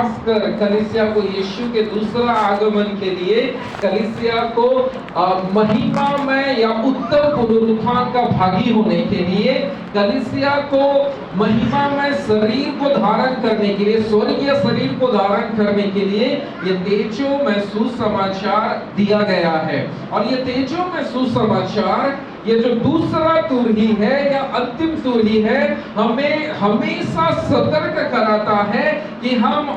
खासकर कलीसिया को यीशु के दूसरा आगमन के लिए, कलीसिया को महिमा में या उत्तर पुनरुत्थान का भागी होने के लिए, कलीसिया को महिमा में शरीर को धारण करने के लिए, स्वर्गीय शरीर को धारण करने के लिए ये तेजो में सुसमाचार दिया गया है। और ये तेजो में सुसमाचार, ये जो दूसरा तुरही है या अंतिम तुरही है, हमें हमेशा सतर्क कराता है कि हम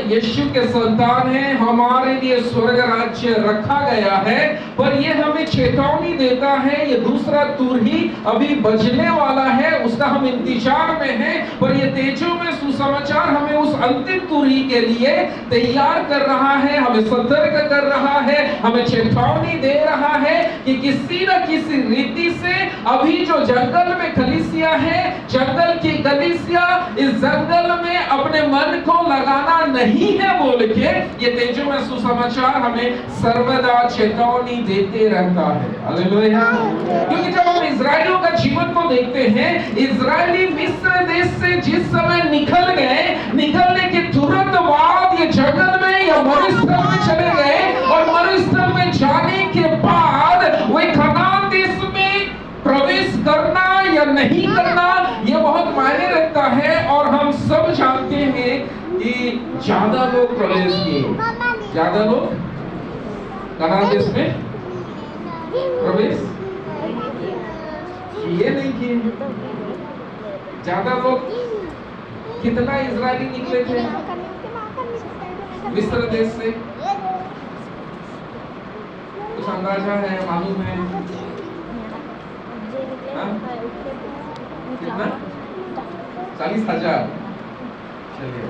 यीशु के संतान हैं, हमारे लिए स्वर्ग राज्य रखा गया है, पर ये हमें चेतावनी देता है, ये दूसरा तुरही अभी बजने वाला है, उसका हम इंतजार में हैं। पर ये तेजो में सुसमाचार हमें उस अंतिम तुरही के लिए तैयार कर रहा है, हमें सतर्क कर रहा है, हमें चेतावनी दे रहा है कि किसी न किसी रीति से अभी जो जंगल में कलीसिया है, जंगल की कलीसिया इस जंगल में अपने मन को लगाना नहीं है बोल के ये तेजो में सुसमाचार हमें सर्वदा चेतावनी देते रहता है। हालेलुया। क्योंकि जब हम इजराइलियों का जीवन को देखते हैं, इजरायली मिस्र देश से जिस समय निकल गए, निकलने के तुरंत बाद ये जंगल में या मरुस्थल में चले गए, और मरुस्थल में जाने के बाद वे कनान देश में प्रवेश करना या नहीं करना, ये बहुत मायने रखता है। और हम सब जानते हैं कि ज्यादा लोग प्रवेश किए, ज्यादा लोग कनान देश में प्रवेश किए नहीं किए। ज्यादा लोग, कितना इजरायली निकले थे मिस्र देश से? कुछ अंदाजा है, मालूम है? कितना? 40,000। चलिए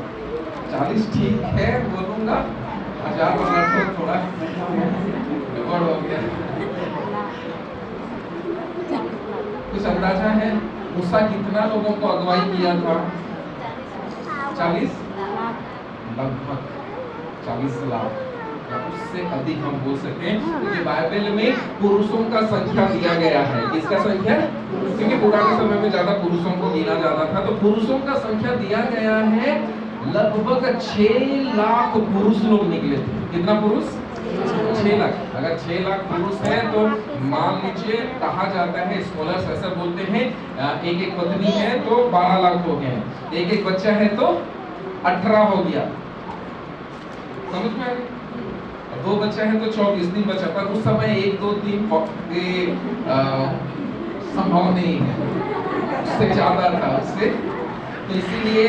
40 ठीक है, बोलूंगा 1000 वाला थोड़ा गड़बड़ हो गया। कुछ अंदाजा है मूसा कितना लोगों को अगुवाई किया था? 40, लगभग 40 लाख या उससे अधिक हम बोल सकते हैं, क्योंकि बाइबल में पुरुषों का संख्या दिया गया है। किसका संख्या? क्योंकि पुराने समय में ज्यादा पुरुषों को गिना जाता था, तो पुरुषों का संख्या दिया गया है। लगभग 6 लाख पुरुष लोग निकले थे। कितना पुरुष? 6 लाख। अगर 6 लाख पुरुष है तो मान लीजिए, कहा जाता है, स्कॉलर्स ऐसा बोलते हैं, एक एक पत्नी है तो 12 लाख हो गए, एक एक बच्चा है तो 18 हो गया। समझ में आ गई? 2 बच्चा है तो 24 दिन बचा। पर उस समय 1, 2, 3 संभव नहीं है, उससे ज्यादा था उससे। तो इसीलिए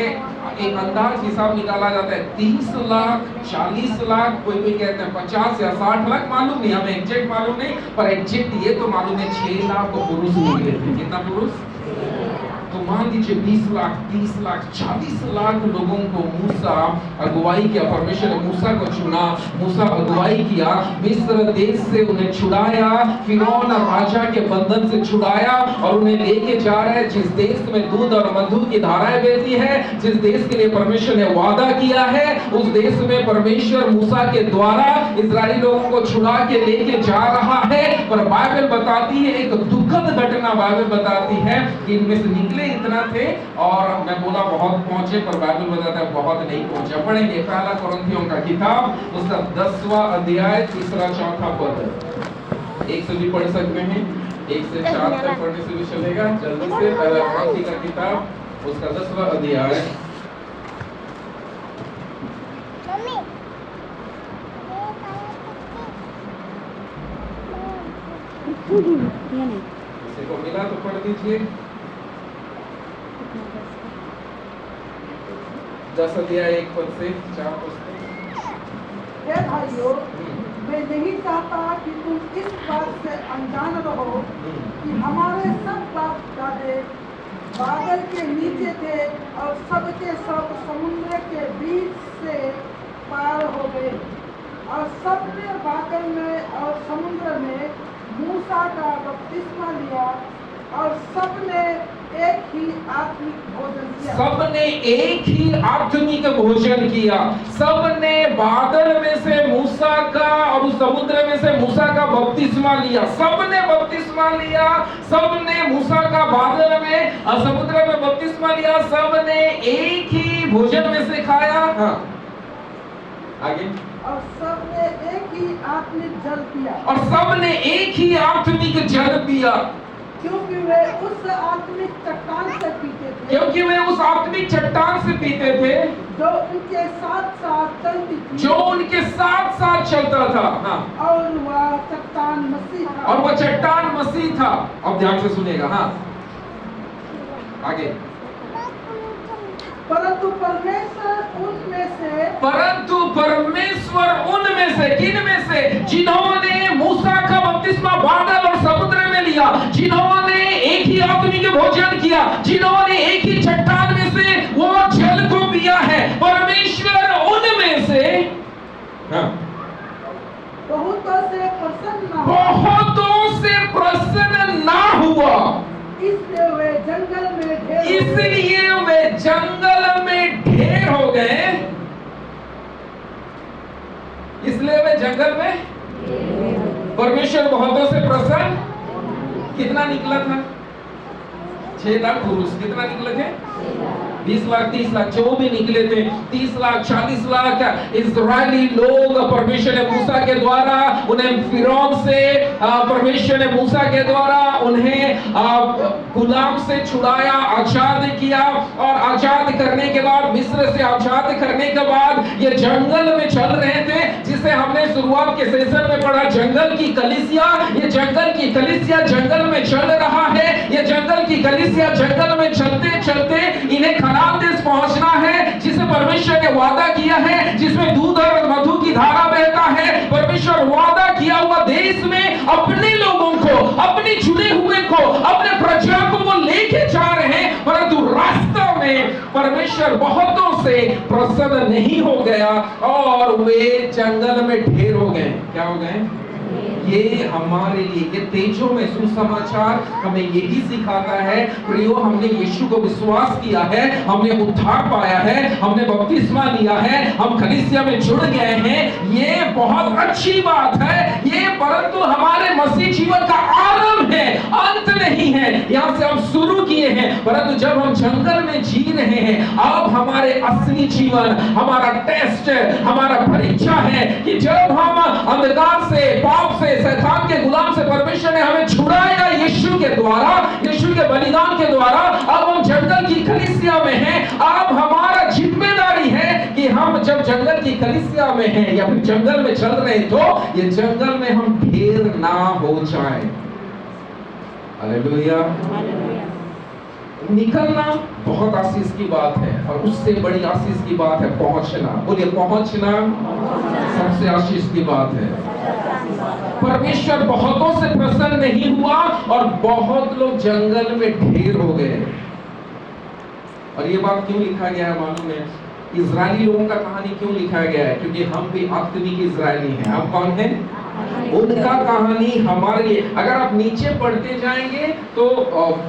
एक अंदाज हिसाब निकाला जाता है 30 लाख, 40 लाख, कोई कोई कहते हैं 50 या 60 लाख, मालूम नहीं, हमें एग्जैक्ट मालूम नहीं, पर एग्जैक्ट ये तो मालूम है 6 लाख पुरुष निकले थे। कितना पुरुष? तो मान लीजिए 20 लाख, 30 लाख, 40 लाख लोगों को मूसा अगुवाई किया, परमेश्वर ने मूसा को चुना, मूसा अगुवाई किया, मिस्र देश से उन्हें छुड़ाया, फिरौन राजा के बंधन से छुड़ाया, और उन्हें लेके जा रहा है जिस देश में दूध और मधु की धाराएं बहती है, जिस देश के लिए परमेश्वर ने वादा किया है, उस देश में परमेश्वर मूसा के द्वारा इजरायली लोगों को छुड़ा के लेके जा रहा है। पर बाइबल बताती है, एक दुखद घटना बाइबल बताती है कि इनमें से निकले इतना थे, और मैं बोला बहुत पहुंचे, पर बाइबल बताता है बहुत नहीं पहुंचे। पढ़ेंगे पहला कुरिन्थियों का किताब, उसका 10वां अध्याय 3-4 पद। एक से भी पढ़ सकते हैं, 1 से 4 तक पढ़ने से भी चलेगा। जल्दी से पहला कुरिन्थियों का किताब, उसका 10वां अध्याय। किसी को मिला तो पढ़ दीजिए। 10 अध्याय 1 पद से 4 पद। हे भाइयों, मैं नहीं चाहता कि तुम इस बात से अनजान रहो कि हमारे सब बाप दादे बादल के नीचे थे, और सबके सब समुद्र के बीच से पार हो गए, और सबने बादल में और समुद्र में मूसा का बपतिस्मा लिया, और सबने एक ही आत्मिक भोजन किया। सबने एक ही आत्मिक भोजन किया। सबने बादल में से मूसा का और उस समुद्र में से मूसा का बपतिस्मा लिया। सबने बपतिस्मा लिया, सबने मूसा का बादल में और समुद्र में बपतिस्मा लिया। सबने एक ही भोजन में से खाया। हाँ आगे। और सबने एक ही आत्मिक जल पिया, और सबने एक ही आत्मिक जल पिया, क्योंकि वे उस आत्मिक चट्टान से पीते थे, क्योंकि वे उस आत्मिक चट्टान से पीते थे जो उनके साथ साथ चलती थी, जो उनके साथ साथ चलता था। हाँ। और वह चट्टान मसीह था। और वह चट्टान मसीह था। अब ध्यान से सुनेगा। हाँ आगे। परंतु परमेश्वर उनमें से, किन में से? जिन्होंने मूसा का बपतिस्मा बादल और समुद्र में लिया, जिन्होंने एक ही आत्मिक भोजन किया, जिन्होंने एक ही चट्टान में से वो जल को पिया है, परमेश्वर उनमें से बहुतों से प्रसन्न ना हुआ, इसलिए वे जंगल में ढेर हो गए। परमेश्वर बहुतों से प्रसन्न कितना निकला था? 6 लाख पुरुष कितना निकले थे? 20 लाख 30 लाख जो भी निकले थे, 30 लाख 40 लाख इस्राएली लोग परमेश्वर ने मूसा के द्वारा उन्हें फिरौन से, परमेश्वर ने मूसा के द्वारा उन्हें गुलाम से छुड़ाया, आजाद किया, और आजाद करने के बाद, मिस्र से आजाद करने के बाद ये जंगल में चल रहे थे, जिसे हमने शुरुआत के सेशन में पढ़ा, जंगल की कलीसिया। ये जंगल की कलीसिया जंगल में चल रहा है। ये जंगल की कलीसिया जंगल में चलते चलते इन्हें कनान देश पहुंचना है, जिसे परमेश्वर ने वादा किया है, जिसमें दूध और मधु की धारा बहता है। परमेश्वर वादा किया हुआ देश में अपने लोगों को, अपने चुने हुए को, अपने प्रजा को वो लेके जा रहे हैं, परंतु रास्ता में परमेश्वर बहुतों से प्रसन्न नहीं हो गया और वे जंगल में ढेर हो गए। क्या हो गए? ये हमारे लिए, ये तेजों में सुसमाचार हमें यही सिखाता है, प्रियो, हमने यीशु को विश्वास किया है, हमने उद्धार पाया है, हमने बपतिस्मा लिया है, हम कलीसिया में जुड़ गए हैं, ये बहुत अच्छी बात है ये, परंतु हमारे मसीह जीवन का आरंभ है, अंत नहीं है। यहाँ से हम शुरू किए हैं, परंतु जब हम जंगल में जी रहे हैं, अब हमारे असली जीवन, हमारा टेस्ट, हमारा परीक्षा है कि जब हम अंधकार से, पाप से, शैतान के गुलाम से परमेश्वर ने हमें छुड़ाया यीशु के द्वारा, यीशु के बलिदान के द्वारा, अब हम जंगल की कलीसिया में हैं। अब हमारा जिम्मेदारी है कि हम जब जंगल की कलीसिया में हैं या फिर जंगल में चल रहे हैं, तो ये जंगल में हम ढेर ना हो जाएं। हालेलुया। निकलना बहुत आशीष की बात है, और उससे बड़ी आशीष की बात है पहुंचना। बोलिए, पहुंचना सबसे आशीष की बात है। परमेश्वर बहुतों से प्रसन्न नहीं हुआ और बहुत लोग जंगल में ढेर हो गए। और ये बात क्यों लिखा गया है मालूम है? इजरायली लोगों का कहानी क्यों लिखा गया है? क्योंकि हम भी आत्मिक इजरायली हैं। हम कौन हैं? उनका कहानी हमारे लिए। अगर आप नीचे पढ़ते जाएंगे तो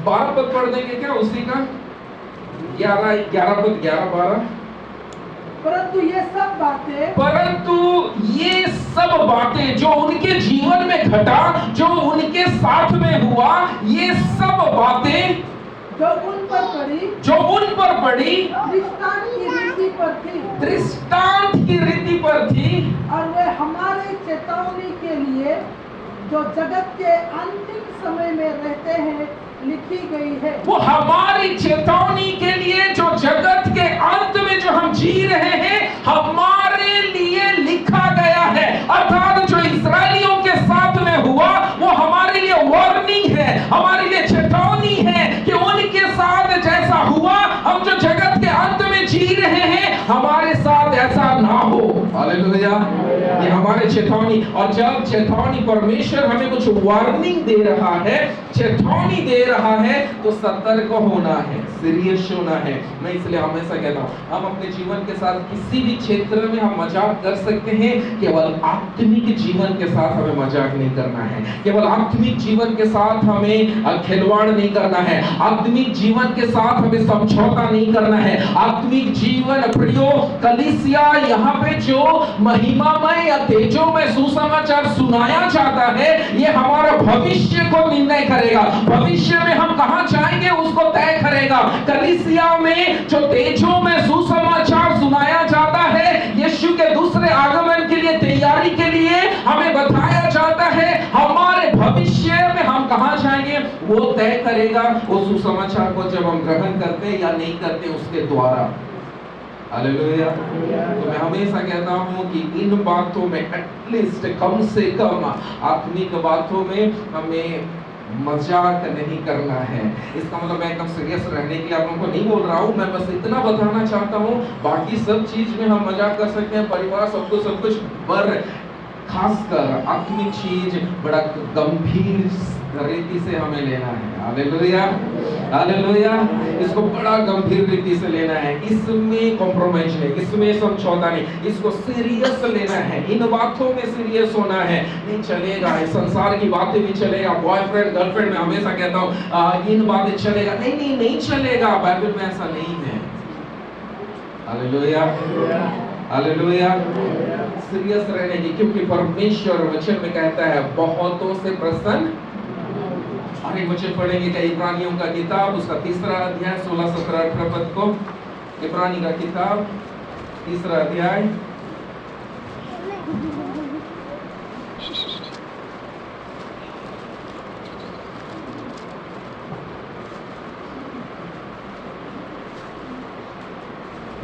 12 पद पढ़ देंगे क्या उसी का? 11 पद, 11 12। परंतु ये सब बातें जो उनके जीवन में घटा, जो उनके साथ में हुआ, ये सब बातें जो उन पर पड़ी दृष्टांत की रीति पर थी, और वे हमारे चेतावनी के लिए जो जगत के अंतिम समय में रहते हैं लिखी गई है। वो हमारी चेतावनी के लिए जो जगत के अंत में जो हम जी रहे हैं, हमारे लिए लिखा गया है। अर्थात जो इस्राएलियों के साथ में हुआ वो हमारे लिए वार्निंग है, हमारे लिए चेतावनी है कि उनके साथ जैसा हुआ, हम जो जगत के अंत में जी रहे हैं, हमारे साथ ऐसा ना हो। हालेलुया। ये हमारे चेतावनी। और जब चेतावनी, परमेश्वर हमें कुछ वार्निंग दे रहा है, चेतावनी दे रहा है, तो सतर्क होना है, सीरियस होना है। मैं इसलिए हमेशा कहता हूँ, हम अपने जीवन के साथ किसी भी क्षेत्र में हम मजाक कर सकते हैं, केवल आत्मिक जीवन के साथ हमें मजाक नहीं करना है, केवल आत्मिक जीवन के साथ हमें खिलवाड़ नहीं करना है, आत्मिक जीवन के साथ हमें समझौता नहीं करना है। आत्मिक जीवन, प्रियो कलीसिया, यहाँ पे जो महिमामय या तेजोमय सुसमाचार सुनाया जाता है, ये हमारा भविष्य को निर्णय करेगा। भविष्य में हम कहां जाएंगे उसको तय करेगा। कलीसिया में जो तेजोमय सुसमाचार सुनाया जाता है, यीशु के दूसरे आगमन के लिए तैयारी के लिए हमें बताया जाता है, हमारे भविष्य में हम कहां जाएंगे वो तय करेगा वो सुसमाचार को, जब हम ग्रहण करते या नहीं करते उसके द्वारा। हालेलुया। तो मैं हमेशा कहता हूं कि इन बातों में एटलीस्ट कम से कम आत्मिक बातों में हमें मजाक नहीं करना है। इसका मतलब मैं एकदम सीरियस रहने के लिए आप लोगों को नहीं बोल रहा हूँ, मैं बस इतना बताना चाहता हूँ। बाकी सब चीज में हम मजाक कर सकते हैं, परिवार सब कुछ, पर खासकर आत्मिक चीज बड़ा गंभीर रीति से हमें लेना है। Hallelujah, hallelujah. इसको बड़ा गंभीर रीति से लेना है, इसमें कॉम्प्रोमाइज नहीं, इसमें समझौता नहीं, इसको सीरियस लेना है। इन बातों में सीरियस होना है। नहीं चलेगा संसार की बातें भी चलेगा, बॉयफ्रेंड गर्लफ्रेंड में हमेशा कहता हूँ इन बातें चलेगा, नहीं चलेगा, बाइबल में ऐसा नहीं है। Hallelujah, hallelujah. सीरियस रहने की, क्योंकि परमेश्वर वचन में कहता है बहुतों से प्रसन्न। अरे वचन पढ़ेंगे क्या? इब्रानियों का किताब उसका 3रा अध्याय 16, 17, 18 पद को। इब्रानी का किताब 3रा अध्याय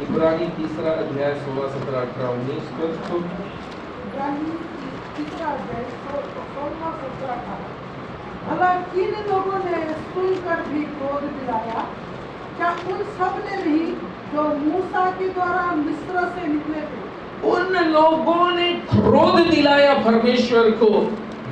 इब्रानी 3रा अध्याय 16, 17, 18, 19 पद को। भला किन लोगों ने सुनकर भी क्रोध दिलाया? क्या उन सब ने भी जो मूसा के द्वारा मिस्र से निकले थे? उन लोगों ने क्रोध दिलाया परमेश्वर को,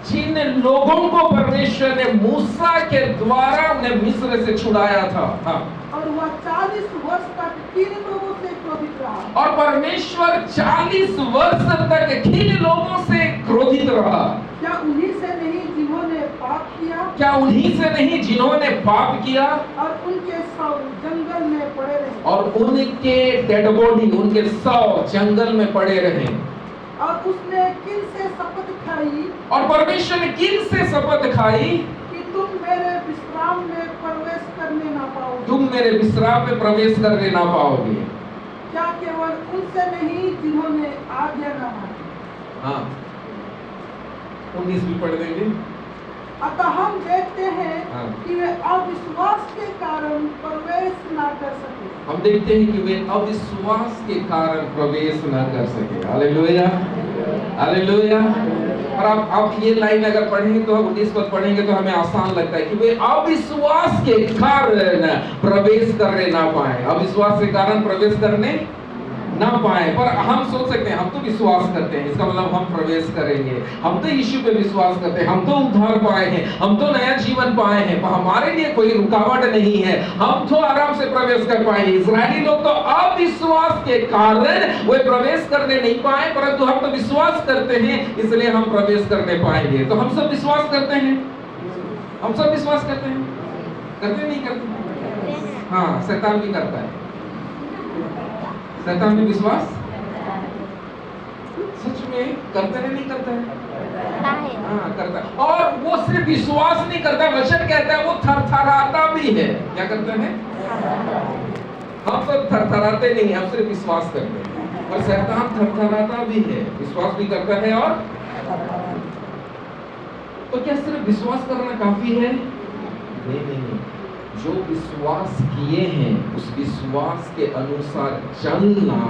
जिन लोगों को परमेश्वर ने मूसा के द्वारा उन्हें मिस्र से छुड़ाया था। हाँ। और वह 40 वर्ष तक किन लोगों से क्रोधित रहा? और परमेश्वर 40 वर्ष तक किन लोगों से क्रोधित रहा? क्या उन्हीं से नहीं जिन्होंने पाप किया? क्या उन्हीं से नहीं जिन्होंने पाप किया? और उनके शव जंगल में पड़े रहे। और उनके डेड बॉडी, उनके शव जंगल में पड़े रहे। और उसने किन से शपथ खाई? और परमेश्वर ने किन से शपथ खाई? कि तुम मेरे विश्राम में प्रवेश करने ना पाओगे। तुम मेरे विश्राम में प्रवेश करने ना पाओगे। क्या केवल उनसे नहीं जिन्होंने आज्ञा न मानी? हाँ, 19 भी पढ़ देंगे। अतः हम देखते हैं हाँ। कि वे अविश्वास के कारण प्रवेश ना कर सके। हम देखते हैं कि वे अविश्वास के कारण प्रवेश न कर सके। Hallelujah, hallelujah. और आप ये लाइन अगर पढ़ेंगे तो 19 पद पढ़ेंगे तो हमें आसान लगता है कि वे अविश्वास के कारण प्रवेश करने ना पाए। अविश्वास के कारण प्रवेश करने ना पाए। पर हम सोच सकते हैं हम तो विश्वास करते हैं, इसका मतलब हम प्रवेश करेंगे, हम तो यीशु पे विश्वास करते हैं, हम तो उद्धार पाए हैं, हम तो नया जीवन पाए हैं, पर हमारे लिए कोई रुकावट नहीं है, हम तो आराम से प्रवेश कर पाएंगे। इस्राएली लोग तो अविश्वास के कारण वे प्रवेश करने नहीं पाए, परंतु हम तो विश्वास करते हैं इसलिए हम प्रवेश करने पाएंगे। तो हम सब विश्वास करते हैं, हम सब विश्वास करते हैं, करते नहीं करते? हाँ, शैतान भी करता है। शैतान भी विश्वास सच में करता है, नहीं करता है? हाँ, करता है। और वो सिर्फ विश्वास नहीं करता, वचन कहता है वो थरथराता भी है। क्या करता है? हम सब थरथराते नहीं, हम सिर्फ विश्वास करते हैं। और शैतान थरथराता भी है, विश्वास भी करता है। और तो क्या सिर्फ विश्वास करना काफी है? नहीं नहीं नहीं, जो विश्वास किए हैं उस विश्वास के अनुसार चलना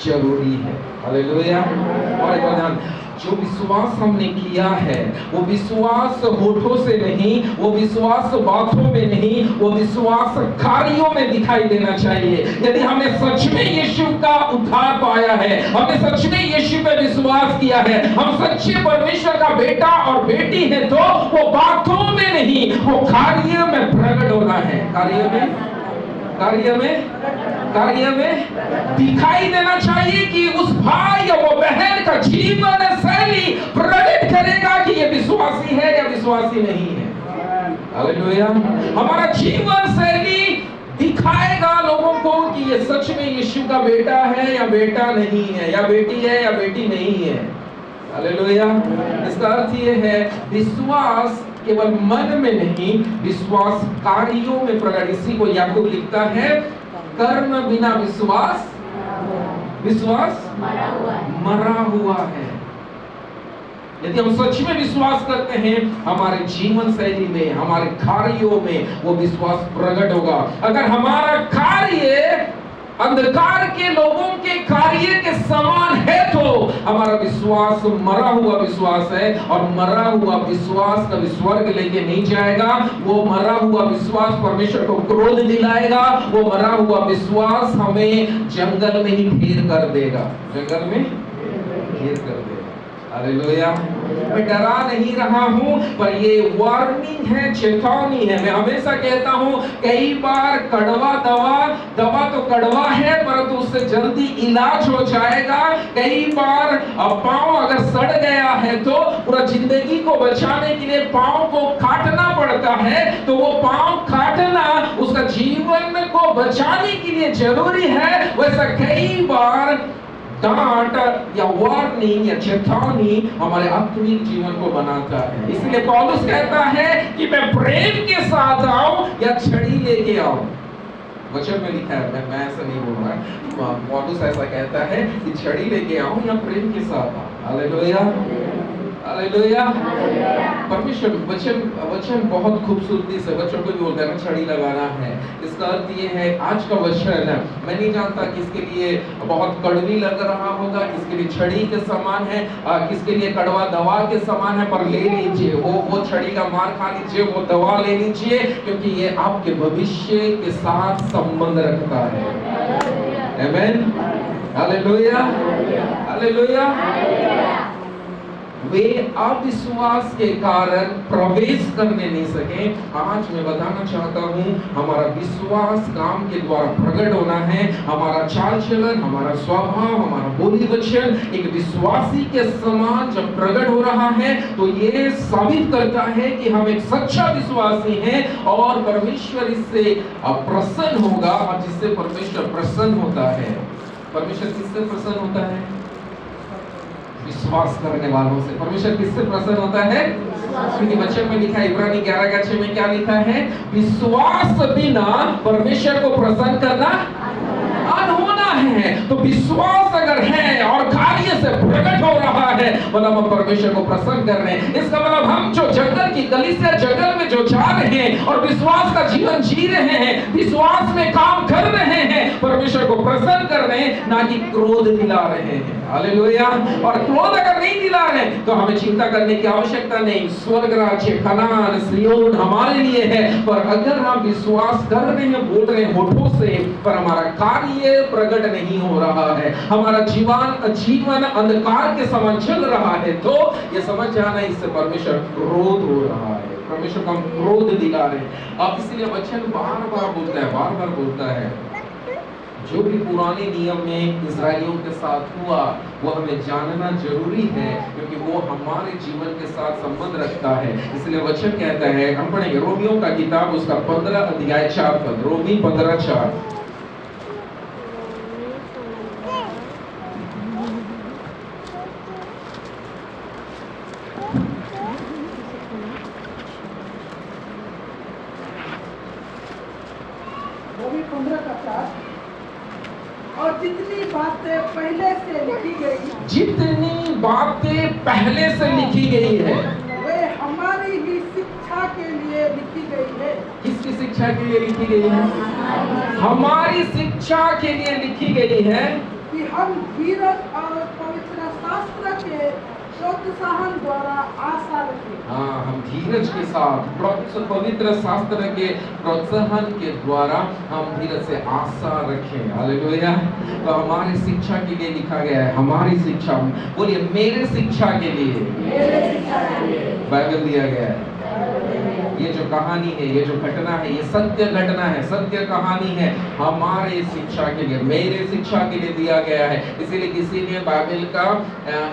जरूरी है। हालेलुया। और एक ध्यान, जो विश्वास हमने किया है वो विश्वास होठों से नहीं, वो विश्वास बातों में नहीं, वो विश्वास कार्यों में दिखाई देना चाहिए। यदि हमने सच में यीशु का उद्धार पाया है, हमने सच में यीशु पे विश्वास किया है, हम सच्चे परमेश्वर का बेटा और बेटी है, तो वो बातों में नहीं, वो कार्य में प्रकट होना है। कार्य में दिखाई देना चाहिए कि उस भाई या वो बहन का जीवन शैली प्रकट करेगा कि ये विश्वासी है या विश्वासी नहीं है। हालेलुया। हमारा जीवन शैली दिखाएगा लोगों को कि ये सच में यीशु का बेटा है या बेटा नहीं है, या बेटी है या बेटी नहीं है। हालेलुया। इसका अर्थ ये है विश्वास केवल मन में नहीं, विश्वास कार्यों में प्रकट। इसी को याकूब लिखता है, कर्म बिना विश्वास मरा हुआ है। यदि हम सच में विश्वास करते हैं, हमारे जीवन शैली में, हमारे कार्यों में वो विश्वास प्रकट होगा। अगर हमारा कार्य अंधकार के लोगों के कार्य के समान है तो हमारा विश्वास मरा हुआ विश्वास है, और मरा हुआ विश्वास कभी स्वर्ग लेके नहीं जाएगा। वो मरा हुआ विश्वास परमेश्वर को क्रोध दिलाएगा। वो मरा हुआ विश्वास हमें जंगल में ही ढेर कर देगा, जंगल में ढेर कर देगा। हालेलुया। मैं डरा नहीं रहा हूं, पर ये वार्निंग है, चेतावनी है। मैं हमेशा कहता हूं, कई बार कड़वा दवा तो कड़वा है, परंतु उससे जल्दी इलाज हो जाएगा। कई बार पांव अगर सड़ गया है तो पूरा जिंदगी को बचाने के लिए पांव को काटना पड़ता है, तो वो पांव काटना उसका जीवन को बचाने के लिए जरूरी है। वैसा कई बार डांट या वार्निंग या चेतावनी हमारे आत्मिक जीवन को बनाता है। इसलिए पौलुस कहता है कि मैं प्रेम के साथ आऊं या छड़ी लेके आऊं। वचन में लिखा है, मैं ऐसा नहीं बोल रहा, पौलुस ऐसा कहता है कि छड़ी लेके आऊं या प्रेम के साथ आऊं। Hallelujah, hallelujah. परमेश्वर वचन बहुत खूबसूरती से बच्चों को भी बोलता है ना, छड़ी लगाना है। इसका अर्थ ये है, आज का वचन मैं नहीं जानता किसके लिए बहुत कड़वी लग रहा होगा, किसके लिए छड़ी के समान है, किसके लिए कड़वा दवा के समान है, पर ले लीजिए, वो छड़ी का मार खा लीजिए, वो दवा ले लीजिए, क्योंकि ये आपके भविष्य के साथ संबंध रखता है। आमीन, हालेलुया, हालेलुया। वे अविश्वास के कारण प्रवेश करने नहीं सके। आज मैं बताना चाहता हूँ, हमारा विश्वास काम के द्वारा प्रकट होना है। हमारा चाल चलन, हमारा स्वभाव, हमारा बोली वचन एक विश्वासी के समान जब प्रकट हो रहा है, तो ये साबित करता है कि हम एक सच्चा विश्वासी हैं, और परमेश्वर इससे प्रसन्न होगा। और जिससे परमेश्वर प्रसन्न होता है, परमेश्वर किससे प्रसन्न होता है? विश्वास करने वालों से। परमेश्वर किससे प्रसन्न होता है? क्योंकि वचन में लिखा है, इब्रानी 11:6 में क्या लिखा है? विश्वास बिना परमेश्वर को प्रसन्न करना अनहोना है। तो विश्वास अगर है और कार्य से प्रकट हो रहा है, मतलब हम परमेश्वर को प्रसन्न कर रहे हैं। इसका मतलब हम जो जंगल की कलीसिया, जंगल में जो जा रहे हैं और विश्वास का जीवन जी रहे हैं, विश्वास में काम कर रहे हैं, परमेश्वर को प्रसन्न कर रहे हैं, ना कि क्रोध दिला रहे हैं। हालेलुया। और क्रोध अगर नहीं दिला रहे तो हमें चिंता करने की आवश्यकता नहीं। स्वर्ग राज्य, कनान, सिय्योन हमारे लिए है। पर अगर हम विश्वास कर रहे हैं, बोल रहे हैं होठों से, पर हमारा कार्य प्रकट नहीं हो रहा है, हमारा जीवन अंधकार के समान चल रहा है, तो ये समझ जाना इससे परमेश्वर क्रोध हो रहा है, परमेश्वर को हम क्रोध दिला रहे हैं। अब इसलिए वचन बार बार बोलता है, जो भी पुराने नियम में इस्राएलियों के साथ हुआ वो हमें जानना जरूरी है, क्योंकि वो हमारे जीवन के साथ संबंध रखता है। इसलिए वचन कहता है, हम पढ़ेंगे रोमियों का किताब, उसका 15 अध्याय 4 पद, रोमी 15:4। रोमी 15:4। और जितनी बातें पहले से लिखी गई है, वे हमारी ही शिक्षा के लिए लिखी गई है। किसकी शिक्षा के लिए लिखी गई है? हमारी शिक्षा के लिए लिखी गई है, कि हम धीरज और पवित्र शास्त्र के प्रोत्साहन द्वारा आशा रखें। हाँ, हम धीरज के साथ पवित्र शास्त्र के प्रोत्साहन के द्वारा हम धीरज से आशा रखें। हालेलुया। तो हमारी शिक्षा के लिए लिखा गया है, हमारी शिक्षा, बोलिए मेरे शिक्षा के लिए बाइबल दिया गया है। ये जो कहानी है, ये जो घटना है, ये सत्य घटना है, सत्य कहानी है, हमारे शिक्षा के लिए, मेरे शिक्षा के लिए दिया गया है। इसीलिए किसी ने बाइबल का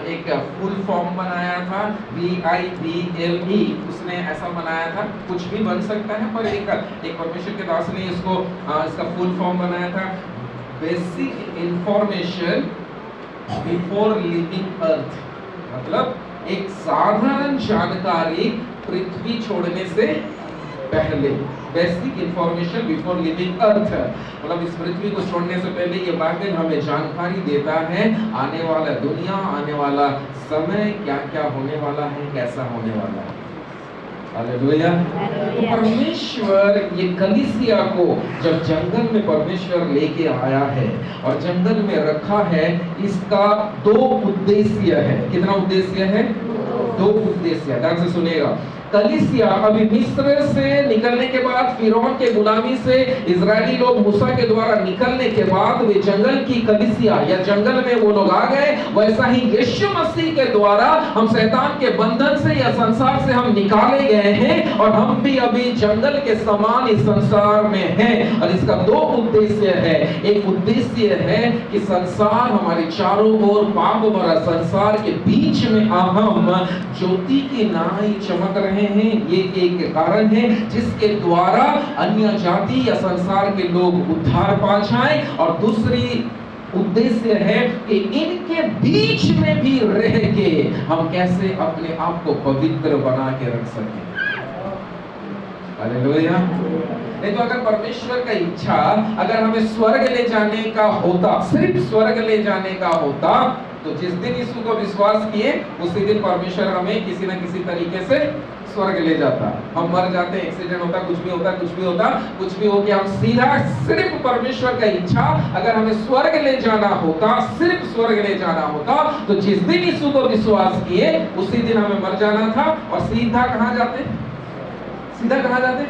एक फुल फॉर्म बनाया था, BIBLE, उसने ऐसा बनाया था, कुछ भी बन सकता है, पर एक परमेश्वर के दास ने इसका फुल फॉर्म बनाया था, बेसिक इंफॉर्मेशन बिफोर लिविंग अर्थ। मतलब एक साधारण जानकारी पृथ्वी छोड़ने से पहले, बेसिक इंफॉर्मेशन बिफोर लिविंग अर्थ, मतलब इस पृथ्वी को छोड़ने से पहले ये बाइबल हमें जानकारी देता है आने वाला दुनिया, आने वाला समय, क्या क्या होने वाला है, कैसा होने वाला है। हालेलुया। परमेश्वर ये कलीसिया को जब जंगल में परमेश्वर लेके आया है और जंगल में रखा है, इसका 2 उद्देश्य है। कितना उद्देश्य है? 2 उद्देश्य। ध्यान से सुनिएगा। कलीसिया अभी मिस्र से निकलने के बाद, फिरौन के गुलामी से इजरायली लोग मूसा के द्वारा निकलने के बाद, वे जंगल की कलीसिया या जंगल में वो लोग आ गए। वैसा ही यीशु मसीह के द्वारा हम शैतान के बंधन से या संसार से हम निकाले गए हैं और हम भी अभी जंगल के समान इस संसार में हैं। और इसका 2 उद्देश्य है। एक उद्देश्य है कि संसार हमारे चारों ओर पाप भरा संसार के बीच में हम ज्योति की नाई चमक रहे हैं। ये एक कारण है जिसके द्वारा अन्य जाति या संसार के लोग उद्धार पा जाएं। और दूसरी उद्देश्य है कि इनके बीच में भी रह के हम कैसे अपने आप को पवित्र बना के रख सकें। हालेलुया। नहीं तो अगर परमेश्वर का इच्छा अगर हमें स्वर्ग ले जाने का होता, सिर्फ स्वर्ग ले जाने का होता, तो जिस दिन यीशु को विश्वास किए उसी दिन परमेश्वर हमें किसी न किसी तरीके से स्वर्ग ले जाता। हम मर जाते, एक्सीडेंट होता, कुछ भी होता, कुछ भी हो गया, हम सीधा, सिर्फ परमेश्वर का इच्छा अगर हमें स्वर्ग ले जाना होता, सिर्फ स्वर्ग ले जाना होता, तो जिस दिन यीशु को विश्वास किए उसी दिन हमें मर जाना था और सीधा कहां जाते? सीधा कहां जाते?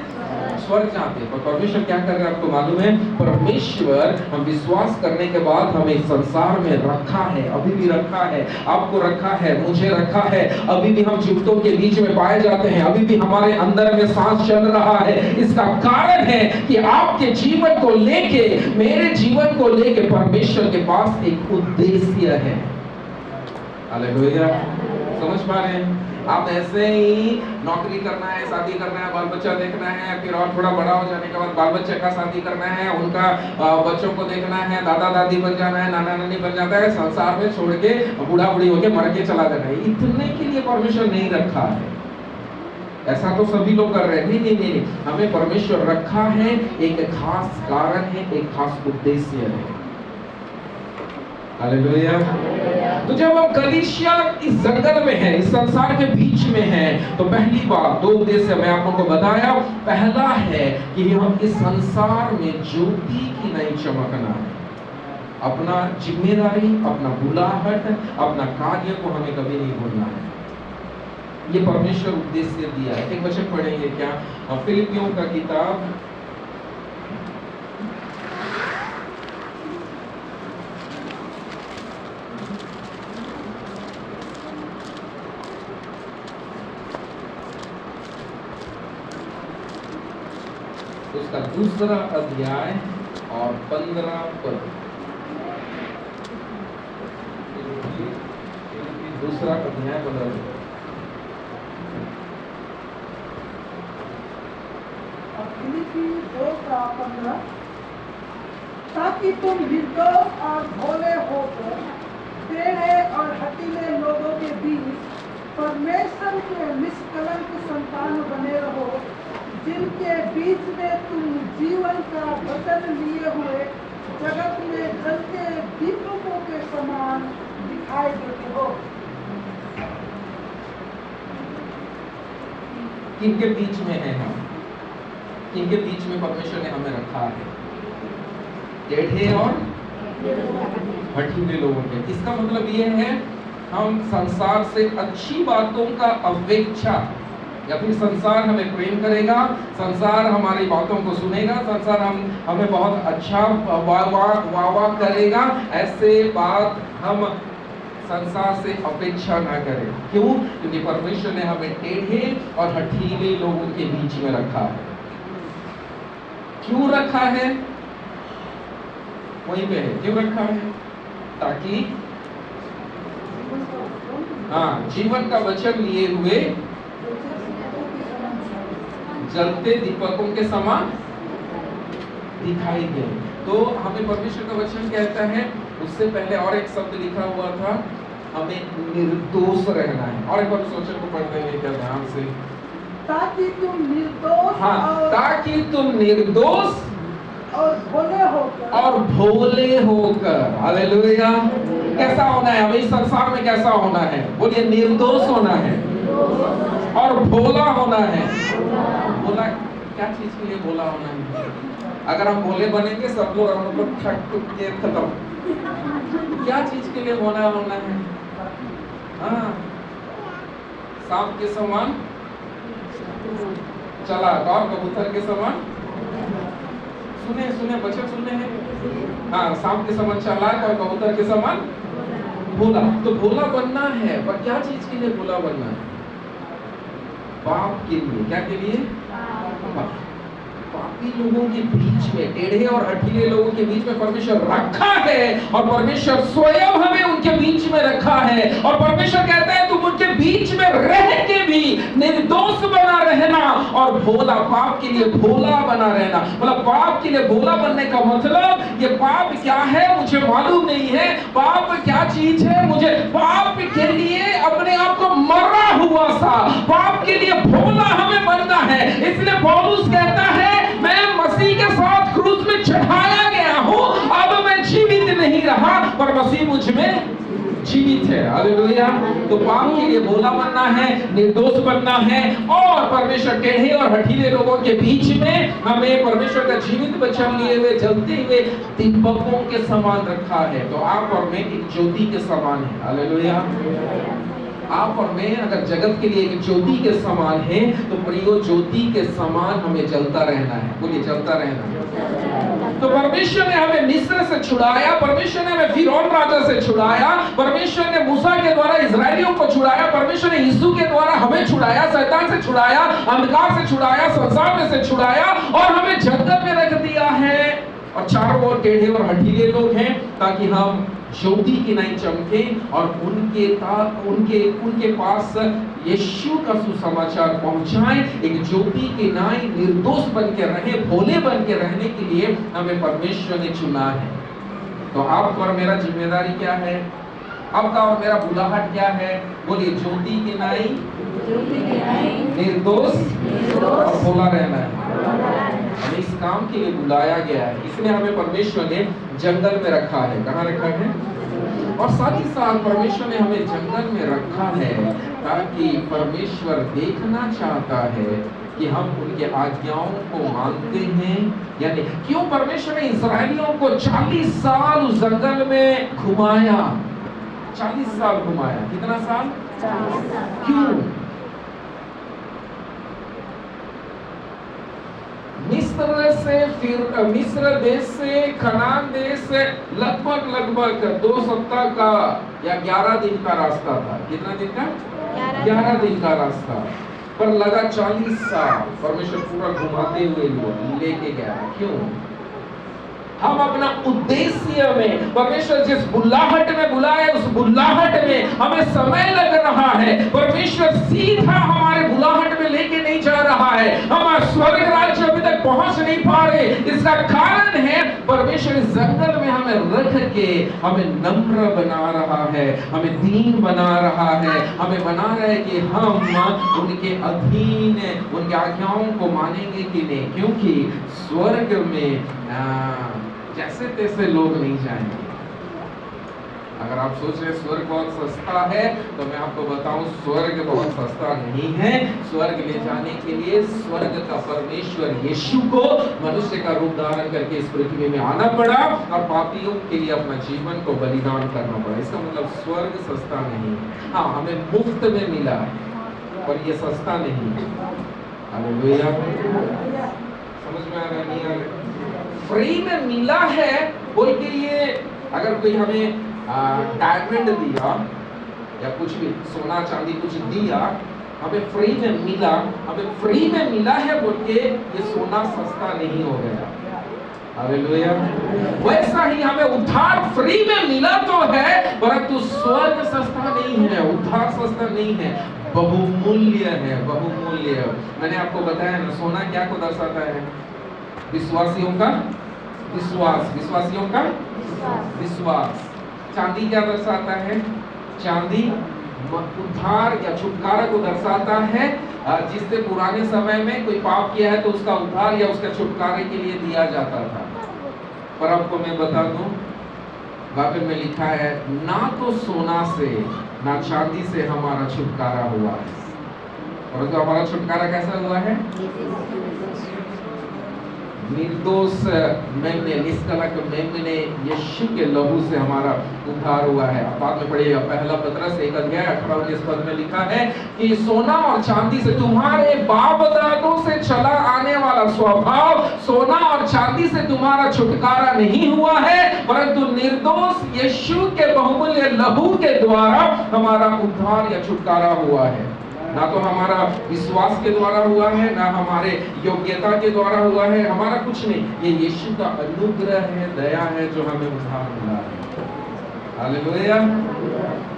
स्वर्ग जाते। पर परमेश्वर क्या कर रहा है आपको मालूम है? परमेश्वर हम विश्वास करने के बाद हमें संसार में रखा है, अभी भी रखा है, आपको रखा है, मुझे रखा है। अभी भी हम जीवितों के बीच में पाए जाते हैं, अभी भी हमारे अंदर में सांस चल रहा है। इसका कारण है कि आपके जीवन को लेके, मेरे जीवन को लेके परमेश्वर के पास एक उद्देश्य है। हालेलुया। समझ पा रहे हैं? आप ऐसे ही नौकरी करना है, शादी करना है, बाल बच्चा देखना है, फिर और थोड़ा बड़ा हो जाने के बाद बाल बच्चे का शादी करना है, उनका बच्चों को देखना है, दादा दादी बन जाना है, नाना नानी बन जाता है, संसार में छोड़ के बूढ़ा बूढ़ी होके मर के चला जाना है। इतने के लिए परमेश्वर नहीं रखा है। ऐसा तो सभी लोग कर रहे हैं। नहीं, हमें परमेश्वर रखा है, एक खास कारण है, एक खास उद्देश्य है। हालेलुया। तो जब हम कलीसिया इस जंगल में है, इस संसार के बीच में है, तो पहली बात, 2 उद्देश्य मैं आप लोगों को बताया। पहला है कि हम इस संसार में ज्योति की नहीं चमकना है। अपना जिम्मेदारी, अपना बुलाहट, अपना कार्य को हमें कभी नहीं भूलना है। ये परमेश्वर उद्देश्य दिया है। एक वचन पढ़ेंगे क्या? फिलिपियों का किताब, उसका 2 अध्याय और 15 पद। 2 अध्याय 15 पद। फिलिप्पी 2:15, ताकि तुम निर्दोष और भोले होकर टेढ़े और हठीले लोगों के बीच परमेश्वर के निष्कलंक संतान बने रहो, जिनके बीच में तुम जीवन का वचन लिए हुए जगत में जलते दीपकों के समान दिखाई देते हो। किनके बीच में है हम? किनके बीच में परमेश्वर ने हमें रखा है? टेढ़े और हठीले लोगों के। इसका मतलब ये है, हम संसार से अच्छी बातों का अपेक्षा, या फिर संसार हमें प्रेम करेगा, संसार हमारी बातों को सुनेगा, संसार हमें बहुत अच्छा वाह करेगा, ऐसे बात हम संसार से अपेक्षा ना करें। क्यों? क्योंकि परमेश्वर ने हमें टेढ़े और हठीले लोगों के बीच में रखा है। क्यों रखा है? वहीं पे है, क्यों रखा है? ताकि जीवन का वचन लिए हुए जलते दीपकों के समान दिखाई दे। तो हमें परमेश्वर का वचन कहता है, उससे पहले और एक शब्द लिखा हुआ था, हमें निर्दोष रहना है। और एक बार उस वचन को पढ़ते हैं क्या ध्यान से, ताकि तुम निर्दोष ताकि तुम निर्दोष और भोले होकर, हालेलुया। कैसा होना है हमें इस संसार में? कैसा होना है? बोलिए, निर्दोष होना है और भोला होना है। भोला क्या चीज के लिए भोला होना है? अगर हम भोले बनेंगे सब लोग हम लोग के खत्म। क्या चीज के लिए भोला होना है? सांप के समान चालाक और कबूतर के समान, सुने बच्चे सुने हैं, सांप के समान चालाक और कबूतर के समान भोला। तो भोला बनना है, पर क्या चीज के लिए भोला बनना है? पाप के लिए। क्या के लिए? पापी लोगों के बीच में, टेढ़े और हठीले लोगों के बीच में परमेश्वर रखा है, और परमेश्वर स्वयं हमें उनके बीच में रखा है। और परमेश्वर कहता है तुम उनके बीच में रह के भी निर्दोष बना रहना और भोला, पाप के लिए भोला बना रहना। मतलब पाप के लिए भोला बनने का मतलब, ये पाप क्या है मुझे मालूम नहीं है, पाप क्या चीज है मुझे, पाप के लिए अपने आप को मरा हुआ सा, पाप के लिए भोला हमें बनना है। इसलिए पौलुस कहता है मैं मसीह के साथ क्रूस में चढ़ाया गया हूं, अब मैं जीवित नहीं रहा पर मसीह मुझ में जीवित है। हालेलुया। तो पाप के लिए भोला बनना है, निर्दोष बनना है, और परमेश्वर टेढ़े और हठीले लोगों के बीच में हमें परमेश्वर का जीवित वचन लिए हुए जलते हुए दीपकों के समान रखा है। तो आप और मैं एक ज्योति के समान है। हालेलुया। आप और मैं अगर जगत के लिए एक ज्योति के समान है, तो प्रियो ज्योति के समान हमें जलता रहना है। बोलिए, जलता रहना है। तो परमेश्वर ने हमें मिस्र से छुड़ाया, परमेश्वर ने हमें फिरौन राजा से छुड़ाया, परमेश्वर ने मूसा के द्वारा इजरायलियों को छुड़ाया, परमेश्वर ने यीशु के द्वारा हमें छुड़ाया, शैतान से छुड़ाया, अंधकार से छुड़ाया, संसार में से छुड़ाया, और हमें जन्नत में रख दिया है। और चारों ओर टेढ़े और हठीले लोग हैं, ताकि हम ज्योति की नहीं चमके और उनके पास यीशु का सुसमाचार पहुंचाएं। एक ज्योति की नाई निर्दोष बन के रहे, भोले बन के रहने के लिए हमें परमेश्वर ने चुना है। तो आपका और मेरा जिम्मेदारी क्या है? आपका और मेरा बुलाहट क्या है? बोलिए, ज्योति की नाई निर्दोष और भोला रहना है। हमें इस काम के लिए बुलाया गया है, इसलिए हमें परमेश्वर ने जंगल में रखा है। कहाँ रखा है? और साथ ही साथ परमेश्वर ने हमें जंगल में रखा है ताकि परमेश्वर देखना चाहता है कि हम उनके आज्ञाओं को मानते हैं या नहीं। क्यों परमेश्वर ने इस्राएलियों को 40 साल उस जंगल में घुमाया? 40 साल घुमाया। कितना साल? 40 साल। क्यों? मिस्र देश से कनान देश से लगभग 2 सप्ताह का या 11 दिन का रास्ता था। कितना दिन का? 11 दिन का रास्ता, पर लगा 40 साल। परमेश्वर पूरा घुमाते हुए लेके गया। क्यों? हम अपना उद्देश्य में, परमेश्वर जिस बुलाहट में बुलाए उस बुलाहट में हमें समय लग रहा है। परमेश्वर सीधा हमारे बुलाहट में लेके नहीं जा रहा है, हम स्वर्ग राज्य अभी तक पहुंच नहीं पा रहे। इसका कारण है परमेश्वर इस जंगल में हमें रख के हमें नम्र बना रहा है, हमें दीन बना रहा है, हमें बना रहा है कि हम उनके अधीन, उनके आज्ञाओं को मानेंगे कि नहीं। क्योंकि स्वर्ग में जैसे तैसे लोग नहीं जाएंगे। अगर आप सोच रहे स्वर्ग बहुत सस्ता है, तो मैं आपको बताऊं स्वर्ग बहुत सस्ता नहीं है। स्वर्ग ले जाने के लिए स्वर्ग का परमेश्वर यीशु को मनुष्य का रूप धारण करके इस पृथ्वी में आना पड़ा और पापियों के लिए अपना जीवन को बलिदान करना पड़ा। इसका मतलब स्वर्ग सस्ता नहीं है। हाँ, हमें मुफ्त में मिला है, पर ये सस्ता नहीं है। हालेलुया। समझ में आ रहा? नहीं आ रहा? फ्री में मिला है बोल के ये, अगर कोई हमें डायमंड दिया या कुछ भी सोना चांदी कुछ दिया, हमें फ्री में मिला, हमें फ्री में मिला है बोल के ये सोना सस्ता नहीं हो गया। हालेलुया। वैसा ही हमें उद्धार फ्री में मिला तो है, परंतु स्वर्ग सस्ता नहीं है, उद्धार सस्ता नहीं है, बहुमूल्य है, बहुमूल्य। मैंने आपको बताया ना, सोना क्या को दर्शाता है? विश्वासियों का विश्वास, विश्वासियों का विश्वास। चांदी क्या दर्शाता है? चांदी उद्धार या छुटकारा को दर्शाता है, जिससे पुराने समय में कोई पाप किया है तो उसका उद्धार या उसके छुटकारे के लिए दिया जाता था। पर आपको मैं बता दूं, बाइबल में लिखा है, ना तो सोना से ना चांदी से हमारा छुटकारा हुआ है, और तो हमारा छुटकारा कैसा हुआ है? निर्दोष मेमने, निष्कलंक मेमने यीशु के लहू से हमारा उद्धार हुआ है। अब बाद में पढ़िएगा, पहला पतरस 1:18 में लिखा है कि सोना और चांदी से, तुम्हारे बाप दादों से चला आने वाला स्वभाव, सोना और चांदी से तुम्हारा छुटकारा नहीं हुआ है, परंतु निर्दोष यीशु के बहुमूल्य लहू के द्वारा हमारा उद्धार या छुटकारा हुआ है। ना तो हमारा विश्वास के द्वारा हुआ है, ना हमारे योग्यता के द्वारा हुआ है, हमारा कुछ नहीं, ये यीशु का अनुग्रह है, दया है जो हमें उद्धार मिला है। हालेलुया।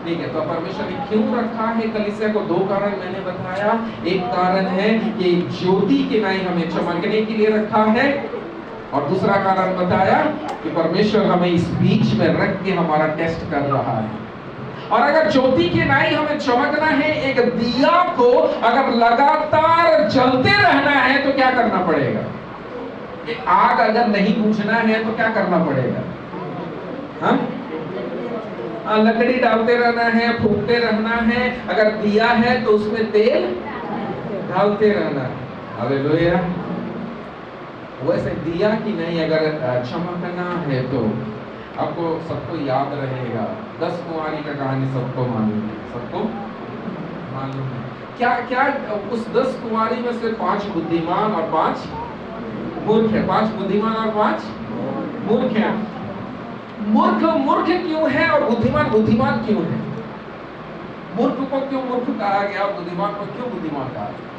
ठीक है, तो परमेश्वर ने क्यों रखा है कलीसिया को? 2 कारण मैंने बताया। एक कारण है कि ज्योति के नाई हमें चमकने के लिए रखा है, और दूसरा कारण बताया कि परमेश्वर हमें इस बीच में रख के हमारा टेस्ट कर रहा है। और अगर ज्योति के नाई हमें चमकना है, एक दिया को अगर लगातार जलते रहना है तो क्या करना पड़ेगा? कि आग अगर नहीं बुझना है तो क्या करना पड़ेगा? हाँ? लकड़ी डालते रहना है, फूंकते रहना है। अगर दिया है तो उसमें तेल डालते रहना है। हालेलुया। वैसे दिया की नहीं अगर चमकना है तो आपको सबको याद रहेगा, 10 कुंवारी का कहानी सबको मालूम है, सबको मालूम है। क्या क्या उस 10 कुंवारी में से 5 बुद्धिमान और 5 मूर्ख है? 5 बुद्धिमान और 5 मूर्ख है। मूर्ख मूर्ख क्यों है और बुद्धिमान बुद्धिमान क्यों है? मूर्ख को क्यों मूर्ख कहा गया, बुद्धिमान को क्यों बुद्धिमान कहा गया?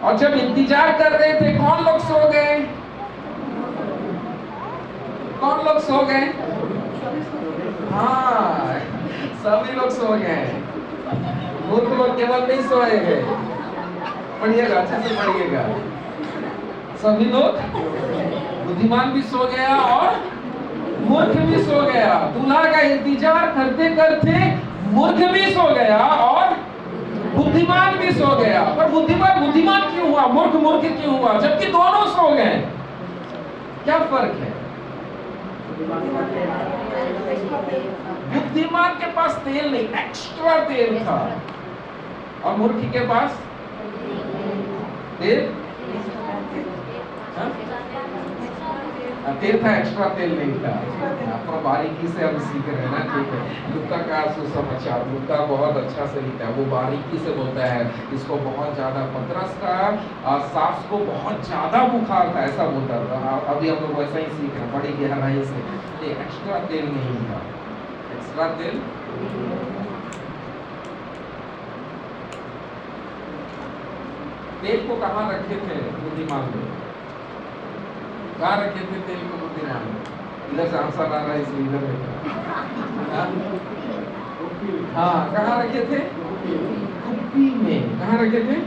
और जब इंतजार कर रहे थे, कौन लोग सो गए? कौन लोग सो गए? हाँ, सभी लोग सो गए। मूर्ख लोग केवल नहीं सोए गए। पढ़िएगा, अच्छे से पढ़िएगा। सभी लोग, बुद्धिमान भी सो गया और मूर्ख भी सो गया। दूल्हा का इंतजार करते करते मूर्ख भी सो गया और बुद्धिमान भी सो गया। पर बुद्धिमान बुद्धिमान क्यों हुआ, मूर्ख मूर्ख क्यों हुआ, जबकि दोनों सो गए? क्या फर्क है? बुद्धिमान के पास तेल नहीं, एक्स्ट्रा तेल था, और मूर्ख के पास तेल तेल था, एक्स्ट्रा तेल नहीं था। अपना बारीकी से हम सीख रहे हैं ना, ठीक है। लुका का सुसमाचार, लुका बहुत अच्छा से लिखा है, वो बारीकी से बोलता है। इसको बहुत ज्यादा, पतरस का सास को बहुत ज्यादा बुखार था, ऐसा बोलता था। अभी हम लोग वैसा ही सीख रहे हैं, बड़ी गहराई से। ये एक्स्ट्रा तेल नहीं था, एक्स्ट्रा तेल तेल को कहाँ रखे थे बुद्धिमान लोग? कहाँ रखे थे तेल को बुद्धिमान? इधर से आंसर आ रहा है, इसलिए इधर रखा। हाँ, कहाँ रखे थे? कुप्पी में। कहाँ रखे थे?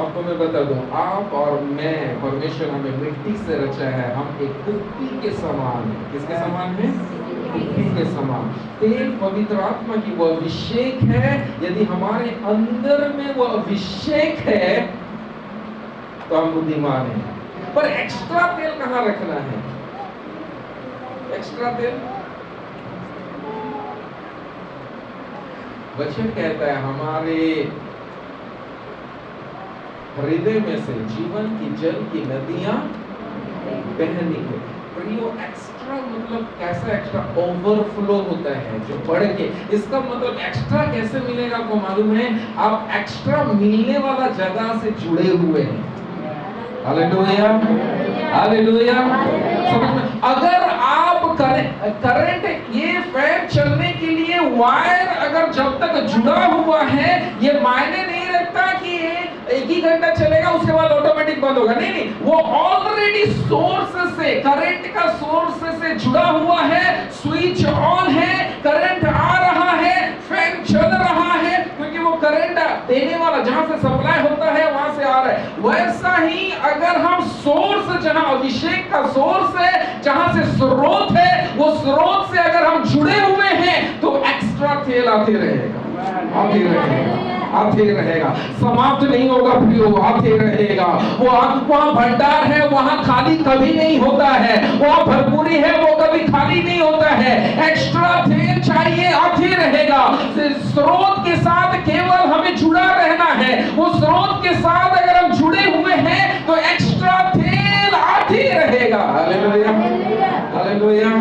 आपको मैं बता दूं, आप और मैं, परमेश्वर हमें मिट्टी से रचा है, हम एक कुप्पी के समान है। किसके समान है? कुप्पी के समान। तेल पवित्र आत्मा की वो अभिषेक है। यदि हमारे अंदर में वो अभिषेक है तो हम बुद्धिमान हैं। पर एक्स्ट्रा तेल कहाँ रखना है? एक्स्ट्रा तेल, वचन कहता है हमारे हृदय में से जीवन की जल की नदियां बहनी है। प्रियो, एक्स्ट्रा मतलब कैसा? एक्स्ट्रा ओवरफ्लो होता है जो बढ़ के। इसका मतलब एक्स्ट्रा कैसे मिलेगा आपको मालूम है? आप एक्स्ट्रा मिलने वाला जगह से जुड़े हुए हैं। Hallelujah, hallelujah. समझ में? अगर आप वायर अगर जब तक जुड़ा हुआ है, ये मायने नहीं रखता कि 1 घंटा चलेगा उसके बाद ऑटोमेटिक बंद होगा। नहीं, वो ऑलरेडी सोर्स से, करंट का सोर्स से जुड़ा हुआ है, स्विच ऑन है, करंट आ रहा है, फैन चल रहा है, क्योंकि वो करंट देने वाला जहां से सप्लाई होता है वहां से आ रहा है। वैसा ही अगर हम सोर्स, जहां अभिषेक का सोर्स है, जहां से स्रोत है, वो स्रोत से अगर हम जुड़े हुए हैं तो एक्स्ट्रा तेल आते रहेगा, आते रहेगा, समाप्त नहीं होगा प्रियो, आते रहेगा। वो वहां भंडार है, वहां खाली कभी नहीं होता है, वहां भरपूरी है, वो कभी खाली नहीं होता है। एक्स्ट्रा तेल चाहिए, आते रहेगा। स्रोत के साथ केवल हमें जुड़ा रहना है। वो स्रोत के साथ अगर हम जुड़े हुए हैं तो एक्स्ट्रा तेल आते रहेगा। Hallelujah, hallelujah.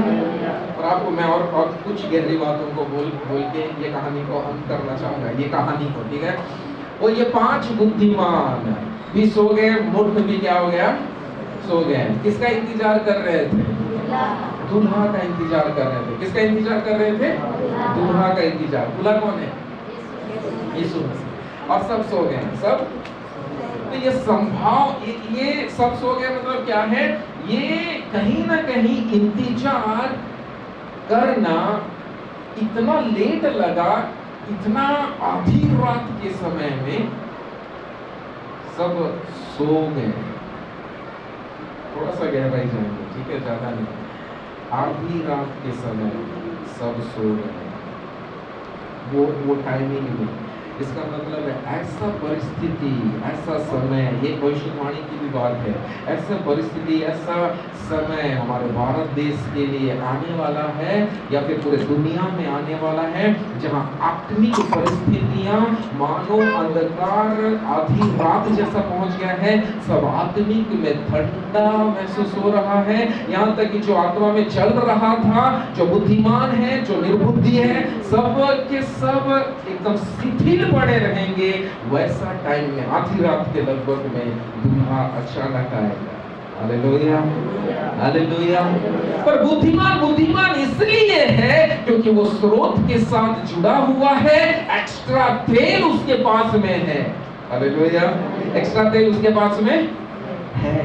और आपको मैं और कुछ गहरी बातों को बोल के ये कहानी को अंत करना चाहूंगा। ये कहानी को, ठीक है, वो ये 5 बुद्धिमान भी सो गए, मूर्ख भी क्या हो गया, सो गए। किसका इंतजार कर रहे थे? दूल्हा का इंतजार कर रहे थे। किसका इंतजार कर रहे थे? दूल्हा का इंतजार। दूल्हा कौन है? यीशु मसीह। और सब सो गए, सब। तो ये संभाव, ये सब सो गए मतलब क्या है? ये कहीं ना कहीं इंतजार करना इतना लेट लगा, इतना आधी रात के समय में सब सो गए। थोड़ा सा गहराई जाएंगे, ठीक है, ज्यादा नहीं। आधी रात के समय सब सो गए, वो टाइमिंग में। इसका मतलब है ऐसा परिस्थिति, ऐसा समय, ये भविष्यवाणी की भी बात है, ऐसा परिस्थिति, ऐसा समय हमारे भारत देश के लिए आने वाला है या फिर पूरे दुनिया में आने वाला है, जहां आत्मिक परिस्थितियां मानो अंधकार आधी रात जैसा पहुंच गया है। सब आत्मिक में ठंडा महसूस हो रहा है। यहाँ तक कि जो आत्मा में चल रहा था, जो बुद्धिमान है, जो निर्बुद्धि है, सब के सब एकदम शिथिल पड़े रहेंगे। वैसा टाइम में आधी रात के लगभग में दूल्हा अचानक आएगा। Hallelujah, hallelujah. पर बुद्धिमान इसलिए है क्योंकि वो स्रोत के साथ जुड़ा हुआ है, एक्स्ट्रा तेल उसके पास में है। हालेलुया, एक्स्ट्रा तेल उसके पास में है।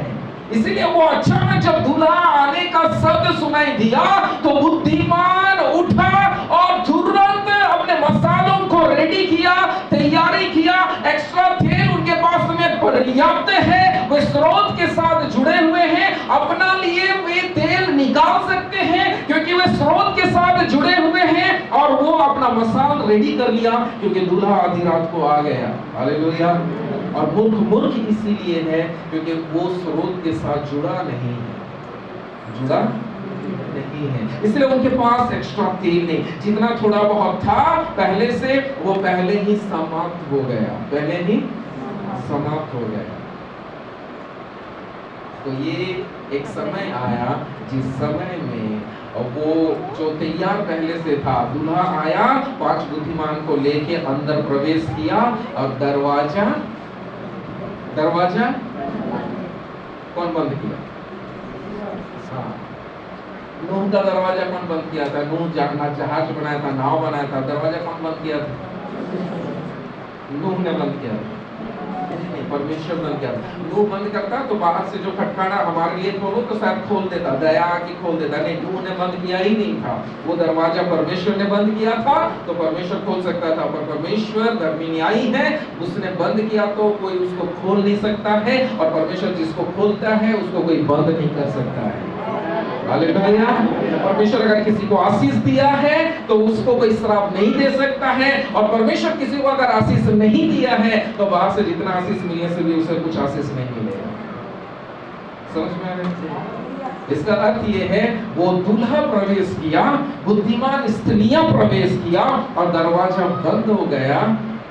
इसलिए वो अचानक जब दूल्हा आने का शब्द सुनाई दिया तो बुद्धिमान उठा और तुरंत अपने मसालों को रेडी किया, तैयारी किया। एक्स्ट्रा तेल उनके पास में पर्याप्त है, वे स्रोत के साथ जुड़े हुए हैं, अपना लिए वे तेल निकाल सकते हैं क्योंकि वे स्रोत के साथ जुड़े हुए हैं। और वो अपना मसाल रेडी कर लिया क्योंकि दूल्हा आधी रात को आ गया। हालेलुया। और मूर्ख इसीलिए है क्योंकि वो स्रोत के साथ जुड़ा नहीं है, इसलिए उनके पास एक्स्ट्रा तेल नहीं। जितना थोड़ा बहुत था पहले से, वो पहले ही समाप्त हो गया, तो ये एक समय आया जिस समय में वो जो तैयार पहले से था, दूल्हा आया, 5 बुद्धिमान को लेके अंदर प्रवेश किया और दरवाजा कौन बंद किया? नूह का दरवाजा कौन बंद किया था? नूह जहाज बनाया था, नाव बनाया था, दरवाजा कौन बंद किया था? नूह ने बंद किया था। नहीं, परमेश्वर बंद किया था। नूह बंद करता तो बाहर से जो खटखटा हमारे लिए खोलो तो शायद खोल देता, दया की खोल देता। नहीं, नूह ने बंद किया ही नहीं था। वो दरवाजा परमेश्वर ने बंद किया था तो परमेश्वर खोल सकता था, पर परमेश्वर धर्मी न्यायी है, उसने बंद किया तो कोई उसको खोल नहीं सकता है। और परमेश्वर जिसको खोलता है उसको कोई बंद नहीं कर सकता है। हालेलुया। परमेश्वर अगर किसी को आशीष दिया है तो उसको कोई श्राप नहीं दे सकता है, और परमेश्वर किसी को अगर आशीष नहीं दिया है तो बाहर से जितना आशीष मिलने से भी उसे कुछ आशीष नहीं मिलेगा। समझ में आ रहा है? इसका अर्थ ये है, वो दूल्हा प्रवेश किया, बुद्धिमान स्त्रियां प्रवेश किया और दरवाजा बंद हो गया।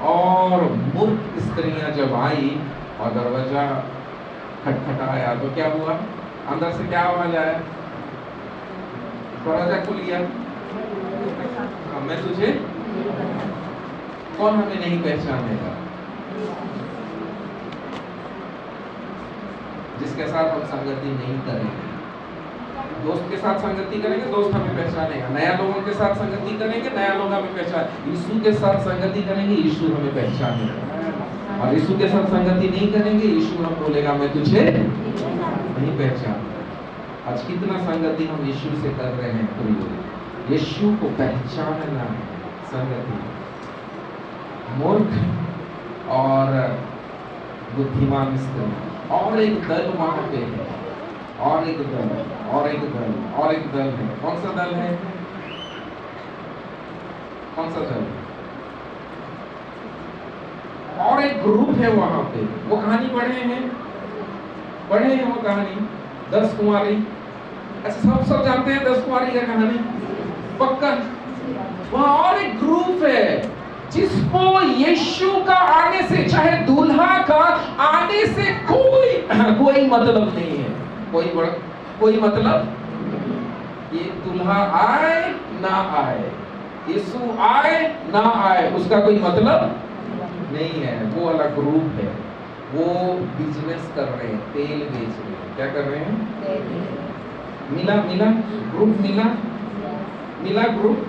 और मूर्ख स्त्रियां जब आई और दरवाजा खटखटाया तो क्या हुआ? अंदर से क्या आवाज आया? दरवाजा खुल गया। मैं तुझे, कौन हमें नहीं पहचानेगा? जिसके साथ हम संगति नहीं करेंगे, दोस्त के साथ संगति करेंगे, दोस्त हमें पहचानेगा। नया लोगों के साथ संगति करेंगे, नया लोग हमें पहचान। यीशु के साथ संगति करेंगे, यीशु हमें पहचानेगा। और यीशु के साथ संगति नहीं करेंगे, यीशु हम बोलेगा मैं तुझे नहीं पहचान। आज कितना संगति हम यीशु से कर रहे हैं प्रिय। यीशु को पहचानना है संगति। मूर्ख और बुद्धिमान स्त्री और एक दल वहां पे है, और एक दल है। कौन सा दल है? कौन सा दल? और एक ग्रुप है वहां पे। वो कहानी पढ़े हैं वो कहानी 10 कुंवारी। अच्छा, सब जानते हैं 10 कुंवारी का कहानी पक्का। वहां और एक ग्रुप है जिसको यीशु का आने से, चाहे दूल्हा का आने से कोई मतलब नहीं है। कोई मतलब, ये दूल्हा आए ना आए, यीशु आए ना आए, उसका कोई मतलब नहीं है। वो वाला ग्रुप है, वो बिजनेस कर रहे हैं, तेल बेच रहे हैं। क्या कर रहे हैं? मिला ग्रुप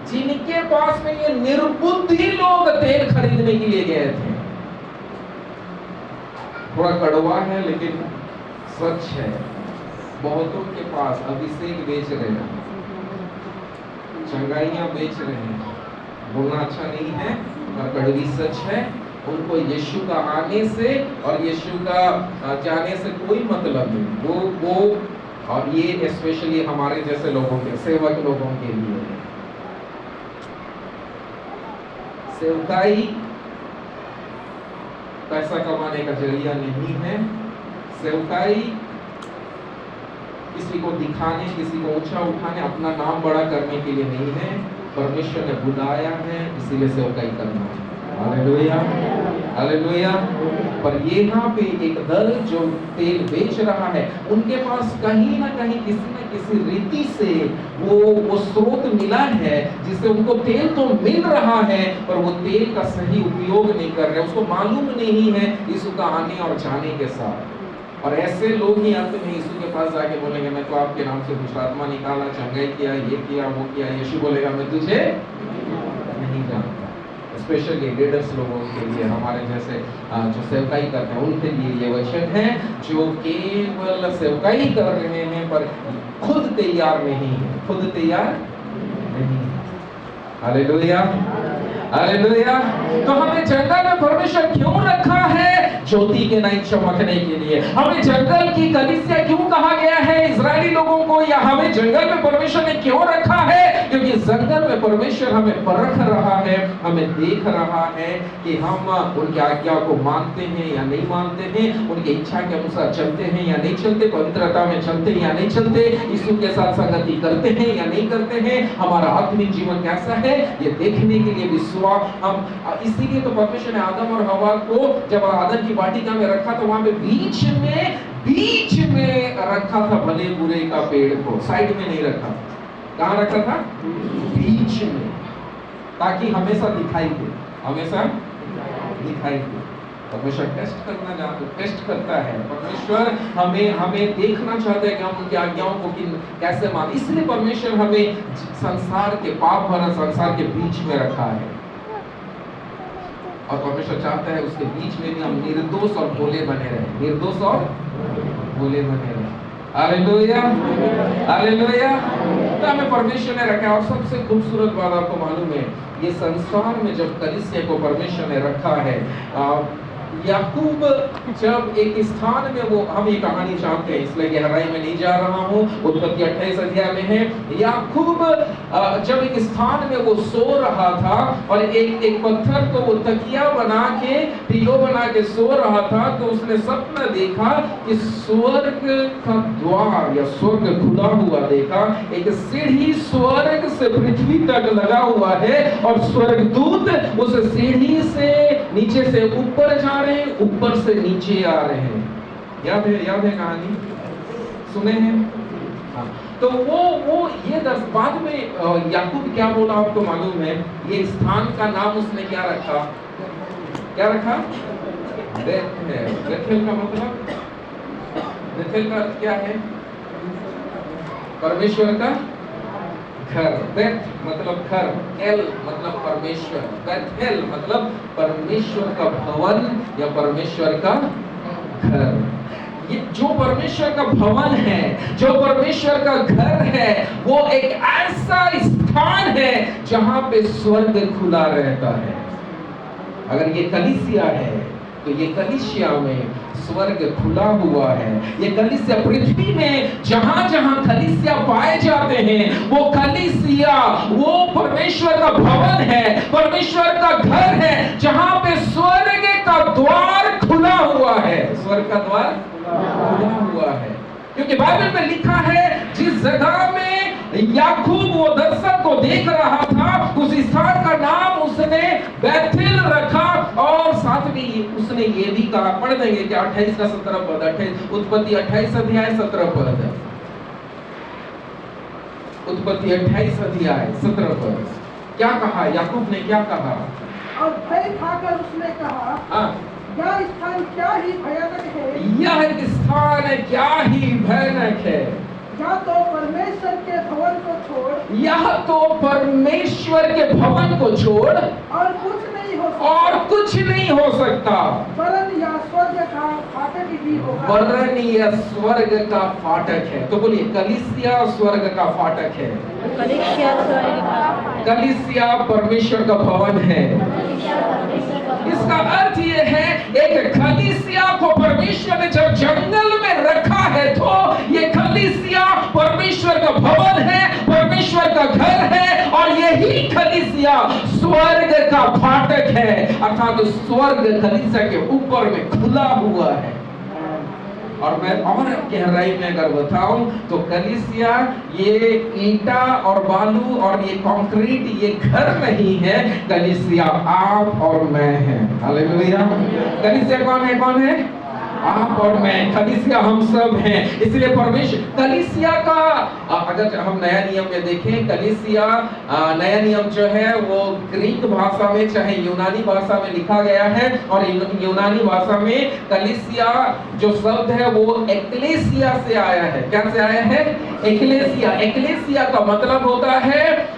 जिनके पास में ये निर्बुद्धि लोग तेल खरीदने के लिए गए थे। थोड़ा कड़वा है लेकिन सच है। बहुतों के पास अभिषेक बेच रहे हैं, चंगाइयां बेच रहे हैं। बोलना अच्छा नहीं है पर कड़वी सच है। उनको यीशु का आने से और यीशु का जाने से कोई मतलब नहीं। वो और ये स्पेशली हमारे जैसे लोगों के, सेवक लोगों के लिए है। सेवकाई पैसा कमाने का जरिया नहीं है। सेवकाई किसी को दिखाने, किसी को ऊंचा उठाने, अपना नाम बड़ा करने के लिए नहीं है। परमेश्वर ने बुलाया है, इसीलिए सेवकाई करना है। Hallelujah, hallelujah. पर यहाँ पे एक दल जो तेल बेच रहा है, उनके पास कहीं ना कहीं किसी न किसी रीति से वो स्रोत मिला है जिससे उनको तेल तो मिल रहा है, पर वो तेल का सही उपयोग नहीं कर रहे। उसको मालूम नहीं है यीशु का आने और जाने के साथ। और ऐसे लोग ही अंत में यीशु के पास जाके बोलेंगे मैं तो आपके नाम से दुष्ट आत्मा निकाला, चंगाई किया, ये किया, वो किया। यीशु बोलेगा मैं तुझे नहीं जानता। स्पेशली लीडर्स लोगों के लिए, हमारे जैसे जो सेवकाई करते हैं उनके लिए ये वचन है, जो केवल सेवकाई कर रहे हैं पर खुद तैयार नहीं है, खुद तैयार नहीं है। Hallelujah, hallelujah. तो हमें जंगल में परमेश्वर क्यों रखा है? ज्योति के नहीं चमकने के लिए। हमें जंगल की कलीसिया क्यों कहा गया है इजरायली लोगों को, या हमें जंगल में परमेश्वर ने क्यों रखा है? क्योंकि जंगल में परमेश्वर हमें परख रहा है, हमें देख रहा है कि हम उनकी आज्ञा को मानते हैं या नहीं मानते हैं, उनकी इच्छा के अनुसार चलते हैं या नहीं चलते, पवित्रता में चलते हैं या नहीं चलते, यीशु के साथ संगति करते हैं या नहीं करते हैं, हमारा आत्मिक जीवन कैसा है, ये देखने के लिए विश्वास हम। इसीलिए तो परमेश्वर ने आदम और हवा को जब आदम की वाटिका में रखा तो वहां पे बीच में रखा था भले बुरे का पेड़ को, साइड में नहीं रखा। कहां रखा था? बीच में, ताकि हमेशा दिखाई दे, हमेशा दिखाई दे। परमेश्वर टेस्ट करता है। परमेश्वर हमें देखना चाहता है कि हम उनकी आज्ञाओं को कैसे माने। इसलिए परमेश्वर हमें संसार के, पाप भरा संसार के बीच में रखा है। और परमेश्वर चाहता है उसके बीच में भी हम निर्दोष और भोले बने रहे, निर्दोष और भोले बने रहे। Hallelujah, hallelujah. तो हमें परमेश्वर ने रखा। और सबसे खूबसूरत बात आपको मालूम है, ये संसार में जब कलीसिया को परमेश्वर ने रखा है, याकूब जब एक स्थान में, वो हम ये कहानी जानते हैं इसलिए गहराई में नहीं जा रहा हूँ, उत्पत्ति 28 अध्याय में है। याकूब जब एक स्थान में वो सो रहा था और एक पत्थर को वो तकिया बना के, पिलो बना के सो रहा था, तो उसने सपना देखा कि स्वर्ग का द्वार या स्वर्ग खुला हुआ देखा। एक सीढ़ी स्वर्ग से पृथ्वी तक लगा हुआ है और स्वर्गदूत उस सीढ़ी से नीचे से ऊपर जा रहे हैं, ऊपर से नीचे आ रहे हैं। याद है कहानी, सुने हैं? हाँ। तो वो ये बाद में याकूब क्या बोला आपको मालूम है? ये स्थान का नाम उसने क्या रखा? बेथेल का मतलब, बेथेल का क्या है? परमेश्वर का घर, बेथ मतलब घर, एल मतलब परमेश्वर, बेथेल मतलब परमेश्वर का भवन या परमेश्वर का घर। ये जो परमेश्वर का भवन है, जो परमेश्वर का घर है, वो एक ऐसा स्थान है जहां पे स्वर्ग खुला रहता है। अगर ये कलीसिया है तो ये कलीसिया में स्वर्ग खुला हुआ है। ये कलीसिया पृथ्वी में जहां जहां कलीसिया पाए जाते हैं, वो कलीसिया वो परमेश्वर का भवन है, परमेश्वर का घर है, जहां पे स्वर्ग का द्वार खुला हुआ है। स्वर्ग का द्वार खुला हुआ है, क्योंकि बाइबल में लिखा है जिस जगह में याकूब वो दर्शन को देख रहा था, उस स्थान का नाम उसने बैथेल रखा। और साथ में उसने ये भी कहा, पढ़ देंगे कि 28 का 17 पद, उत्पत्ति 28 अध्याय 17 पद, उत्पत्ति 28 अध्याय 17 पद। क्या कहा याकूब ने, क्या कहा? और भय खाकर उसने कहा, हाँ, यह स्थान क्या ही भयानक है, यह स्थान क्या ही भयानक है। या तो परमेश्वर के भवन को छोड़, यह तो परमेश्वर के भवन को छोड़ और कुछ नहीं हो सकता, और कुछ नहीं हो सकता, वरन यह स्वर्ग का फाटक भी होगा। वरन यह स्वर्ग का फाटक है। तो बोलिए कलीसिया स्वर्ग का फाटक है। कलीसिया परमेश्वर का भवन है। इसका अर्थ यह है, एक कलीसिया को परमेश्वर ने जब जंगल में रखा है, तो ये कलीसिया परमेश्वर का भवन है, परमेश्वर का घर है, और यही कलीसिया स्वर्ग का फाटक है, अर्थात तो स्वर्ग कलीसिया के ऊपर में खुला हुआ है। और मैं और गहराई में अगर बताऊं तो कलीसिया ये ईंटा और बालू और ये कंक्रीट ये घर नहीं है, कलीसिया आप और मैं हैं। हालेलुया। कलीसिया कौन है? कौन है? आप और मैं। कलीसिया हम सब हैं। इसलिए परमेश्वर कलीसिया का, अगर हम नया नियम में देखें, कलीसिया नया नियम जो है वो ग्रीक भाषा में चाहे यूनानी भाषा में लिखा गया है, और यूनानी भाषा में कलीसिया जो शब्द है वो एक्लेसिया से आया है। क्या से आया है? एक्लेसिया। एक्लेसिया का मतलब होता है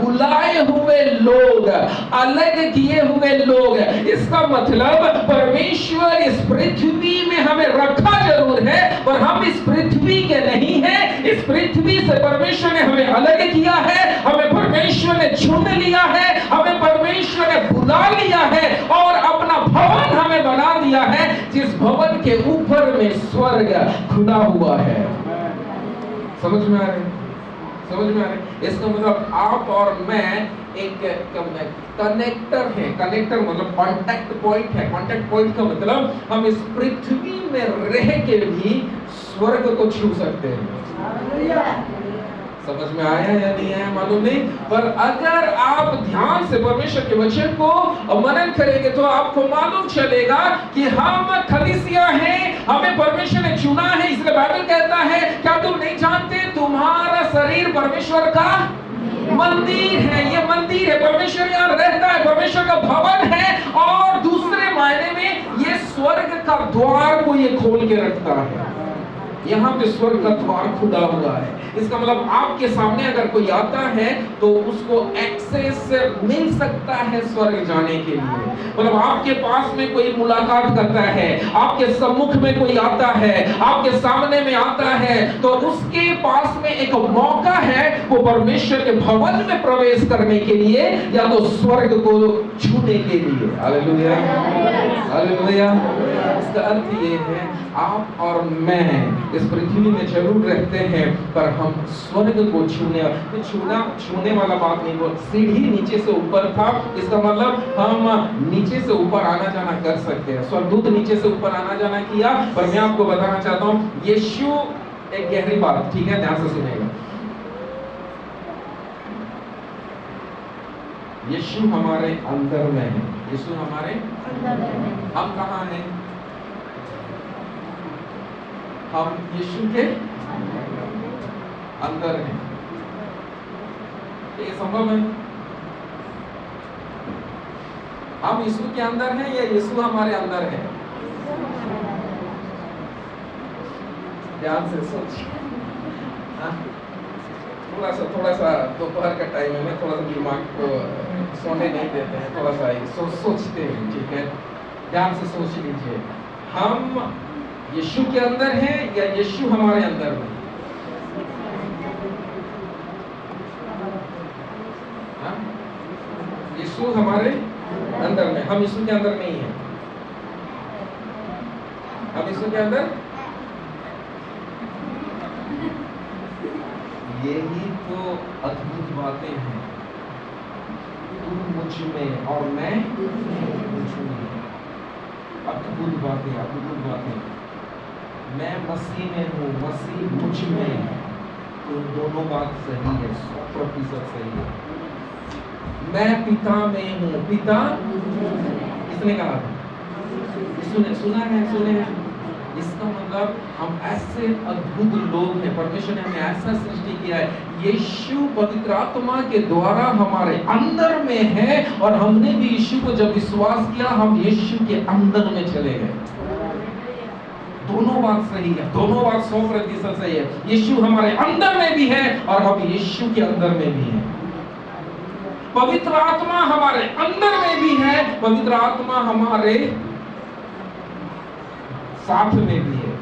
बुलाए हुए लोग, अलग किए हुए लोग। इसका मतलब परमेश्वर इस पृथ्वी में हमें रखा जरूर है, पर हम इस पृथ्वी के नहीं हैं। इस पृथ्वी से परमेश्वर ने हमें अलग किया है, हमें परमेश्वर ने चुन लिया है, हमें परमेश्वर ने बुला लिया है और अपना भवन हमें बना दिया है, जिस भवन के ऊपर में स्वर्ग खुला हुआ है। समझ में आ रहा है? समझ में आ रहा है? इसका मतलब आप और मैं एक कनेक्टर है। कनेक्टर मतलब कांटेक्ट पॉइंट है। कांटेक्ट पॉइंट का मतलब हम इस पृथ्वी में रह के भी स्वर्ग को छू सकते हैं। समझ में आया या नहीं आया मालूम नहीं, पर अगर आप ध्यान से परमेश्वर के वचन को मनन करेंगे तो आपको मालूम चलेगा कि हम कलीसिया हैं, हमें परमेश्वर ने चुना है। इसलिए बाइबल कहता है, क्या तुम नहीं जानते तुम्हारा शरीर परमेश्वर का मंदिर है? ये मंदिर है, परमेश्वर यहाँ रहता है, परमेश्वर का भवन है। और दूसरे मायने में ये स्वर्ग का द्वार को ये खोल के रखता है। यहाँ पे स्वर्ग का द्वार खुला हुआ है। इसका मतलब आपके सामने अगर कोई आता है तो उसको एक्सेस मिल सकता है स्वर्ग जाने के लिए। मतलब आपके पास में कोई मुलाकात करता है, आपके सम्मुख में कोई आता है, आपके सामने में आता है, तो उसके पास में एक मौका है वो परमेश्वर के भवन में प्रवेश करने के लिए या तो स्वर्ग को छूने के लिए। Hallelujah, hallelujah. इसका अर्थ ये है, आप और मैं इस पृथ्वी में जरूर रहते हैं, पर हम स्वर्ग को छूने वाला बात नहीं। वो सीढ़ी नीचे से ऊपर था, इसका मतलब हम नीचे से ऊपर आना जाना कर सकते हैं। स्वर्गदूत नीचे से ऊपर आना जाना किया, पर मैं आपको बताना चाहता हूँ, यीशु, एक गहरी बात, ठीक है, ध्यान से सुनिएगा। यीशु हमारे अंदर में है। यीशु हमारे अंदर में। हम कहाँ हैं? हम यीशु के अंदर हैं। ये संभव है? हम यीशु के अंदर हैं या यीशु हमारे अंदर है? ध्यान से सोचिए। थोड़ा सा दोपहर का टाइम है, थोड़ा सा दिमाग को सोने नहीं देते हैं, थोड़ा सा सोचते हैं, ठीक है? ध्यान से सोच लीजिए, हम यीशु के अंदर हैं या यीशु हमारे अंदर में? हाँ? यीशु हमारे अंदर में, हम यीशु के अंदर नहीं हैं। हम यीशु के अंदर, यही तो अद्भुत बातें हैं। तुम मुझ में और मैं मुझ में। अद्भुत बातें, अद्भुत बातें। मैं मसीह में हूँ, मसीह मुझ में है, तो दोनों बात सही है, 100% सही है। मैं पिता में हूँ, पिता किसने कहा था? सुना है। इसका मतलब हम ऐसे अद्भुत लोग हैं, परमेश्वर ने हमें ऐसा सृष्टि किया है, यीशु पवित्र आत्मा के द्वारा हमारे अंदर में है, और हमने भी यीशु को जब विश्वास किया, हम यीशु के अंदर में चले गए। दोनों बात सही है, दोनों बात 100% सही है। यीशु हमारे अंदर में भी है और हम यीशु के अंदर में भी हैं। पवित्र आत्मा हमारे अंदर में भी है, पवित्र आत्मा हमारे साथ में भी है।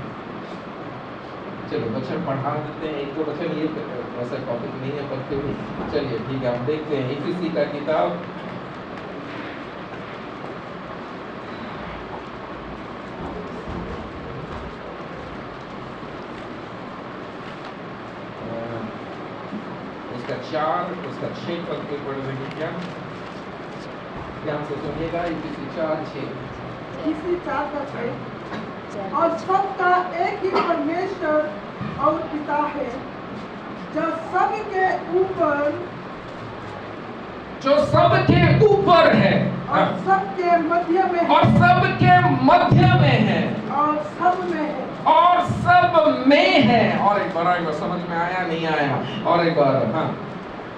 चलो वचन पढ़ा देते हैं, एक दो वचन, ये वैसा टॉपिक नहीं है पर फिर भी चलिए ठीक है, हम देखते हैं इफिसी का किताब उसका 4, उसका 6 पद पे पढ़ रहे क्या? ध्यान से सुनिएगा, इफिसी 4:6। इफिसी 4:6। और सबका एक ही परमेश्वर और पिता है, जो सबके ऊपर है और सबके मध्य में है, और सबके मध्य में है, और सब में है, और सब में है। और एक बार समझ में आया नहीं आया? और एक बार, हाँ।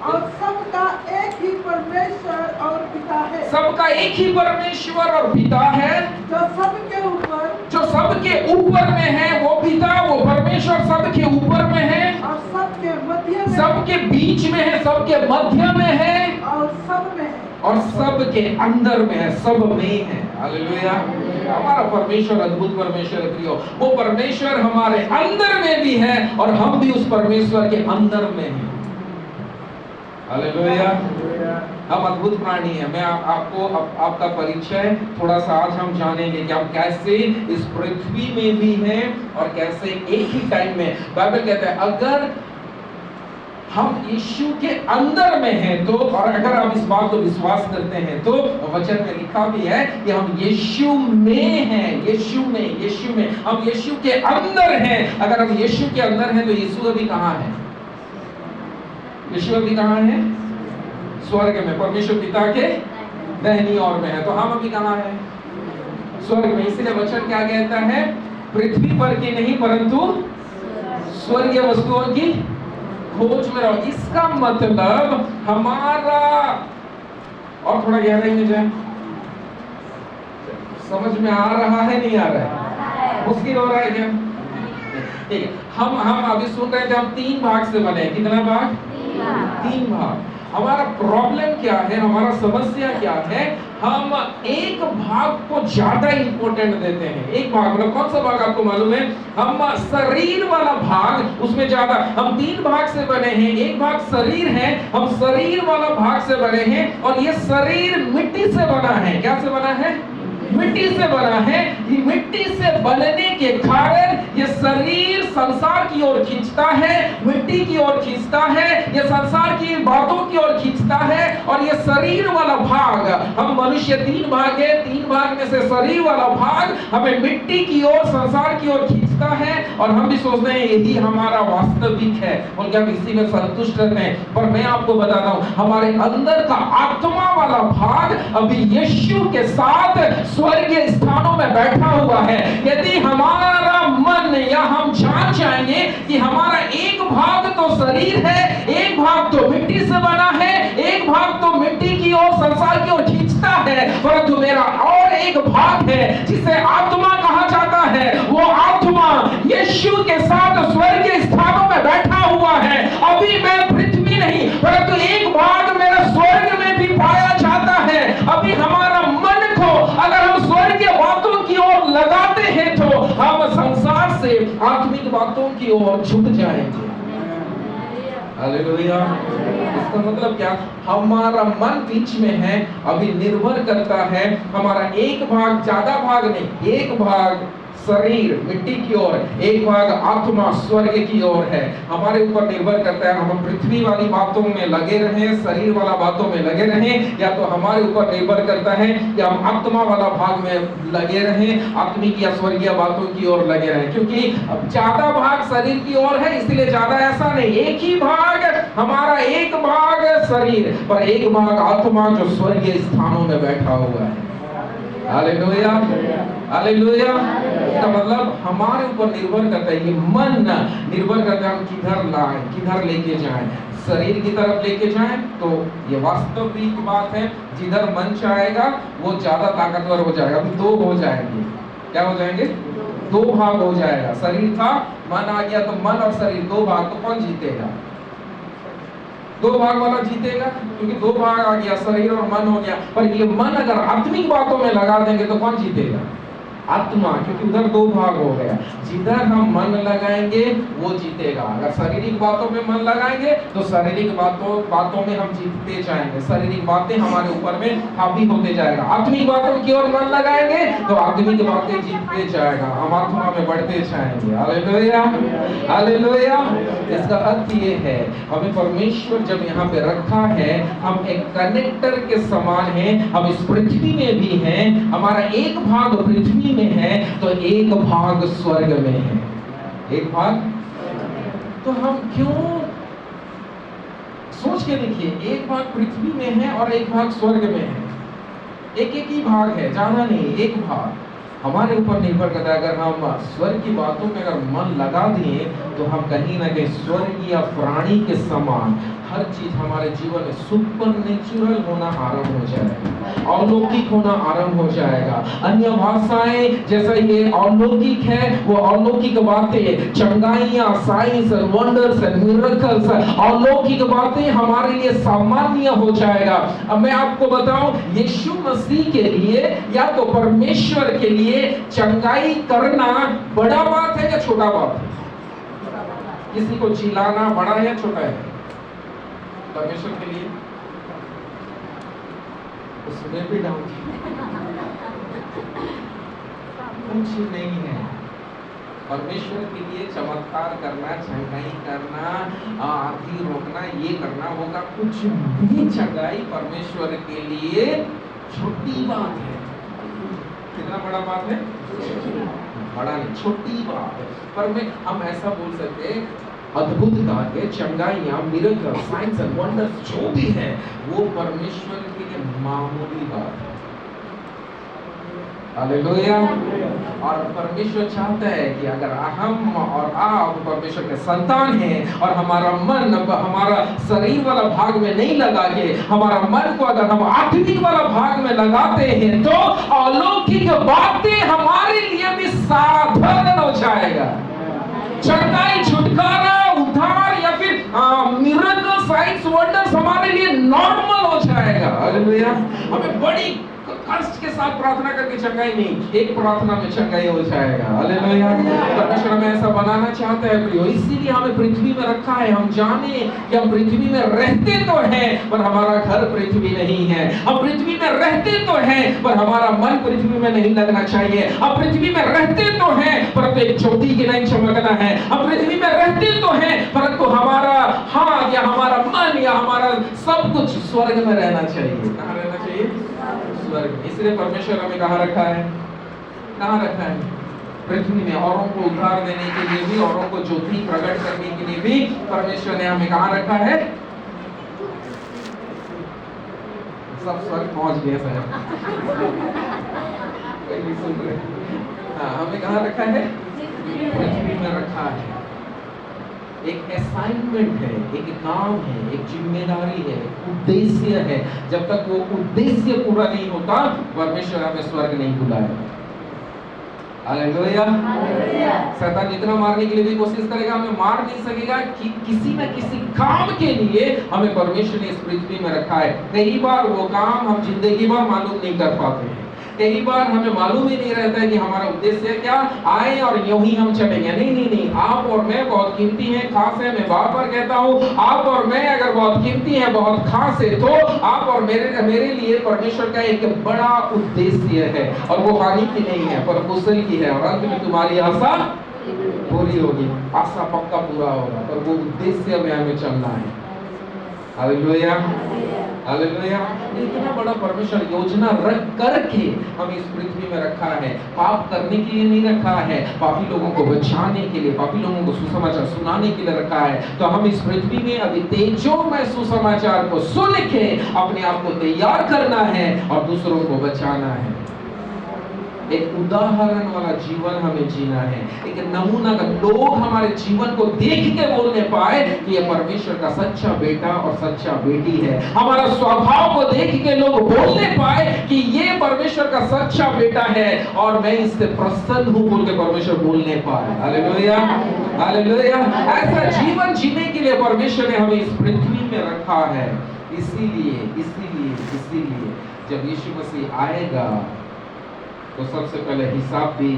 और सबका एक ही परमेश्वर और पिता है, सबका एक ही परमेश्वर और पिता है, जो सबके ऊपर में है। वो पिता, वो परमेश्वर सबके ऊपर में है, और सबके मध्य में, सबके बीच में है, सबके मध्य में है, और सब में है, और सबके अंदर में है, सब में है। हालेलुया। हमारा परमेश्वर अद्भुत परमेश्वर है प्रियो। वो परमेश्वर हमारे अंदर में भी है और हम भी उस परमेश्वर के अंदर में हैं। हालेलुया। हम अद्भुत प्राणी हैं। मैं आपको आपका परिचय थोड़ा सा आज हम जानेंगे कि हम कैसे इस पृथ्वी में भी हैं और कैसे एक ही टाइम में। बाइबल कहता है अगर हम यीशु के अंदर में हैं तो, और अगर आप इस बात को विश्वास करते हैं तो वचन में लिखा भी है कि हम यीशु में हैं, यीशु में हम यीशु के अंदर हैं। अगर हम यीशु के अंदर हैं तो यीशु अभी कहाँ है? यीशु अभी कहाँ है? स्वर्ग में, परमेश्वर पिता के दाहिनी ओर में है। तो हम अभी कहाँ हैं? स्वर्ग में। इसलिए वचन क्या कहता है? पृथ्वी पर की नहीं परंतु स्वर्गीय वस्तुओं की खोज में रहो। इसका मतलब हमारा, और थोड़ा गहराई में जाए, समझ में आ रहा है नहीं आ रहा है? मुश्किल हो रहा है क्या? ठीक है, हम अभी सुन रहे थे हम 3 भाग से बने। कितना भाग? 3 भाग। हमारा प्रॉब्लम क्या है, हमारा समस्या क्या है? हम एक भाग को ज्यादा इंपॉर्टेंट देते हैं। एक भाग मतलब कौन सा भाग आपको मालूम है? हम शरीर वाला भाग, उसमें ज्यादा। हम 3 भाग से बने हैं। एक भाग शरीर है, हम शरीर वाला भाग से बने हैं, और ये शरीर मिट्टी से बना है। क्या से बना है? मिट्टी से बना है। ये मिट्टी से बनने के कारण ये शरीर संसार की ओर खींचता है, मिट्टी की ओर खींचता है, ये संसार की बातों की ओर खींचता है। और ये शरीर वाला भाग, हम मनुष्य 3 भाग है, 3 भाग में से शरीर वाला भाग हमें मिट्टी की ओर, संसार की ओर खींचता है, और हम भी सोचते हैं यही हमारा वास्तविक है, और क्या इसी में संतुष्ट रहते हैं। पर मैं आपको बताता हूं, हमारे अंदर का आत्मा वाला भाग अभी यीशु के साथ स्वर्गीय स्थानों में बैठा हुआ है। यदि हमारा मन या हम जान जाएंगे कि हमारा एक भाग तो शरीर है, एक भाग तो मिट्टी से बना है, एक भाग तो मिट्टी की ओर, संसार की ओर खींचता है, परंतु मेरा और एक भाग है जिसे आत्मा कहा जाता है। वो आत्मा यीशु के साथ स्वर्गीय स्थानों में बैठा हुआ है। अभी मैं पृथ्वी आत्मिक बातों की ओर झुक जाएंगे। हालेलुया। इसका मतलब क्या? हमारा मन बीच में है, अभी निर्भर करता है हमारा एक भाग, ज्यादा भाग नहीं, एक भाग शरीर मिट्टी की ओर, एक भाग आत्मा स्वर्ग की ओर है। हमारे ऊपर निर्भर करता है हम पृथ्वी वाली बातों में लगे रहें, शरीर वाला बातों में लगे रहें, या तो हमारे ऊपर निर्भर करता है कि हम आत्मा वाला भाग में लगे रहें, आत्मिक या स्वर्गीय बातों की ओर लगे रहें। क्योंकि अब ज्यादा भाग शरीर की ओर है, इसलिए ज्यादा ऐसा नहीं, एक ही भाग हमारा, एक भाग शरीर पर एक भाग आत्मा जो स्वर्गीय स्थानों में बैठा हुआ है। Hallelujah, hallelujah. इसका मतलब हमारे ऊपर निर्भर करता है, ये मन निर्भर करता है हम किधर लाएं, किधर लेके जाएं। शरीर की तरफ लेके जाएं तो ये वास्तविक बात है, जिधर मन चाहेगा वो ज्यादा ताकतवर हो जाएगा। अभी दो हो जाएंगे, क्या हो जाएंगे? दो भाग हो जाएगा। शरीर था, मन आ गया, तो मन और शरीर दो भाग, तो कौन जीतेगा? दो भाग वाला जीतेगा, क्योंकि दो भाग आ गया, शरीर और मन हो गया। पर ये मन अगर आत्मिक बातों में लगा देंगे तो कौन जीतेगा? आत्मा, क्योंकि उधर दो भाग हो गया। जिधर हम मन लगाएंगे वो जीतेगा। अगर शारीरिक बातों में मन लगाएंगे तो शारीरिक बातों में हम जीतते जाएंगे, शारीरिक बातें हमारे ऊपर में हावी होते जाएगा। आत्मिक बातों की ओर मन लगाएंगे तो आत्मिक बातें जीतते जाएगा, हम आत्मा में बढ़ते जाएंगे। Hallelujah, hallelujah. इसका अर्थ ये है, हमें परमेश्वर जब यहाँ पे रखा है, हम एक कनेक्टर के समान हैं। हम इस पृथ्वी में भी हैं, हमारा एक भाग पृथ्वी में है तो एक भाग स्वर्ग में है। एक भाग, तो हम क्यों, सोच के देखिए, एक भाग पृथ्वी में है और एक भाग स्वर्ग में है। एक एक ही भाग है, ज्यादा नहीं, एक भाग। हमारे ऊपर निर्भर करता है, अगर हम स्वर्ग की बातों में अगर मन लगा दिए तो हम कहीं ना कहीं स्वर्ग या प्राणी के समान हर चीज हमारे जीवन में सुपरनेचुरल होना आरंभ हो जाएगा, अलौकिक होना आरंभ हो जाएगा। अन्य भाषाएं जैसा ये अलौकिक है, वो अलौकिक बातें, चंगाइयां, science and wonders and miracles, अलौकिक बातें हमारे लिए सामान्य हो जाएगा। अब मैं आपको बताऊं, यीशु मसीह के लिए या तो परमेश्वर के लिए चंगाई करना बड़ा बात है या छोटा बात है? किसी को चिल्लाना बड़ा या छोटा है? परमेश्वर के लिए उसमें भी डाउट कुछ नहीं है। परमेश्वर के लिए चमत्कार करना, चंगाई करना, आंधी रोकना, ये करना होगा, कुछ भी चंगाई परमेश्वर के लिए छोटी बात है। कितना बड़ा बात है? बड़ा नहीं, छोटी बात है। पर मैं हम ऐसा बोल सकते हैं, अद्भुत कार्य, चंगाइयां, मिरेकल, साइंस एंड वंडर्स जो भी है वो परमेश्वर के लिए मामूली बात है। हालेलुया। और परमेश्वर चाहता है कि अगर हम और आप परमेश्वर के संतान हैं और हमारा मन हमारा शरीर वाला भाग में नहीं लगा के, हमारा मन को अगर हम आत्मिक वाला भाग में लगाते हैं तो अलौकिक बातें हमारे लिए भी साधारण हो जाएगा। चंगाई, छुटकारा, उद्धार या फिर मिरेकल, साइंस, वंडर्स हमारे लिए नॉर्मल हो जाएगा। हालेलुया। हमें बड़ी कष्ट के साथ प्रार्थना करके चंगाई नहीं, एक प्रार्थना में चंगाई हो जाएगा। हालेलुया। परमेश्वर हमें ऐसा बनाना चाहता है प्रियो, इसीलिए हमें पृथ्वी में रखा है। हम जाने कि हम पृथ्वी में रहते तो हैं पर हमारा घर पृथ्वी नहीं है। हम पृथ्वी में रहते तो हैं पर हमारा मन पृथ्वी में नहीं लगना चाहिए। हम पृथ्वी में रहते तो हैं परंतु एक ज्योति की नहीं चमकना है। हम पृथ्वी में रहते तो हैं परंतु हमारा हाथ या हमारा मन या हमारा सब कुछ स्वर्ग में रहना चाहिए। कहाँ रहना चाहिए? स्वर्ग। इसलिए परमेश्वर हमें कहाँ रखा है? कहाँ रखा है? पृथ्वी में। औरों को उद्धार देने के लिए भी, औरों को ज्योति प्रकट करने के लिए भी परमेश्वर ने हमें कहाँ रखा है? सब स्वर्ग पहुंच गए सर। कोई नहीं सुन रहे। हाँ, हमें कहाँ रखा है? पृथ्वी में रखा है। एक असाइनमेंट है, एक काम है, एक जिम्मेदारी है, उद्देश्य है। जब तक वो उद्देश्य पूरा नहीं होता परमेश्वर हमें स्वर्ग नहीं बुलाएगा। हालेलुया। शैतान जितना मारने के लिए भी कोशिश करेगा, हमें मार नहीं सकेगा कि किसी न किसी काम के लिए हमें परमेश्वर ने इस पृथ्वी में रखा है। कई बार वो काम हम जिंदगी भर मालूम नहीं कर पाते हैं। कई बार हमें मालूम ही नहीं रहता है कि हमारा उद्देश्य क्या, आए और यूं ही हम चलेंगे। नहीं नहीं नहीं, आप और मैं बहुत कीमती हैं, खास है। मैं बार बार कहता हूँ, आप और मैं अगर बहुत कीमती हैं, बहुत खास है, तो आप और मेरे लिए परमेश्वर का एक बड़ा उद्देश्य है, और वो हानि की नहीं है पर कुशल की है। और अंत में तुम्हारी आशा पूरी होगी, आशा पक्का पूरा होगा, पर वो उद्देश्य में हमें चलना है। Hallelujah, hallelujah. इतना बड़ा परमेश्वर योजना रख करके हम इस पृथ्वी में रखा है, पाप करने के लिए नहीं रखा है, पापी लोगों को बचाने के लिए, पापी लोगों को सुसमाचार सुनाने के लिए रखा है। तो हम इस पृथ्वी में अभी तेजोमय सुसमाचार को सुन के अपने आप को तैयार करना है और दूसरों को बचाना है। एक उदाहरण वाला जीवन हमें जीना है, एक नमूना का, लोग हमारे जीवन को देख के बोलने पाए कि ये परमेश्वर का सच्चा बेटा और सच्चा बेटी है। हमारा स्वभाव को देख के लोग बोलने पाए कि ये परमेश्वर का सच्चा बेटा है और मैं इससे प्रसन्न हूं, बोल के परमेश्वर बोलने पाए। Hallelujah, hallelujah. ऐसा जीवन जीने के लिए परमेश्वर ने हमें इस पृथ्वी में रखा है। इसीलिए इसीलिए इसीलिए जब यीशु मसीह आएगा तो सबसे पहले हिसाब भी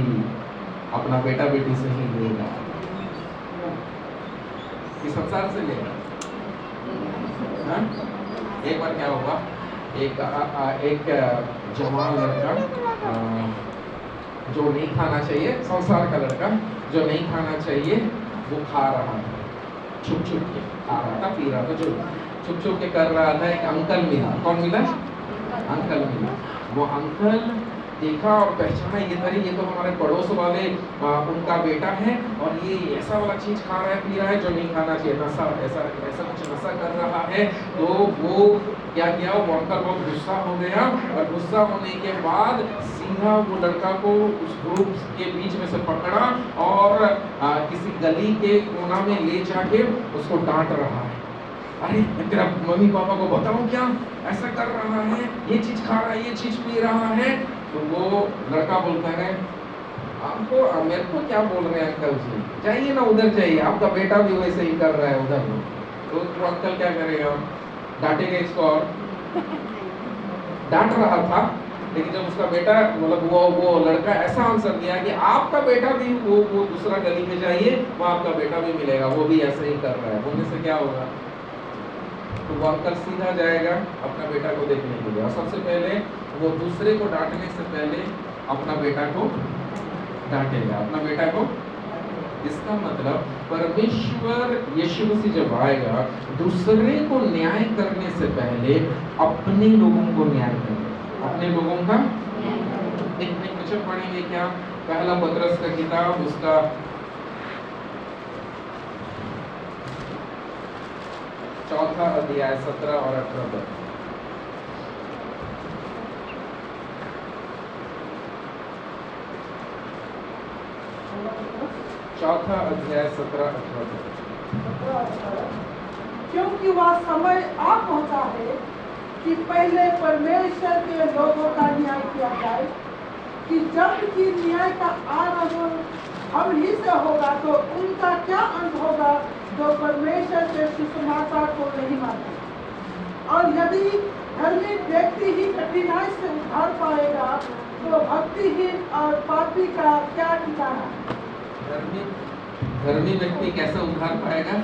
अपना बेटा बेटी से ही लेगा, इस संसार से लेगा। एक बार क्या होगा, एक जवान लड़का जो नहीं खाना चाहिए, संसार का लड़का जो नहीं खाना चाहिए वो खा रहा था, छुप छुप के खा रहा था, पी रहा था, जो छुप छुप के कर रहा था। एक अंकल मिला, कौन मिला? अंकल मिला। वो अंकल देखा और पहचाना, ये तो हमारे पड़ोस वाले उनका बेटा है, और ये ऐसा वाला चीज खा रहा है, पी रहा है जो नहीं खाना चाहिए, नशा, ऐसा कुछ नशा कर रहा है। तो वो क्या किया, वो अंकल बहुत गुस्सा हो गया, और गुस्सा होने के बाद सीधा वो लड़का को उस ग्रुप के बीच में से पकड़ा और किसी गली के कोना में ले जाके उसको डांट रहा है। अरे तेरा मम्मी पापा को बताऊं क्या, ऐसा कर रहा है, ये चीज खा रहा है, ये चीज पी रहा है। तो वो लड़का बोलता है, आपको मेरे को क्या बोल रहे हैं अंकल जी, जाइए ना उधर जाइए, आपका बेटा भी वैसे ही कर रहा है उधर। तो अंकल क्या करेगा, डांटेगा इसको, और डांट रहा था। लेकिन जब उसका बेटा, मतलब वो लड़का ऐसा आंसर दिया कि आपका बेटा भी वो दूसरा गली में जाइए, वो आपका बेटा भी मिलेगा, वो भी ऐसे ही कर रहा है, बोलने से क्या होगा। तो वो अंकल सीधा जाएगा अपना बेटा को देखने के लिए, और सबसे पहले वो दूसरे को डांटने से पहले अपना बेटा को डांटेगा, अपना बेटा को। इसका मतलब परमेश्वर यीशु मसीह जब आएगा, दूसरे को न्याय करने से पहले अपने लोगों को न्याय करेगा, अपने लोगों का। एक वचन पढ़ेंगे क्या, पहला पतरस का किताब, उसका 4 अध्याय 17 और 18 पद। चौथा अध्याय 17-18 पद। क्योंकि वह समय आ पहुंचा है कि पहले परमेश्वर के लोगों का न्याय किया जाए, कि जब कि न्याय का आरंभ हम ही से होगा तो उनका क्या अंत होगा जो परमेश्वर के सुसमाचार को नहीं मानते। और यदि धर्मी व्यक्ति ही कठिनाई से उद्धार पाएगा तो भक्तिहीन और पापी का क्या ठिकाना। धर्मी व्यक्ति कैसे उद्धार पाएगा,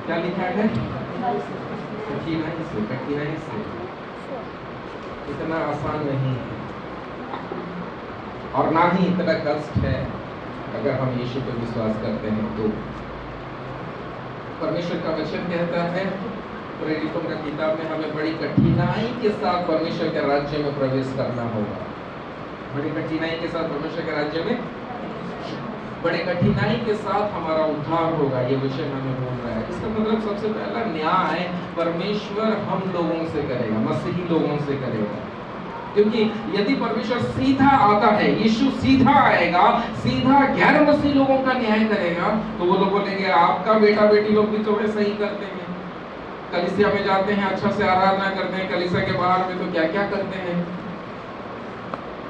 क्या लिखा है? कठिनाई से। इतना आसान नहीं है, और ना ही इतना कष्ट है अगर हम यीशु पर विश्वास करते हैं तो। परमेश्वर का वचन कहता है प्रेरितों का किताब में, हमें बड़ी कठिनाई के साथ परमेश्वर के राज्य में प्रवेश करना होगा। बड़ी कठिनाई के साथ परमेश्वर के राज्य में, बड़े कठिनाई के साथ हमारा उद्धार होगा, ये विषय हमें बोल रहा है। इसका मतलब सबसे पहला न्याय परमेश्वर हम लोगों से करेगा, मसीही लोगों से करेगा। क्योंकि यदि परमेश्वर सीधा आता है, यीशु सीधा आएगा, सीधा गैर मसीह लोगों का न्याय करेगा, तो वो लोग बोलेंगे आपका बेटा बेटी लोग भी तो वैसे ही करते हैं, कलीसिया में जाते हैं, अच्छा से आराधना करते हैं, कलीसिया के बाहर में तो क्या क्या करते हैं।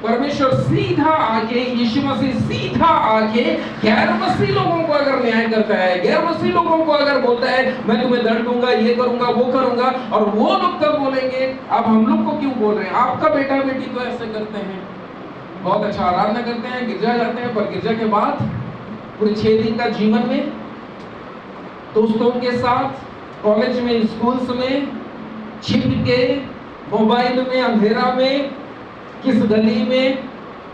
परमेश्वर सीधा आके, यीशु मसीह सीधा आके गैर मसीह लोगों को अगर न्याय करता है, गैर मसीह लोगों को अगर बोलता है मैं तुम्हें दंड दूंगा, ये करूंगा, वो करूंगा, और वो लोग तब बोलेंगे अब हम लोग को क्यों बोल रहे हैं, आपका बेटा बेटी तो ऐसे करते हैं, बहुत अच्छा आराधना करते हैं, गिरजा जाते हैं, पर गिरजा के बाद पूरे 6 दिन का जीवन में दोस्तों के साथ, कॉलेज में, स्कूल्स में, छिप के, मोबाइल में, अंधेरा में, किस गली में,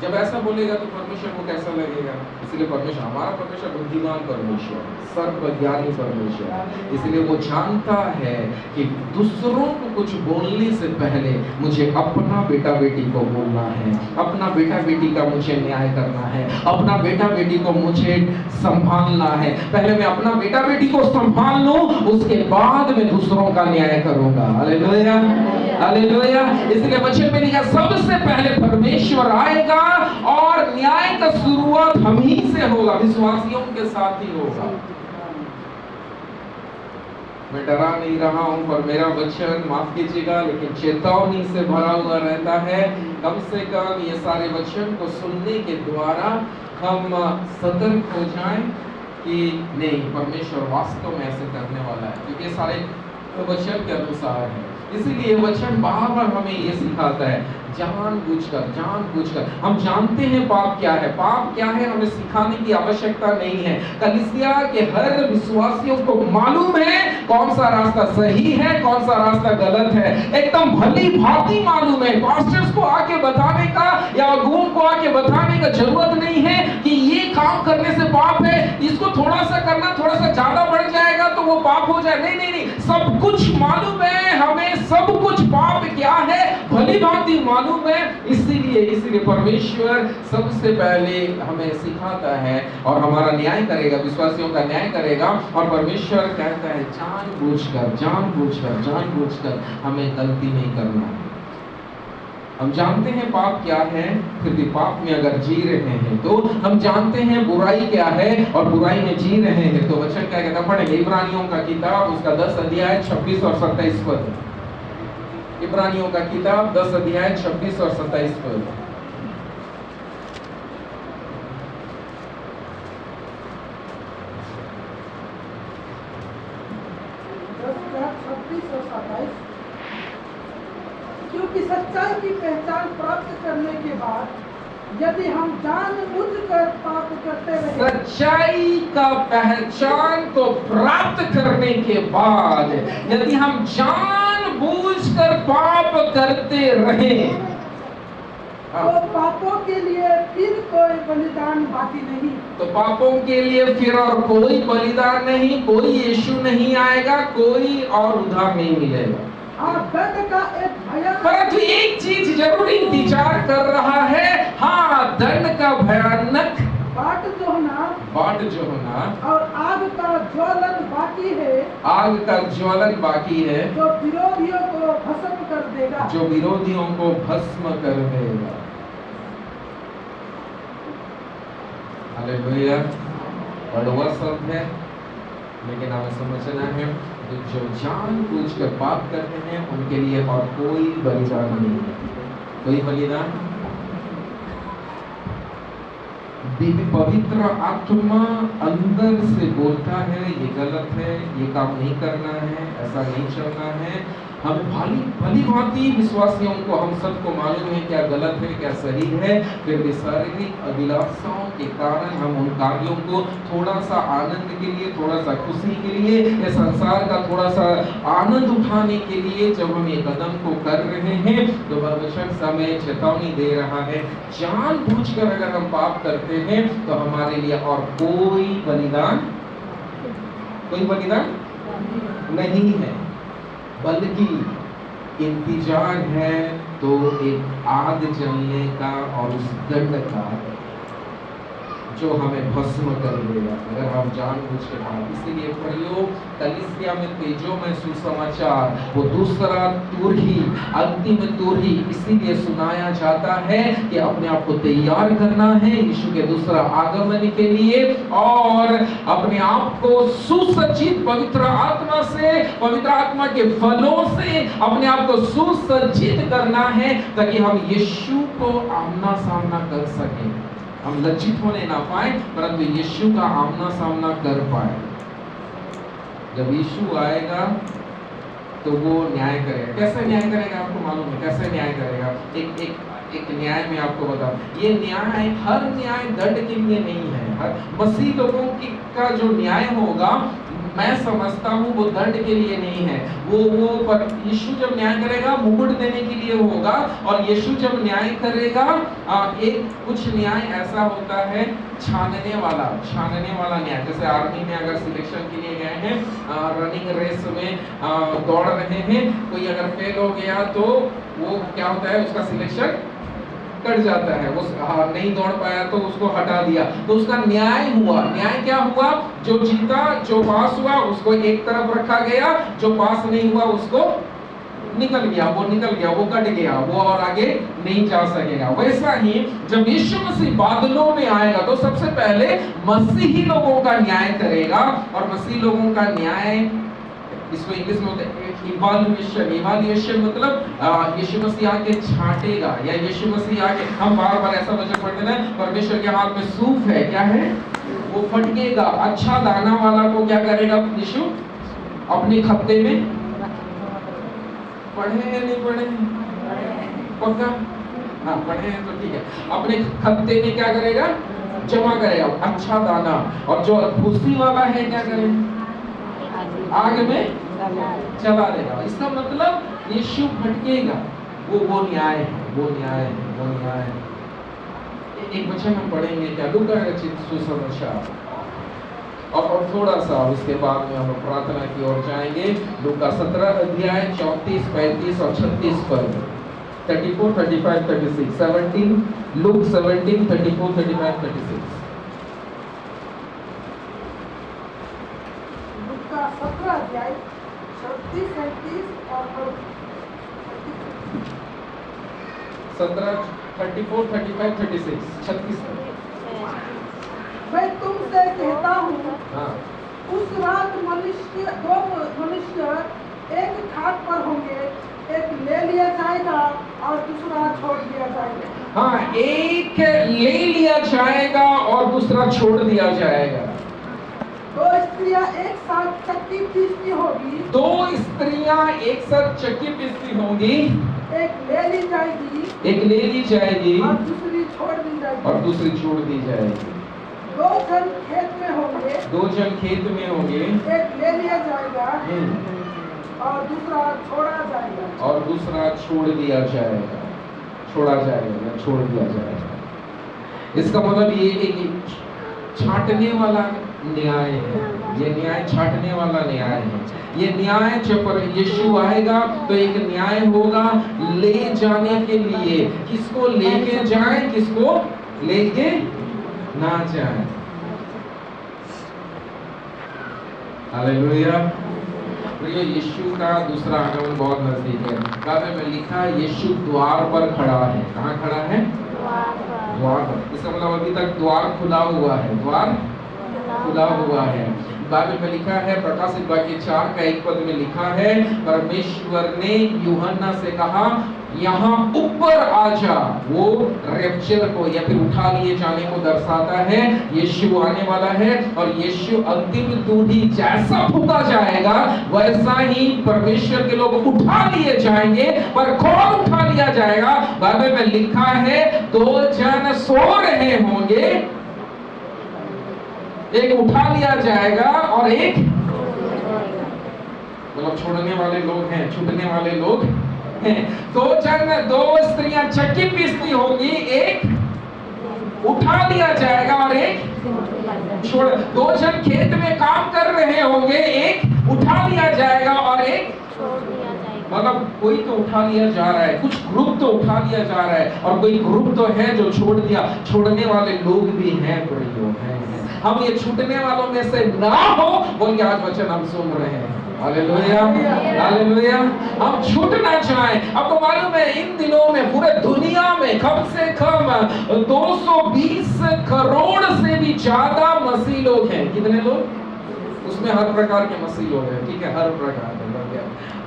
जब ऐसा बोलेगा तो परमेश्वर को कैसा लगेगा। इसलिए परमेश्वर, हमारा परमेश्वर बुद्धिमान परमेश्वर, सर्वज्ञानी परमेश्वर, इसलिए वो जानता है कि दूसरों को कुछ बोलने से पहले मुझे अपना बेटा बेटी को बोलना है, अपना बेटा बेटी का मुझे न्याय करना है, अपना बेटा बेटी को मुझे संभालना है। पहले मैं अपना बेटा बेटी को संभाल लूं, उसके बाद मैं दूसरों का न्याय करूंगा। Hallelujah, hallelujah. इसलिए वचन में लिखा सबसे पहले परमेश्वर आएगा और न्याय का शुरुआत हम ही से होगा, विश्वासियों के साथ ही होगा। मैं डरा नहीं रहा हूं, पर मेरा वचन, माफ कीजिएगा, लेकिन चेतावनी से भरा हुआ रहता है। कम से कम ये सारे वचन को सुनने के द्वारा हम सतर्क हो जाएं कि नहीं, परमेश्वर वास्तव में ऐसे करने वाला है, क्योंकि ये सारे वचन के अनुसार है। इसीलिए वचन बार बार हमें ये सिखाता है, जानबूझकर। हम जानते हैं पाप क्या है, पाप क्या है, हमें सिखाने की आवश्यकता नहीं है। कलीसिया के हर विश्वासियों को मालूम है कौन सा रास्ता सही है, कौन सा रास्ता गलत है, एकदम भली भांति मालूम है। पास्टर्स को आके बताने का या अगुओं को आके बताने का जरूरत नहीं है कि ये काम करने से पाप है, इसको थोड़ा सा करना, थोड़ा सा ज्यादा बढ़ जाएगा तो वो पाप हो जाए। नहीं, सब कुछ मालूम है, हमें सब कुछ पाप क्या है भली भांति मालूम है। इसीलिए परमेश्वर सबसे पहले हमें सिखाता है और हमारा न्याय करेगा, विश्वासियों का न्याय करेगा। और परमेश्वर कहता है जानबूझकर हमें गलती नहीं करना है। हम जानते हैं पाप क्या है, फिर भी पाप में अगर जी रहे हैं तो हम जानते हैं बुराई क्या है और बुराई में जी रहे हैं तो वचन क्या कहता है, पढ़ेंगे इब्रानियों का किताब, उसका 10 अध्याय 26 और 27 पद। इब्रानियों का किताब 10 अध्याय 26 और 27 पद। क्योंकि सच्चाई की पहचान प्राप्त करने के बाद यदि हम जानबूझकर पाप करते रहे, सच्चाई का पहचान को प्राप्त करने के बाद यदि हम जानबूझकर पाप करते रहे, तो पापों के लिए फिर कोई बलिदान बाकी नहीं। तो पापों के लिए फिर और कोई बलिदान नहीं, कोई यीशु नहीं आएगा, कोई और उद्धार नहीं मिलेगा। दंड का एक भयानक, परंतु एक चीज जरूर इंतजार कर रहा है, हाँ, दंड का भयानक बाट जो होना और आग का ज्वलन बाकी है, आग का ज्वलन बाकी है, जो विरोधियों को भस्म कर देगा, जो विरोधियों को भस्म कर देगा। हालेलुया। बड़ा शब्द है, लेकिन हमें समझना है जो जानबूझकर पाप करते हैं उनके लिए और कोई बलिदान नहीं है, कोई बलिदान। पवित्र आत्मा अंदर से बोलता है ये गलत है, ये काम नहीं करना है, ऐसा नहीं चलना है। हम भली भांति विश्वासियों को, हम सबको मालूम है क्या गलत है क्या सही है, फिर भी शारीरिक अभिलाषाओं के कारण हम उन कार्यों को थोड़ा सा आनंद के लिए, थोड़ा सा खुशी के लिए, या संसार का थोड़ा सा आनंद उठाने के लिए जब हम ये कदम को कर रहे हैं तो परमेश्वर समय चेतावनी दे रहा है, जानबूझकर अगर हम पाप करते हैं तो हमारे लिए और कोई बलिदान नहीं है, बल्कि इंतजार है तो एक आग जलने का और उस दंड का, जो हमें भस्म कर देगा अगर हम जानबूझ के पाप। इसीलिए प्रयोग कलीसिया में तेजो में सुसमाचार वो दूसरा तुरही, अंतिम तुरही इसीलिए सुनाया जाता है कि अपने आप को तैयार करना है यीशु के दूसरा आगमन के लिए, और अपने आप को सुसज्जित पवित्र आत्मा से, पवित्र आत्मा के फलों से अपने आप को सुसज्जित करना है, ताकि हम यीशु को आमना सामना कर सकें। हम लज्जित होने ना पाए, परंतु यीशु का आमना सामना कर पाए। जब यीशु आएगा तो वो न्याय करेगा। कैसे न्याय करेगा आपको मालूम है? कैसे न्याय करेगा? एक न्याय में आपको बताऊं, ये न्याय हर न्याय दंड के लिए नहीं है। हर मसीह लोगों का जो न्याय होगा, मैं समझता हूँ वो दंड के लिए नहीं है। वो पर यीशु जब न्याय करेगा मुकुट देने के लिए होगा, और यीशु जब न्याय करेगा एक कुछ न्याय ऐसा होता है छानने वाला न्याय। जैसे आर्मी में अगर सिलेक्शन के लिए गए हैं, रनिंग रेस में दौड़ रहे हैं, कोई अगर फेल हो गया तो वो क्या होता है, उसका सिलेक्शन कट जाता है। वो नहीं दौड़ पाया तो उसको हटा दिया, तो उसका न्याय हुआ। न्याय क्या हुआ? जो जीता, जो पास हुआ उसको एक तरफ रखा गया, जो पास नहीं हुआ उसको निकल गया, वो कट गया, वो और आगे नहीं जा सकेगा। वैसा ही जब यीशु मसीह बादलों में आएगा तो सबसे पहले मसीही लोगों का न्याय करेगा, और मसीही लोगों का न्याय इसको इंग्लिश में होता है इवैल्यूएशन, मतलब यीशु मसीह आके छांटेगा, या यीशु मसीह आके, हम बार ऐसा वचन पढ़ते हैं, परमेश्वर के हाथ में सूफ है, क्या है वो फटकेगा। अच्छा दाना वाला को क्या करेगा यीशु? अपने खत्ते में पढ़े हैं, नहीं पढ़े पक्का? हाँ पढ़े हैं तो ठीक है। अपने खत्ते में क्या करेगा? जमा करेगा अच्छा दाना, और जो भूसी वाला है क्या करेगा? आग में चला देगा। इसका मतलब यीशु भटकेगा। वो न्याय है। एक वचन हम पढ़ेंगे क्या? लूका रचित सुसमाचार, और थोड़ा सा उसके बाद में हम प्रार्थना की ओर जाएंगे। लूका 17 अध्याय 34, 35 और 36 पद, 34, 35, 36, 17, लूक 17, 34, 35, 36। 17 अध्याय 36, 37 और 17, 34, 35, 36, 36। मैं तुमसे कहता हूँ, हाँ। उस रात दो मनुष्य एक खाट पर होंगे, एक ले लिया जाएगा और दूसरा छोड़ दिया जाएगा। हाँ, एक ले लिया जाएगा और दूसरा छोड़ दिया जाएगा। दो स्त्रियां एक साथ चक्की पीसती होगी, एक ले ली जाएगी और दूसरी छोड़ दी जाएगी। दो जन खेत में होंगे, एक ले लिया जाएगा और दूसरा छोड़ दिया जाएगा। छोड़ दिया जाएगा। इसका मतलब ये एक छांटने वाला न्याय है। ये न्याय छांटने वाला न्याय है। ये न्याय जब यीशु आएगा तो एक न्याय होगा ले जाने के लिए। किसको लेके जाए, किसको लेके ना जाए। हालेलुया। प्रिय, यीशु का दूसरा आगमन बहुत नजदीक है। बाइबल में लिखा है यीशु द्वार पर खड़ा है। कहाँ खड़ा है? द्वार पर। इसका मतलब अभी तक द्वार खुला हुआ है। द्वार खुला हुआ है। बाइबल में लिखा है, प्रकाशित वाक्य 4 का 1 पद में लिखा है, परमेश्वर ने यूहन्ना से कहा यहाँ ऊपर आ जा। वो रैप्चर को या फिर उठा लिए जाने को दर्शाता है। यीशु आने वाला है और यीशु अंतिम दूधी जैसा फूंका जाएगा वैसा ही परमेश्वर के लोग उठा लिए जाएंगे। पर कौन उठा लिया जाएगा? बाइबल में लिखा है 2 जन सो रहे होंगे, एक उठा लिया जाएगा और एक मतलब छोड़ने वाले लोग हैं, छूटने वाले लोग हैं। 2 स्त्रियां चक्की पीसती होंगी, एक उठा लिया जाएगा और एक छोड़। 2 जन खेत में काम कर रहे होंगे, एक उठा लिया जाएगा और एक छोड़ दिया जाएगा। मतलब कोई तो उठा लिया जा रहा है, कुछ ग्रुप तो उठा लिया जा रहा है और कोई ग्रुप तो है जो छोड़ दिया। छोड़ने वाले लोग भी हैं प्रियो हैं। हम ये छूटने वालों में से ना हो बोल के आज वचन हम सुन रहे हैं। Hallelujah hallelujah. हम छूटना चाहें। आपको मालूम है इन दिनों में पूरे दुनिया में कम से कम 220 करोड़ से भी ज्यादा मसीह लोग हैं। कितने लोग? उसमें हर प्रकार के मसीह लोग हैं, ठीक है, हर प्रकार के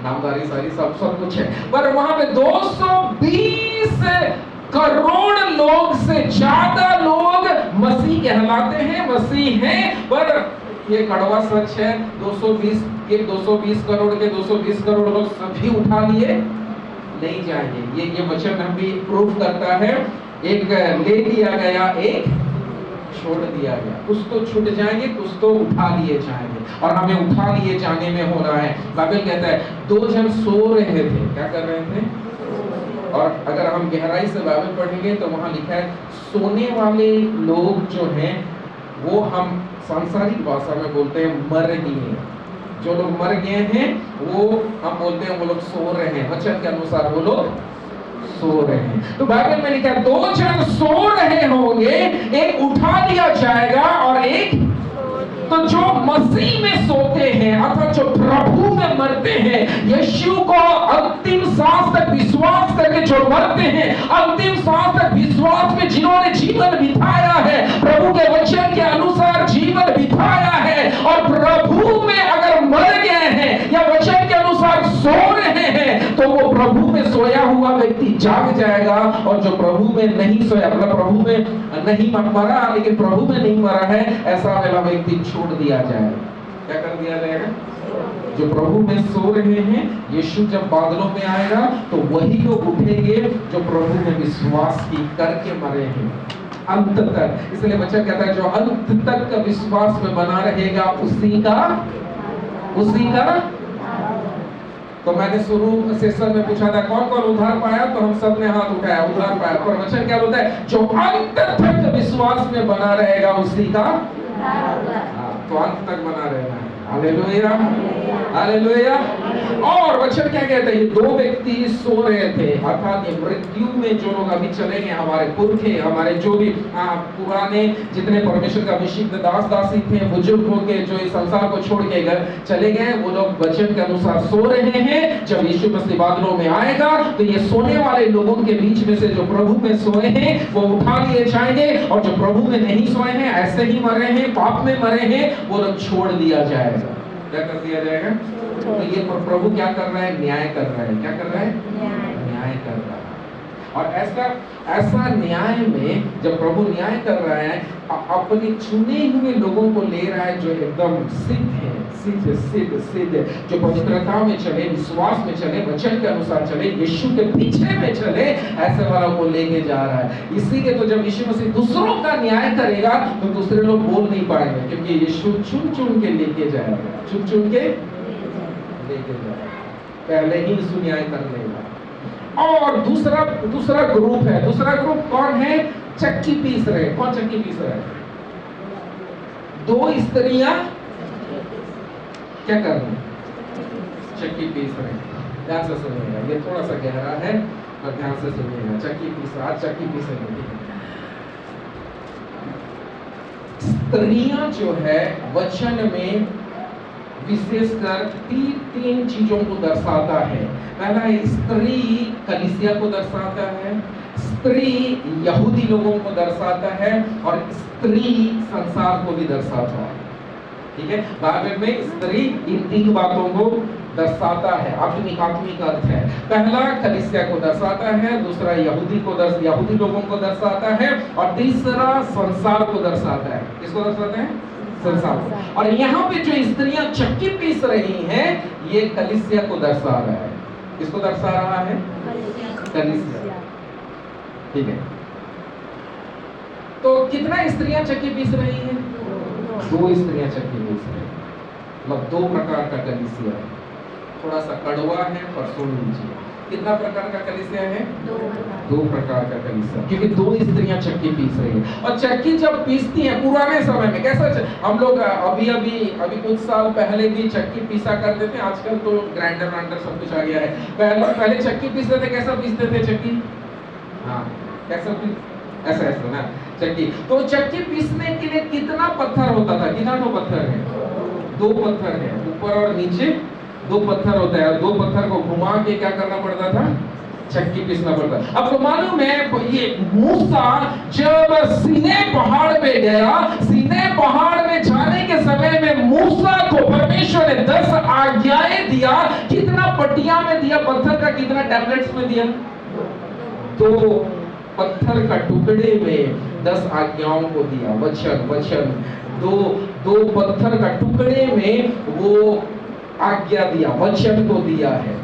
नामदारी सारी सब कुछ है। पर वहां पे 220 करोड़ लोग से ज्यादा लोग मसीह कहलाते हैं, मसीह हैं। पर ये कड़वा सच है, 220 करोड़ के 220 करोड़ लोग सभी उठा लिए नहीं जाएंगे। ये वचन हम भी प्रूफ करता है। एक ले लिया गया, एक छोड़ दिया गया। कुछ तो छूट जाएंगे, कुछ तो उठा लिए जाएंगे और हमें उठा लिए जाने में हो रहा है। बाइबल कहता है 2 जन सो रहे थे। क्या कर रहे थे? और अगर हम गहराई से बाइबल पढ़ेंगे तो वहां लिखा है सोने वाले लोग जो हैं वो हम सांसारिक भाषा में बोलते हैं मर गए। जो लोग मर गए हैं वो हम बोलते हैं वो लोग सो रहे हैं। वचन के अनुसार वो लोग सो रहे हैं। तो बाइबल में लिखा है 2 जन सो रहे होंगे, एक उठा लिया जाएगा और एक। तो जो मसीह में सोते हैं अर्थात जो प्रभु में मरते हैं, यीशु को अंतिम सांस तक विश्वास करके जो मरते हैं, अंतिम सांस तक विश्वास में जिन्होंने जीवन बिताया है, प्रभु के वचन के अनुसार जीवन बिताया है और प्रभु में अगर मर गए हैं या वचन के अनुसार सो रहे हैं तो वो प्रभु में सोया हुआ व्यक्ति जाग जाएगा। और जो प्रभु में नहीं सोया, मतलब प्रभु में नहीं मरा लेकिन प्रभु में नहीं मरा है, ऐसा वाला व्यक्ति छोड़ दिया जाएगा। क्या कर दिया जाएगा? जो प्रभु में सो रहे हैं, यीशु जब बादलों में आएगा तो वही लोग उठेंगे जो प्रभु में विश्वास की करके मरे हैं अंत तक। इसलिए वचन कहता है जो अंत तक का विश्वास में बना रहेगा उसी का। तो मैंने शुरू सेशन में पूछा था कौन कौन उद्धार पाया, तो हम सब ने हाथ उठाया, उद्धार पाया। पर वचन क्या बोलता है? जो अंत तक विश्वास में बना रहेगा उसी का। तो अंत तक बना रहना है। Hallelujah hallelujah. और वचन क्या कहते हैं? ये 2 व्यक्ति सो रहे थे, अर्थात ये मृत्यु में जो लोग अभी चले गए, हमारे पुरखे, हमारे जो भी पुराने जितने परमेश्वर का अभिषिक्त दास दासी थे, बुजुर्ग हो के जो इस संसार को छोड़ के चले गए, वो लोग वचन के अनुसार सो रहे हैं। जब यीशु मसीह बादलों में आएगा तो ये सोने वाले लोगों के बीच में से जो प्रभु में सोए हैं वो उठा लिए जाएंगे और जो प्रभु में नहीं सोए हैं, ऐसे ही मरे हैं, पाप में मरे हैं, वो लोग छोड़ दिया जाएगा। क्या कर दिया जाएगा? तो ये प्रभु क्या कर रहा है? न्याय कर रहा है। क्या कर रहा है? न्याय कर रहा है। और ऐसा न्याय में जब प्रभु न्याय कर रहा है, अपने चुने हुए लोगों को ले रहा है जो एकदम सिद्ध है, सिद्ध जो पवित्रता में चले, विश्वास में चले, वचन के अनुसार चले, यीशु के पीछे में चले, ऐसे वालों को लेके जा रहा है। इसीलिए तो जब यीशु मसीह दूसरों का न्याय करेगा तो दूसरे लोग बोल नहीं पाएंगे, क्योंकि यीशु चुन के लेके जाएगा, चुन के लेके जाएगा। पहले ही यीशु न्याय कर लेगा। और दूसरा ग्रुप है। दूसरा ग्रुप कौन है? चक्की पीस रहे। कौन चक्की पीस रहे? 2 स्त्रियां क्या कर रही? चक्की पीस रहे। ध्यान से सुनिएगा, ये थोड़ा सा गहरा है पर ध्यान से सुनिएगा। चक्की पीस, आज चक्की पीसेंगे। स्त्रियां जो है वचन में विशेषकर 3 चीजों को दर्शाता है। पहला है स्त्री कलीसिया को दर्शाता है, स्त्री यहूदी लोगों को दर्शाता है और स्त्री संसार को भी दर्शाता है। ठीक है, बाइबल में स्त्री इन 3 बातों को दर्शाता है। आत्मिक अर्थ है। पहला कलीसिया को दर्शाता है, दूसरा यहूदी लोगों को दर्शाता है और तीसरा संसार को दर्शाता है। किसको दर्शाते हैं? संसार को। और यहाँ पे जो स्त्रियां चक्की पीस रही हैं, ये कलीसिया को दर्शा रहा है। किसको दर्शा रहा है? कलीसिया। ठीक है, तो कितना स्त्रियां चक्की पीस रही हैं? 2 स्त्रियां चक्की पीस रही हैं। मतलब 2 प्रकार का कलीसिया है। थोड़ा सा कड़वा है पर सुन लीजिए। कितना प्रकार का कलीसिया है? दो प्रकार का कलीसिया, क्योंकि दो स्त्रियां चक्की पीस रही है। और चक्की जब पीसती है पुराने समय में कैसा हम लोग अभी कुछ साल पहले भी चक्की पीसा करते थे, आजकल तो ग्राइंडर वाइंडर सब कुछ आ गया है। पहले चक्की पीसते थे, कैसा पीसते थे चक्की? हाँ, कैसा ऐसा ऐसा ना चक्की। तो चक्की पीसने के लिए कितना पत्थर होता था? कितना? दो पत्थर है, दो पत्थर है, ऊपर और नीचे दो पत्थर होता है, और दो पत्थर को घुमा के क्या करना पड़ता था? चक्की पीसना पड़ता। आपको मालूम है ये मूसा जब सीनै पहाड़ पे गया, सीनै पहाड़ में जाने के समय में मूसा को परमेश्वर ने 10 आज्ञाएं दिया। कितना पटिया में दिया? पत्थर का कितना टैबलेट्स में दिया? तो पत्थर का टुकड़े में 10 आज्ञाओं को दिया, वचन दो पत्थर का टुकड़े में वो आज्ञा दिया, वचन को दिया है।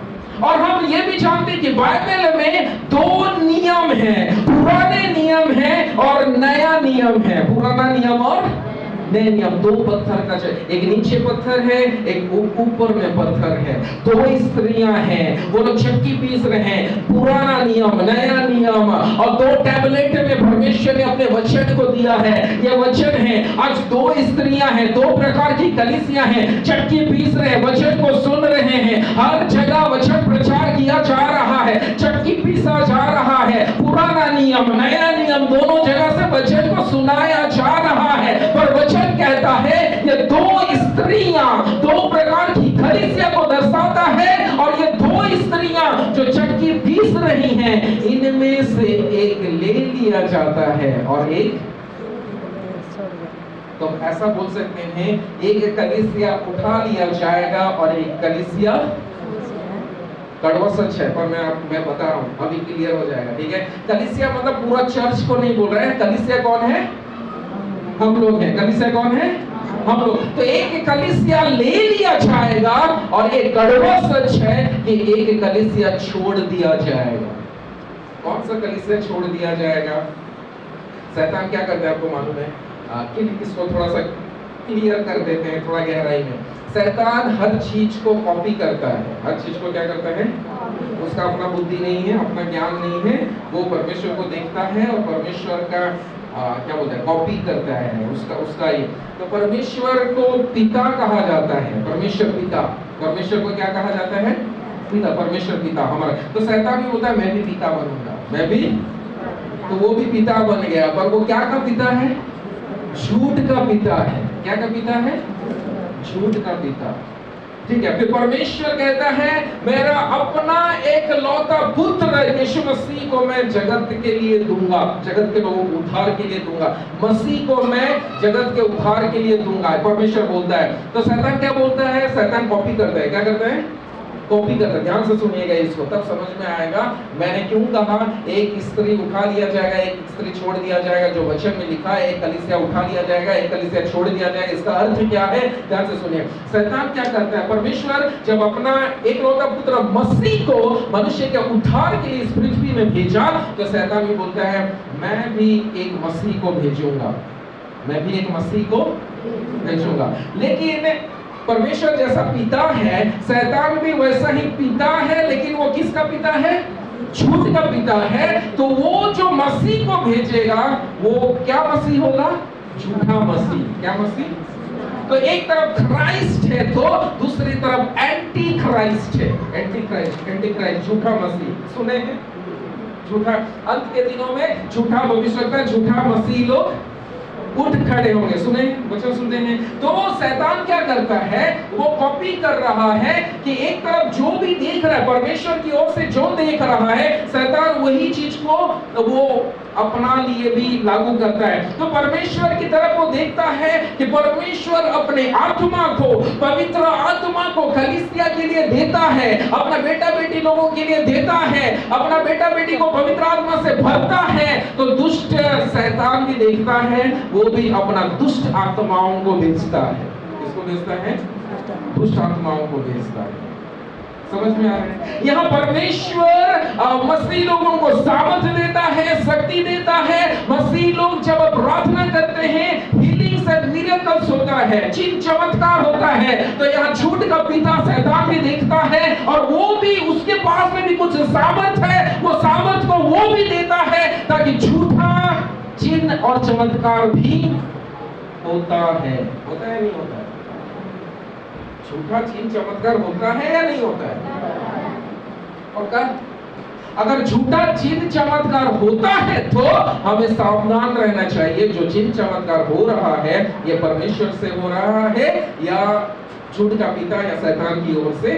और हम ये भी जानते हैं कि बाइबल में दो नियम हैं, पुराने नियम है और नया नियम है। पुराना नियम और नया नियम, दो पत्थर का, एक नीचे पत्थर है, एक ऊपर में पत्थर है। दो स्त्रियां हैं, वो लोग चक्की पीस रहे हैं, पुराना नियम नया नियम। और दो टैबलेट में परमेश्वर ने अपने वचन को दिया है, ये वचन है। आज दो स्त्रियां हैं, दो प्रकार की कलीसियां हैं, चक्की पीस रहे हैं, वचन को सुन रहे हैं। हर जगह वचन प्रचार किया जा रहा है, चक्की पीसा जा रहा है। पुराना नियम नया नियम दोनों जगह से वचन को सुनाया जा रहा है। पर वचन कहता है ये दो स्त्रियां, दो प्रकार की कलीसिया को दर्शाता है। और ये दो स्त्रियां जो चक्की पीस रही हैं, इनमें से एक ले लिया जाता है और एक, तो ऐसा बोल सकते हैं एक कलीसिया उठा लिया जाएगा और एक कलीसिया, कड़वा सच है पर मैं बता रहा हूं, अभी क्लियर हो जाएगा, ठीक है। कलीसिया मतलब पूरा चर्च को नहीं बोल रहे हैं। कलीसिया कौन है? हम लोग हैं। कलीसिया कौन है? हम लोग। तो एक कलीसिया ले लिया जाएगा और एक कड़वा सच है कि एक कलीसिया छोड़ दिया जाएगा। कौन सा कलीसिया छोड़ दिया जाएगा? शैतान क्या करता है आपको मालूम है? इसको थोड़ा सा क्लियर कर देते हैं थोड़ा गहराई में। शैतान हर चीज को कॉपी करता है। हर चीज को क्या करता है? उसका अपना बुद्धि नहीं है, अपना ज्ञान नहीं है। वो परमेश्वर को देखता है और परमेश्वर का क्या बोलते हैं, कॉपी करता है उसका ही। तो परमेश्वर को पिता कहा जाता है, परमेश्वर पिता। परमेश्वर को क्या कहा जाता है? पिता। परमेश्वर पिता हमारा। तो शैतान भी बोलता है मैं भी पिता बनूंगा, मैं भी। तो वो भी पिता बन गया, पर वो क्या का पिता है? झूठ का पिता है। क्या का पिता है? झूठ का पिता, ठीक है। फिर परमेश्वर कहता है मेरा अपना एक लौता पुत्र यीशु मसीह को मैं जगत के लिए दूंगा, जगत के लोगों को उद्धार के लिए दूंगा। मसीह को मैं जगत के उद्धार के लिए दूंगा, परमेश्वर बोलता है। तो शैतान क्या बोलता है? शैतान कॉपी करता है। क्या करता है? कॉपी करता है। ध्यान से सुनिएगा इसको, तब समझ में आएगा मैंने क्यों कहा एक स्त्री उठा लिया जाएगा, एक स्त्री छोड़ दिया जाएगा। जो वचन में लिखा है एक कलीसिया उठा लिया जाएगा, एक कलीसिया छोड़ दिया जाएगा। इसका अर्थ क्या है? ध्यान से सुनिए। शैतान क्या करता है? परमेश्वर जब अपना एकलौता पुत्र मसीह को मनुष्य के उद्धार के लिए इस पृथ्वी में भेजा, तो शैतान भी बोलता है मैं भी एक मसीह को भेजूंगा, मैं भी एक मसीह को भेजूंगा। लेकिन परमेश्वर जैसा पिता है, शैतान भी वैसा ही पिता है, लेकिन वो किसका पिता है? झूठ का पिता है। तो वो जो मसीह को भेजेगा वो क्या मसीह होगा? झूठा मसीह। क्या मसीह? तो एक तरफ क्राइस्ट है तो दूसरी तरफ एंटी क्राइस्ट है। एंटी क्राइस्ट झूठा मसीह। सुने हैं? झूठा, अंत के दिनों में झूठा भविष्यवक्ता, झूठा मसीह लोग उठ खड़े होंगे। सुने, वचन सुनते हैं। तो शैतान क्या करता है? वो कॉपी कर रहा है कि एक तरफ जो भी देख रहा है, परमेश्वर की ओर से जो देख रहा है, शैतान वही चीज को वो अपना लिए भी लागू करता है। तो परमेश्वर की तरफ वो देखता है कि परमेश्वर अपने आत्मा को, पवित्र आत्मा को कलीसिया के लिए देता है, अपना बेटा बेटी लोगों के लिए देता है, अपना बेटा बेटी को पवित्र आत्मा से भरता है। तो दुष्ट शैतान भी देखता है, वो भी अपना दुष्ट आत्माओं को भेजता है। किसको भेजता है? दुष्ट आत्माओं को भेजता है। समझ में आ रहा है? यहाँ परमेश्वर मसीह लोगों को सामर्थ्य देता है, शक्ति देता है। मसीह लोग जब प्रार्थना करते हैं, हीलिंग्स एंड मिरेकल्स होता है, चिन्ह चमत्कार होता है, तो यहाँ झूठ का पिता शैतान भी देखता है और वो भी उसके पास में भी कुछ सामर्थ है, वो सामर्थ को वो भी देता है ताकि झूठा चिन्ह और चमत्कार भी होता है नहीं होता है? झूठा चिन्ह चमत्कार होता है या नहीं होता है? और क्या अगर झूठा चिन्ह चमत्कार होता है तो हमें सावधान रहना चाहिए, जो चिन्ह चमत्कार हो रहा है ये परमेश्वर से हो रहा है या झूठ का पिता या शैतान की ओर से,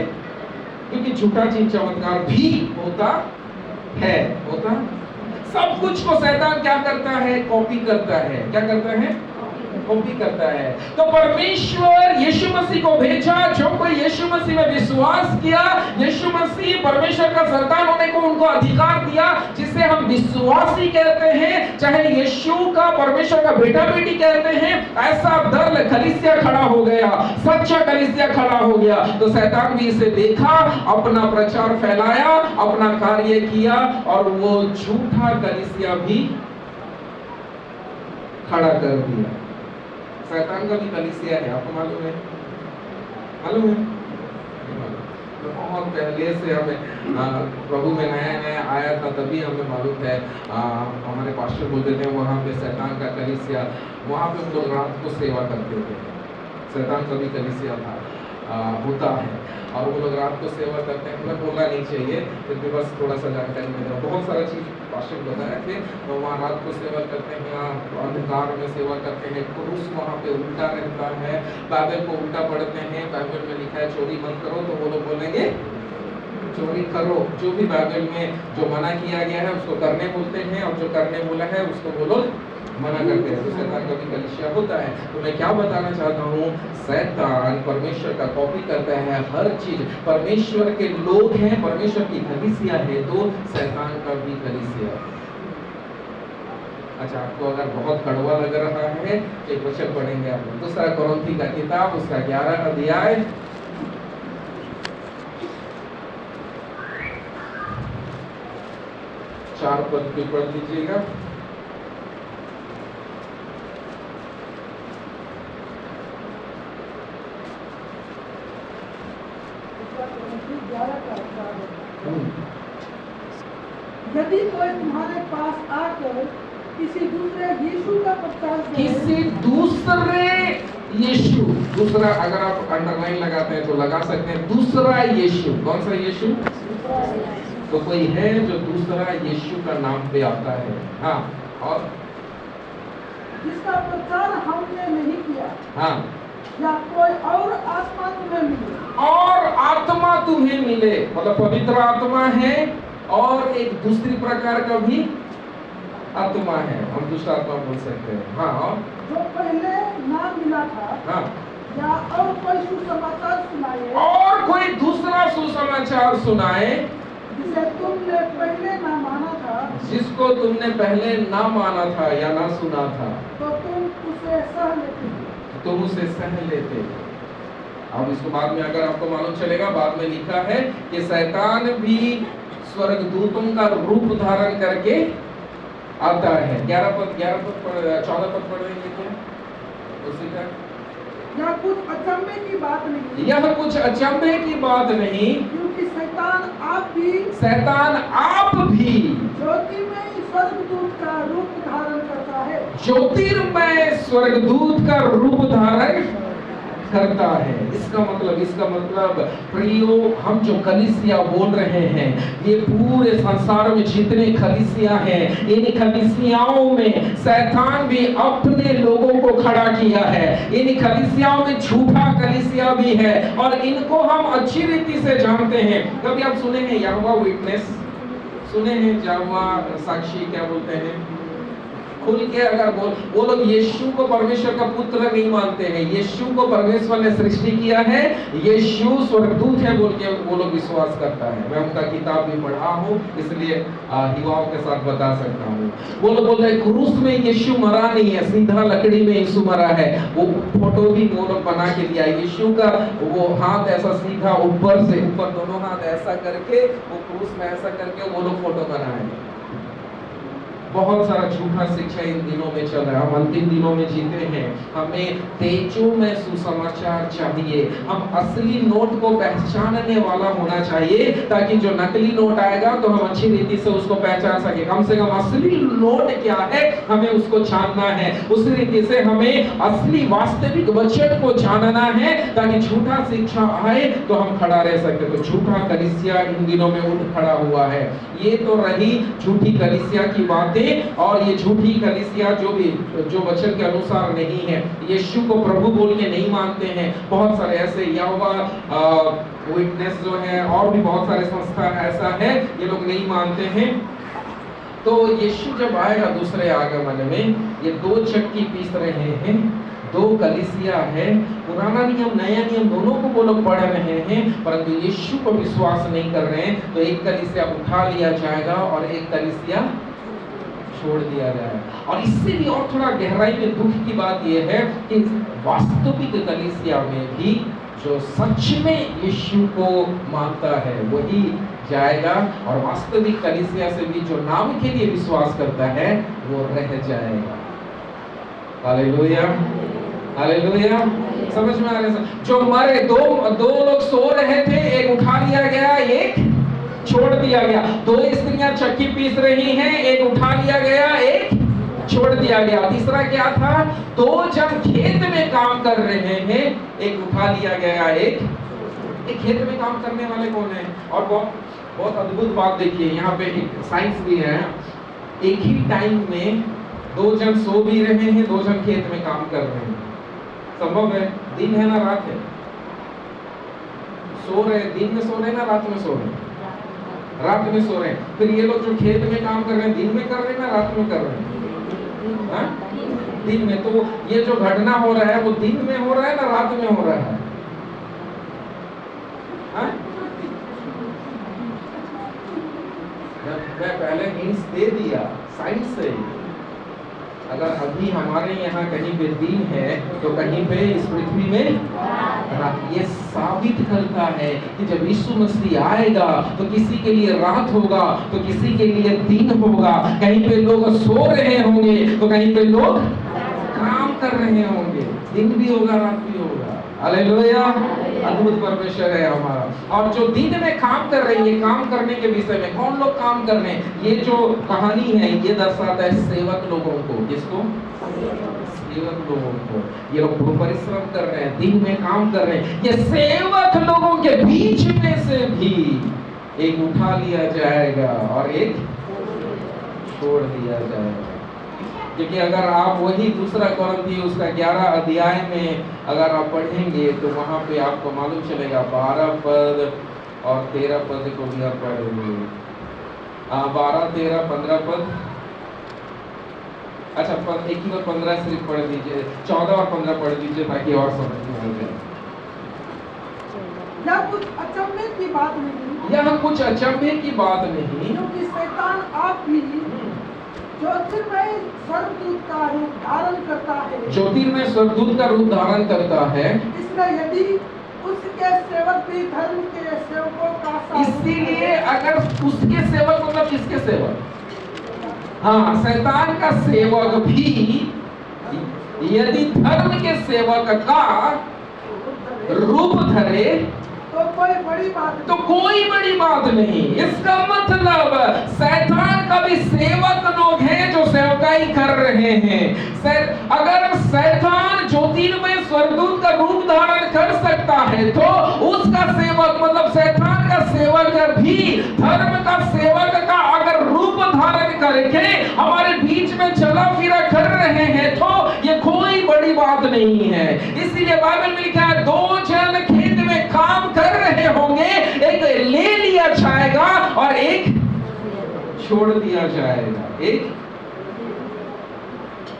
क्योंकि झूठा चिन्ह चमत्कार भी होता है। सब कुछ को शैतान क्या करता है? कॉपी करता है। क्या करता है? कॉपी करता है। तो परमेश्वर यीशु मसीह को भेजा, जो कोई यीशु मसीह में विश्वास किया, यीशु मसीह परमेश्वर का संतान होने को उनको अधिकार दिया, जिसे हम विश्वासी कहते हैं, चाहे यीशु का परमेश्वर का बेटा बेटी कहते हैं। ऐसा दल कलीसिया खड़ा हो गया, सच्चा कलीसिया खड़ा हो गया, तो शैतान भी इसे देखा, अपना प्रचार फैलाया, अपना कार्य किया और वो झूठा कलीसिया भी खड़ा कर दिया। शैतान का भी कलीसिया है, आपको मालूम है? तो बहुत पहले से हमें प्रभु में नया आया था, तभी हमें मालूम है। हमारे पास्टर बोलते थे वहाँ पे शैतान का कलीसिया, वहाँ पे हम लोग रात को सेवा करते थे। शैतान का भी कलीसिया था, होता है, और वो लोग रात को सेवा करते हैं। हमें बोलना नहीं चाहिए, फिर भी बस थोड़ा सा जानकारी में दे, बहुत सारा चीज़ पास्टर बताए थे। तो वहाँ रात को सेवा करते हैं, अंधकार में सेवा करते हैं, क्रूस वहाँ पे उल्टा रहता है, बाइबल को उल्टा पढ़ते हैं। बाइबल में लिखा है चोरी मत करो, तो वो लोग बोलेंगे चोरी करो। जो भी बाइबल में जो मना किया गया है उसको करने बोलते हैं, और जो करने बोला है उसको वो लोग मना करते हैं। तो शैतान का भी कलीसिया होता है। तो मैं क्या बताना चाहता हूँ, शैतान परमेश्वर का कॉपी करता है हर चीज। परमेश्वर के लोग हैं, परमेश्वर की कलीसिया है, तो शैतान का भी कलीसिया। अच्छा, आपको अगर बहुत कड़वा लग रहा है, एक वचन पढ़ेंगे आप लोग, दूसरा कोरिन्थी का किताब, उसका 11 अध्याय, चार पद भी पढ़ लीजिएगा। यदि कोई तुम्हारे पास आकर किसी दूसरे यीशु का प्रचार करे, किसी दूसरे यीशु, दूसरा अगर आप अंडरलाइन लगाते हैं तो लगा सकते हैं, दूसरा यीशु। कौन सा यीशु? तो कोई है जो दूसरा यीशु का नाम पे आता है, हाँ, और जिसका प्रचार हमने नहीं किया, हाँ, या कोई और आत्मा तुम्हें मिले, और आत्मा तुम्हें मिले, मतलब पवित्र आत्मा है और एक दूसरी प्रकार का भी आत्मा है, हम दूसरा आत्मा बोल सकते हैं, हाँ, और जो पहले ना मिला था, हाँ, या और कोई सुसमाचार सुनाए, और कोई दूसरा सुसमाचार सुनाए, जिसे तुमने पहले ना माना था, जिसको तुमने पहले ना माना था या ना सुना था, तो तुम उसे सह लेते, तुम उसे सह लेते। अब इसको बाद में अगर आपको मालूम चलेगा, बाद में लिखा है कि शैतान भी स्वर्गदूतों का रूप धारण करके आता है। 14 पद पढ़ेंगे क्या? उसी का यह कुछ अचंभे की बात नहीं, यह कुछ अचंभे की बात नहीं, क्योंकि शैतान आप भी ज्योतिर्मय स्वर्गदूत का रूप धारण करता है, ज्योतिर्मय स्वर्गदूत का रूप धारण करता है। इसका मतलब प्रियो, हम जो कलीसिया बोल रहे हैं, ये पूरे संसार में जितने कलीसिया हैं, इन कलीसियाओं में शैतान भी अपने लोगों को खड़ा किया है। इन कलीसियाओं में झूठा कलीसिया भी है और इनको हम अच्छी रीति से जानते हैं। कभी आप सुने हैं यहोवा विटनेस? सुने हैं यहोवा साक्षी, क्या बोलते हैं? खुल के अगर वो लोग यीशु को परमेश्वर का पुत्र नहीं मानते हैं, यीशु को परमेश्वर ने सृष्टि किया है, यीशु स्वर्गदूत है बोल के वो लोग विश्वास करता है। मैं उनका किताब भी पढ़ा हूँ, इसलिए युवाओं के साथ बता सकता हूँ। वो लोग बोलते हैं क्रूस में यीशु मरा नहीं है, सीधा लकड़ी में यीशु मरा है। वो फोटो भी वो लोग बना के दिया, यीशु का वो हाथ ऐसा सीधा ऊपर से ऊपर, दोनों हाथ ऐसा करके वो क्रूस में ऐसा करके वो लोग फोटो बनाए। बहुत सारा झूठा शिक्षा इन दिनों में चल रहा है। हम अंतिम दिनों में जीते हैं, हमें तेजों में सुसमाचार चाहिए। हम असली नोट को पहचानने वाला होना चाहिए, ताकि जो नकली नोट आएगा तो हम अच्छी रीति से उसको पहचान सके। कम से कम असली नोट क्या है हमें उसको जानना है। उस रीति से हमें असली वास्तविक वचन को जानना है, ताकि झूठा शिक्षा आए तो हम खड़ा रह सके। तो झूठा कलीसिया इन दिनों में उठ खड़ा हुआ है। ये तो रही झूठी कलीसिया की बातें, और ये झूठी कलीसिया जो वचन के अनुसार नहीं है, यीशु को प्रभु बोल के नहीं मानते हैं। बहुत सारे ऐसे यहोवा विटनेस जो है, और भी बहुत सारे संस्था ऐसा है, ये लोग नहीं मानते हैं। तो यीशु जब आएगा दूसरे आगमन में, ये दो चक्की पीस रहे हैं, दो कलीसिया है। पुराना नियम नया नियम दोनों को वो लोग पढ़ रहे हैं, परंतु यीशु को विश्वास नहीं कर रहे हैं। तो एक कलीसिया उठा लिया जाएगा और एक कलीसिया छोड़ दिया जाएगा। और इससे भी और थोड़ा गहराई में दुख की बात यह है कि वास्तविक कलीसिया में भी जो सच में यीशु को मानता है वही जाएगा, और वास्तविक कलीसिया से भी जो नाम के लिए विश्वास करता है वो रह जाएगा। Hallelujah, hallelujah. समझ में आ रहा है? जो मरे दो लोग सो रहे थे, एक उठा लिया गया, एक छोड़ दिया गया। दो स्त्रियां चक्की पीस रही हैं, एक उठा लिया गया, एक छोड़ दिया गया। तीसरा क्या था? दो जन खेत में काम कर रहे हैं, एक उठा लिया गया, एक खेत में काम करने वाले कौन है? और बहुत अद्भुत बात देखिए, यहाँ पे एक साइंस भी है। एक ही टाइम में दो जन सो भी रहे हैं, दो जन खेत में काम कर रहे हैं। संभव है? दिन है ना रात है? सो रहे, दिन में सो रहे ना रात में सो रहे? रात में सो रहे हैं। फिर ये लोग जो खेत में काम कर रहे हैं, दिन में कर रहे हैं ना रात में कर रहे हैं? दिन में। तो ये जो घटना हो रहा है वो दिन में हो रहा है ना रात में हो रहा है? मैं पहले हिंट्स दे दिया साइंस से। अगर अभी हमारे यहाँ कहीं पे दिन है तो कहीं पे इस पृथ्वी में रात। ये साबित करता है कि जब यीशु मसीह आएगा तो किसी के लिए रात होगा तो किसी के लिए दिन होगा। कहीं पे लोग सो रहे होंगे तो कहीं पे लोग काम कर रहे होंगे। दिन भी होगा, रात भी होगा। हालेलुया, अद्भुत परमेश्वर है हमारा। और जो दिन में काम कर रहे हैं, ये काम करने के विषय में कौन लोग काम कर रहे हैं? ये जो कहानी है ये दर्शाता है सेवक लोगों को। किसको? सेवक लोगों को। ये लोग परिश्रम कर रहे हैं, दिन में काम कर रहे हैं। ये सेवक लोगों के बीच में से भी एक उठा लिया जाएगा और एक छोड़ दिया जाएगा। क्योंकि अगर आप वही दूसरा कोरिन्थियों उसका 11 अध्याय में अगर आप पढ़ेंगे तो वहां पे आपको मालूम चलेगा 12 पद और 13 पद को भी आप पढ़ेंगे। 12, 13, 15 पद। अच्छा, एक ही बार 15 सिर्फ पढ़ दीजिए, 14 और 15 पढ़ दीजिए ताकि और समझ में आ जाए। यह कुछ अचंभे की बात नहीं, यह कुछ अचंभे की बात नहीं, क्योंकि शैतान आप भी ज्योतिर्मय स्वर्गदूत का रूप धारण करता है। ज्योतिर्मय स्वर्गदूत का रूप धारण करता है। इसलिए यदि उसके सेवक भी धर्म के सेवकों का साथ, इसीलिए अगर उसके सेवक मतलब किसके सेवक? हाँ, शैतान का सेवक भी यदि धर्म के सेवक का रूप धरे तो कोई बड़ी बात नहीं। तो कोई बड़ी बात नहीं। इसका मतलब शैतान का भी सेवक लोग हैं जो सेवकाई कर रहे हैं। अगर शैतान ज्योतिर्मय स्वर्गदूत का रूप धारण कर सकता है तो उसका सेवक मतलब शैतान का सेवक भी धर्म का सेवक का अगर रूप धारण करके हमारे बीच में चला फिरा कर रहे हैं तो ये कोई बड़ी बात नहीं है। इसीलिए बाइबल में लिखा है 2 जन खेत में काम कर रहे होंगे, एक ले लिया जाएगा और एक छोड़ दिया जाएगा। एक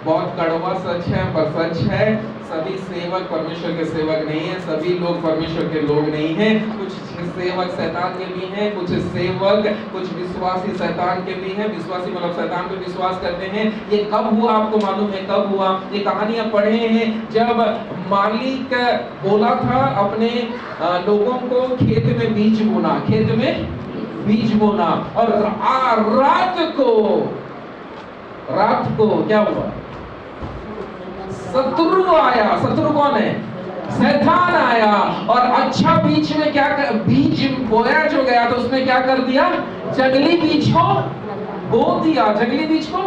बहुत कड़वा सच है पर सच है। सभी सेवक परमेश्वर के सेवक नहीं है, सभी लोग परमेश्वर के लोग नहीं हैं। कुछ सेवक शैतान के भी हैं, कुछ सेवक कुछ विश्वासी शैतान के भी हैं। विश्वासी मतलब शैतान पे विश्वास करते हैं। ये कब हुआ आपको मालूम है? कब हुआ? ये कहानियां पढ़े हैं जब मालिक बोला था अपने लोगों को खेत में बीज बोना, खेत में बीज बोना, और रात को रात को क्या हुआ? शत्रु आया। शत्रु कौन है? शैतान आया। और अच्छा बीज में क्या बीज बोया जो गया तो उसने क्या कर दिया? जंगली बीज को बो दिया। जंगली बीज को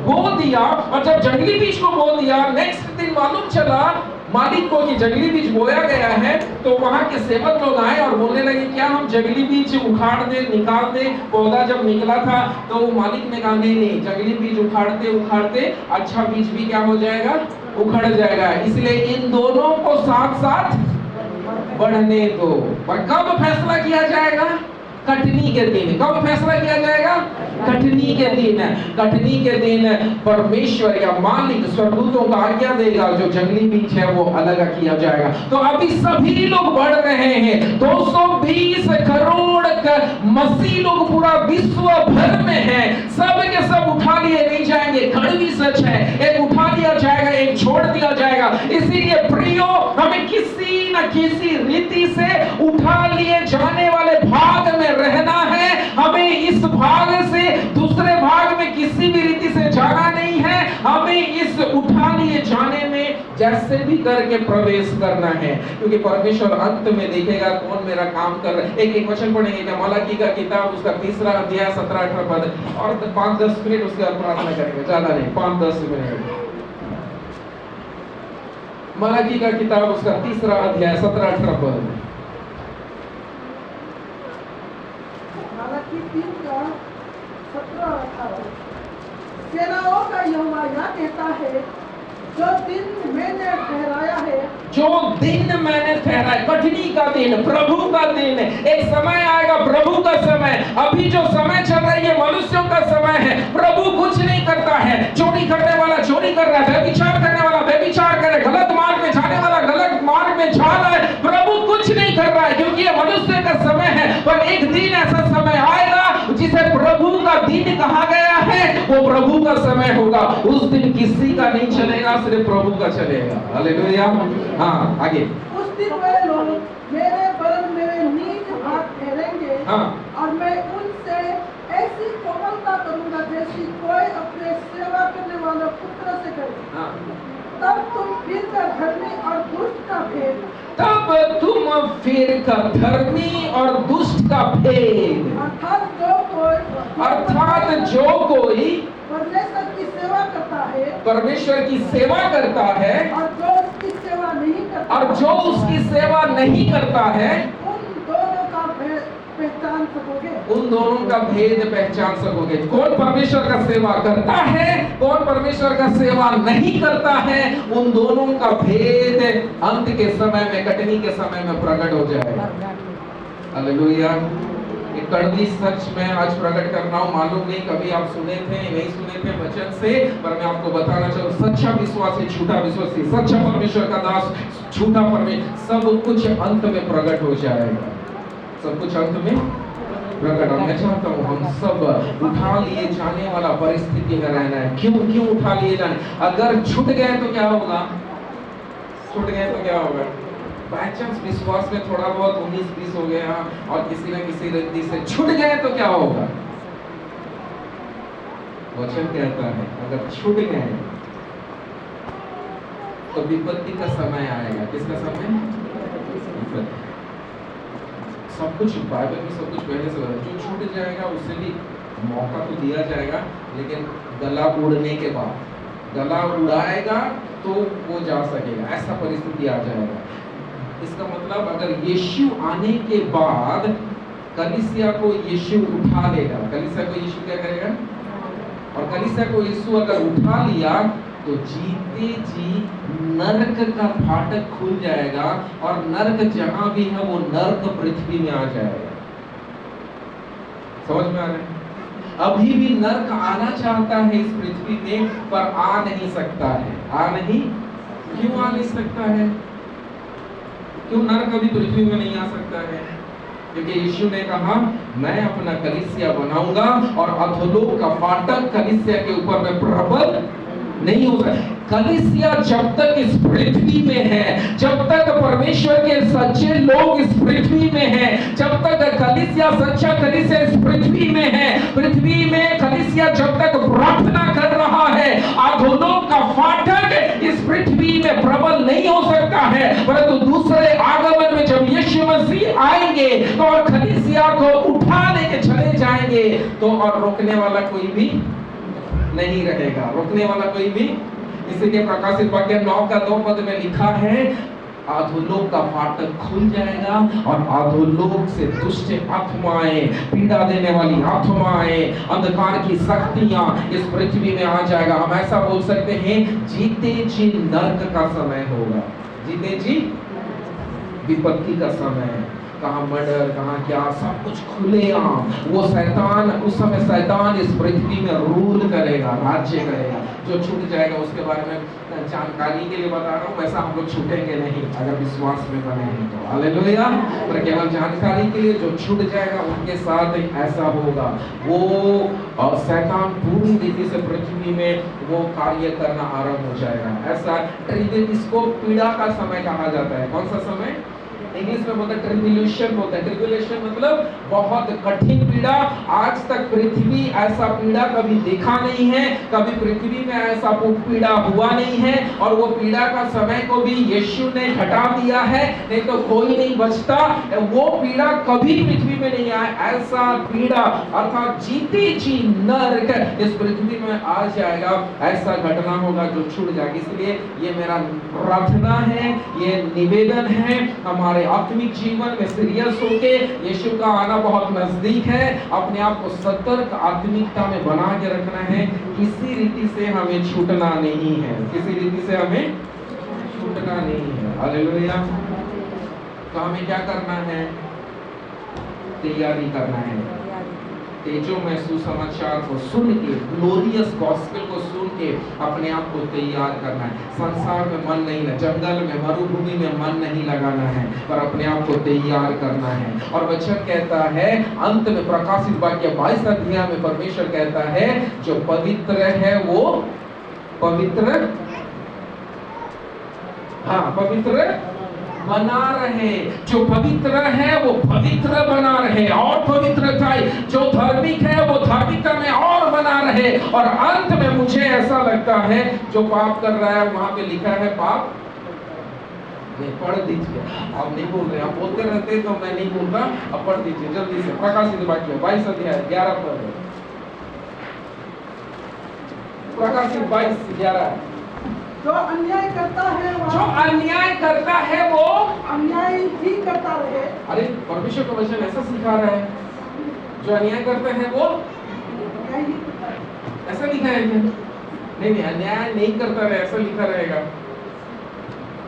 बो दिया। और जब जंगली बीज को बो दिया, नेक्स्ट दिन मालूम चला मालिक को कि जंगली बीज बोया गया है। तो वहां के सेवक लोग आए और बोलने लगे क्या हम जंगली बीज उखाड़ दे, निकाल दे? पौधा जब निकला था तो मालिक ने कहा नहीं, जंगली बीज उखाड़ते उखाड़ते अच्छा बीज भी क्या हो जाएगा? उखड़ जाएगा। इसलिए इन दोनों को साथ साथ बढ़ने दो। पर कब फैसला किया जाएगा? कटनी के दिन। कब फैसला किया जाएगा? कटनी के दिन। कटनी के दिन परमेश्वर या मालिक स्वर्गदूतों को आज्ञा देगा, जो जंगली बीज है वो अलग किया जाएगा। तो अभी सभी लोग बढ़ रहे हैं। 220 करोड़ मसीह लोग पूरा विश्व भर में हैं। सब के सब उठा लिए नहीं जाएंगे, कड़वी सच है। एक उठा लिया जाएगा, एक छोड़ दिया जाएगा। इसीलिए प्रियो, हमें किसी न किसी रीति से उठा लिए जाने वाले भाग में रहना है। हमें इस भाग से दूसरे भाग में किसी भी रीति से जाना नहीं है। हमें इस उठा लिए जाने में जैसे भी करके प्रवेश करना है, क्योंकि परमेश्वर अंत में देखेगा कौन मेरा काम कर रहा है। एक वचन पढ़ेंगे क्या? मलाकी का किताब उसका 3 अध्याय 17-18 पद और 5-10 मिनट उसके बाद प्रार्थना करेंगे, ज्यादा नहीं, 5-10 मिनट। मलाकी का किताब उसका 3 अध्याय 17-18 पद। मलाकी 3:17-18 सेनाओं का यहोवा यह कहता है, जो दिन मैंने ठहराया है, जो दिन मैंने ठहराया, कटनी का दिन, प्रभु का दिन। एक समय आएगा प्रभु का समय। अभी जो समय चल रहा है ये मनुष्यों का समय है। प्रभु कुछ नहीं करता है। चोरी करने वाला चोरी कर रहा है, व्यभिचार करने वाला व्यभिचार कर रहा है, गलत मार्ग में जाने वाला गलत मार्ग में जा रहा है। प्रभु कुछ नहीं कर रहा है, क्योंकि ये मनुष्य का समय है। पर एक दिन ऐसा समय आएगा जिसे प्रभु का दिन कहा गया है, वो प्रभु का समय होगा। उस दिन किसी का नहीं चलेगा, सिर्फ प्रभु का चलेगा। हालेलुया। हाँ, आगे। उस दिन वे लोग मेरे नीच भाग ठहरेंगे। हाँ। और मैं उनसे ऐसी कोमलता करूंगा जैसी कोई अपने सेवा करने वाले पुत्र से करे। हाँ। तब तुम फिर कर धर्मी और दुष्ट का भेद अर्थात जो कोई परमेश्वर की सेवा करता है और जो उसकी सेवा नहीं करता है, उन दोनों का भेद पहचान सकोगे। कौन परमेश्वर का सेवा करता है, कौन परमेश्वर का सेवा नहीं करता है, उन दोनों का भेद अंत के समय में, कटनी के समय में प्रकट हो जाएगा। हालेलुया। एक कड़वी सच मैं आज प्रकट कर रहा हूँ। मालूम नहीं कभी आप सुने थे नहीं सुने थे वचन से, पर मैं आपको बताना चाहूँ, सच्चा विश्वासी, झूठा विश्वासी, सच्चा परमेश्वर का दास, झूठा परमेश्वर, सब कुछ अंत में प्रकट हो जाएगा। सब कुछ अंत में प्रकट। मैं चाहता हूँ हम सब उठा लिए जाने वाला परिस्थिति में रहना है। क्यों उठा लिए जाने? अगर छूट गए तो क्या होगा? छूट गए तो क्या होगा? बाय चांस विश्वास में थोड़ा बहुत 19-20 हो गया और किसी न किसी रीति से छूट गए तो क्या होगा? वचन कहता है अगर छूट गए तो विपत्ति का समय आएगा। किसका समय? विपत्ति। सब कुछ बाइबल में सब कुछ पहले से जो छूट जाएगा उसे भी मौका तो दिया जाएगा, लेकिन गला उड़ने के बाद, गला उड़ाएगा तो वो जा सकेगा, ऐसा परिस्थिति आ जाएगा। इसका मतलब अगर यीशु आने के बाद कलीसिया को यीशु उठा लेगा, कलीसिया को यीशु क्या करेगा? और कलीसिया को यीशु अगर उठा लिया तो जीते जी नरक का फाटक खुल जाएगा, और नरक जहां भी है वो नरक पृथ्वी में आ जाएगा। समझ में आ रहा है? अभी भी नरक आना चाहता है इस पृथ्वी में, पर आ नहीं सकता है। क्यों आ नहीं सकता है? क्यों नरक अभी पृथ्वी में नहीं आ सकता है? क्योंकि यीशु ने कहा मैं अपना कलीसिया बनाऊंगा और अधोलोक का फाटक कलीसिया के ऊपर में प्रबल नहीं हो सकता। कलीसिया जब तक इस पृथ्वी में है, जब तक परमेश्वर के सच्चे लोग इस पृथ्वी में हैं, जब तक कलीसिया सच्चा कलीसिया इस पृथ्वी में है, पृथ्वी में कलीसिया जब तक प्रार्थना कर रहा है, अधोलोक का फाटक इस पृथ्वी में प्रबल नहीं हो सकता है। परंतु दूसरे आगमन में जब यीशु मसीह आएंगे तो और कलीसिया को उठा लेके चले जाएंगे, तो और रोकने वाला कोई भी नहीं रहेगा, रोकने वाला कोई भी। इसीलिए प्रकाशित वाक्य 9:2 में लिखा है, अधोलोक का फाटक खुल जाएगा और अधोलोक से दुष्ट आत्माएं, पीड़ा देने वाली आत्माएं, अंधकार की शक्तियां इस पृथ्वी में आ जाएगा। हम ऐसा बोल सकते हैं, जीते जी नर्क का समय होगा, जीते जी विपत्ति का समय है। कहाँ मर्डर, कहाँ क्या, सब कुछ खुलेआम। वो शैतान, उस समय शैतान इस पृथ्वी में रूल करेगा, राज्य करेगा। जो छूट जाएगा उसके बारे में जानकारी के लिए बता रहा हूँ, वैसा हम लोग छूटेंगे नहीं अगर विश्वास में बने हैं तो। हालेलुया। पर केवल जानकारी के लिए, जो छूट जाएगा उनके साथ ऐसा होगा। वो शैतान पूरी रीति से पृथ्वी में वो कार्य करना आरंभ हो जाएगा। ऐसा इसको पीड़ा का समय कहा जाता है। कौन सा समय? इंग्लिश में बोलते हैं ट्रिब्यूलेशन, बोलते हैं। ट्रिब्यूलेशन मतलब बहुत कठिन पीड़ा। आज तक पृथ्वी ऐसा पीड़ा कभी देखा नहीं है, कभी पृथ्वी में ऐसा पीड़ा हुआ नहीं है। और वो पीड़ा का समय को भी यीशु ने घटा दिया है, नहीं तो कोई नहीं बचता। वो पीड़ा कभी पृथ्वी में नहीं आया। ऐसा पीड़ा अर्थात जीते जी नरक इस पृथ्वी में आ जाएगा। ऐसा घटना होगा जो छूट जाएगा। इसलिए ये मेरा प्रार्थना है, ये निवेदन है, हमारे आत्मिक जीवन में सीरियस होके, यीशु का आना बहुत नजदीक है, अपने आप को सतर्क आत्मिकता में बना के रखना है। किसी रीति से हमें छूटना नहीं है, किसी रीति से हमें छूटना नहीं है। हालेलुया। तो हमें क्या करना है? तैयारी करना है। तेजो में सुसमाचार को सुन के, ग्लोरियस गॉस्पेल को सुन के अपने आप को तैयार करना है। संसार में मन नहीं, जंगल में, मरुभूमि में मन नहीं लगाना है, पर अपने आप को तैयार करना है। और वचन कहता है अंत में, प्रकाशित वाक्य 22 अध्याय में परमेश्वर कहता है, जो पवित्र है वो पवित्र, हाँ पवित्र बना रहे। जो पवित्र है वो पवित्र बना रहे, और पवित्रता, जो धार्मिक है वो धार्मिकता में और बना रहे। और अंत में मुझे ऐसा लगता है, जो पाप कर रहा है, वहां पे लिखा है पाप नहीं, पढ़ दीजिए। आप नहीं बोल रहे, आप बोलते रहते तो मैं नहीं बोलता। अब पढ़ दीजिए जल्दी से, प्रकाशित वाक्य 22 अध्याय 11 पद। प्रकाशित 22:11। जो अन्याय करता है, जो अन्याय करता है वो अन्याय ही करता रहे। अरे परमेश्वर का वचन ऐसा सिखा रहा है, जो अन्याय करते हैं वो अन्याय ही करता है। ऐसा लिखा है क्या? नहीं नहीं, अन्याय नहीं करता रहे ऐसा लिखा रहेगा।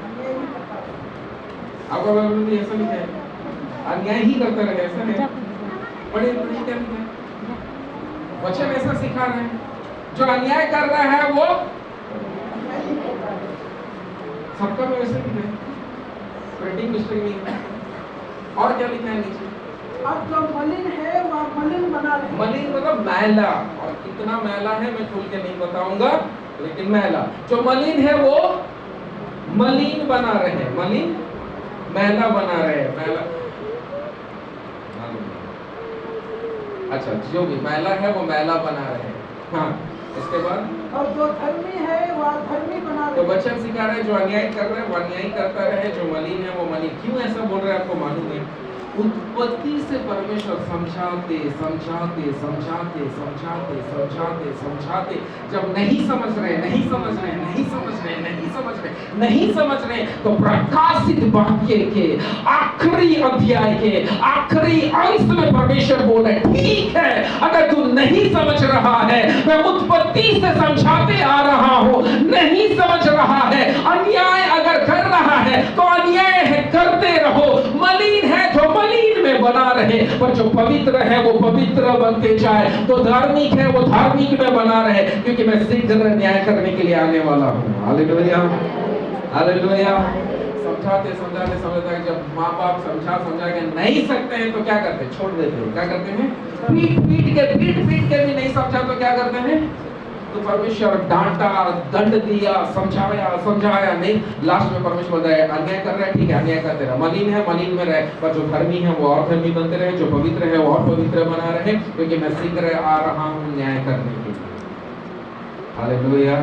अन्याय ही करता रहे। आपका बाइबल में ऐसा लिखा है, अन्याय ही करता रहे, ऐसा है? पढ़िए पढ़िए क्या लिखा है? वचन ऐसा सिखा रहा है, जो अन्याय कर रहा है वो सबका में वैसे लिखा है, प्रिंटिंग मिस्टेक नहीं है। और क्या लिखा है नीचे? अब जो मलिन है वह मलिन बना रहे। मलिन मतलब मैला, और कितना मैला है मैं खुल के नहीं बताऊंगा, लेकिन मैला। जो मलिन है वो मलिन बना रहे, मलिन मैला बना रहे, मैला। अच्छा, जो भी मैला है वो मैला बना रहे। हाँ, इसके बाद और जो धर्मी है वह धर्मी बना रहे। तो वचन सिखा रहे, जो अन्याय कर रहे हैं वो अन्याय करता रहे, जो मलिन है वो मलिन। क्यों ऐसा बोल रहे हैं आपको मालूम है? उत्पत्ति से परमेश्वर समझाते समझाते समझाते समझाते समझाते समझाते, जब नहीं समझ रहे नहीं समझ रहे नहीं समझ रहे नहीं समझ रहे नहीं समझ रहे, तो प्रकाशित वाक्य के आखिरी अध्याय के आखिरी अंश में परमेश्वर बोल रहे, ठीक है, अगर तू नहीं समझ रहा है, मैं उत्पत्ति से समझाते आ रहा हूं, नहीं समझ रहा है, अन्याय अगर कर रहा है तो अन्याय है करते रहो, मलिन है तो मलिन में बना रहे, पर जो पवित्र है वो पवित्र बनते जाए, तो धार्मिक है वो धार्मिक में बना रहे, क्योंकि मैं शीघ्र न्याय करने के लिए आने वाला हूँ। Hallelujah, hallelujah. समझाते समझाते समझाते, जब माँ बाप समझा के नहीं सकते हैं तो क्या करते हैं? छोड़ देते हैं। क्या करते हैं? पीट पीट के भी नहीं समझा तो क्या करते हैं? तो परमेश्वर डांटा, दंड दिया, समझाया नहीं। लास्ट में परमेश्वर बोलता है अन्याय कर रहा है, ठीक है अन्याय करते रहे, मलिन है मलिन में रहे, पर जो धर्मी है वो और धर्मी बनते रहे, जो पवित्र है वो और पवित्र बना रहे, क्योंकि मैं शीघ्र आ रहा हूँ न्याय करने के लिए। हालेलुया।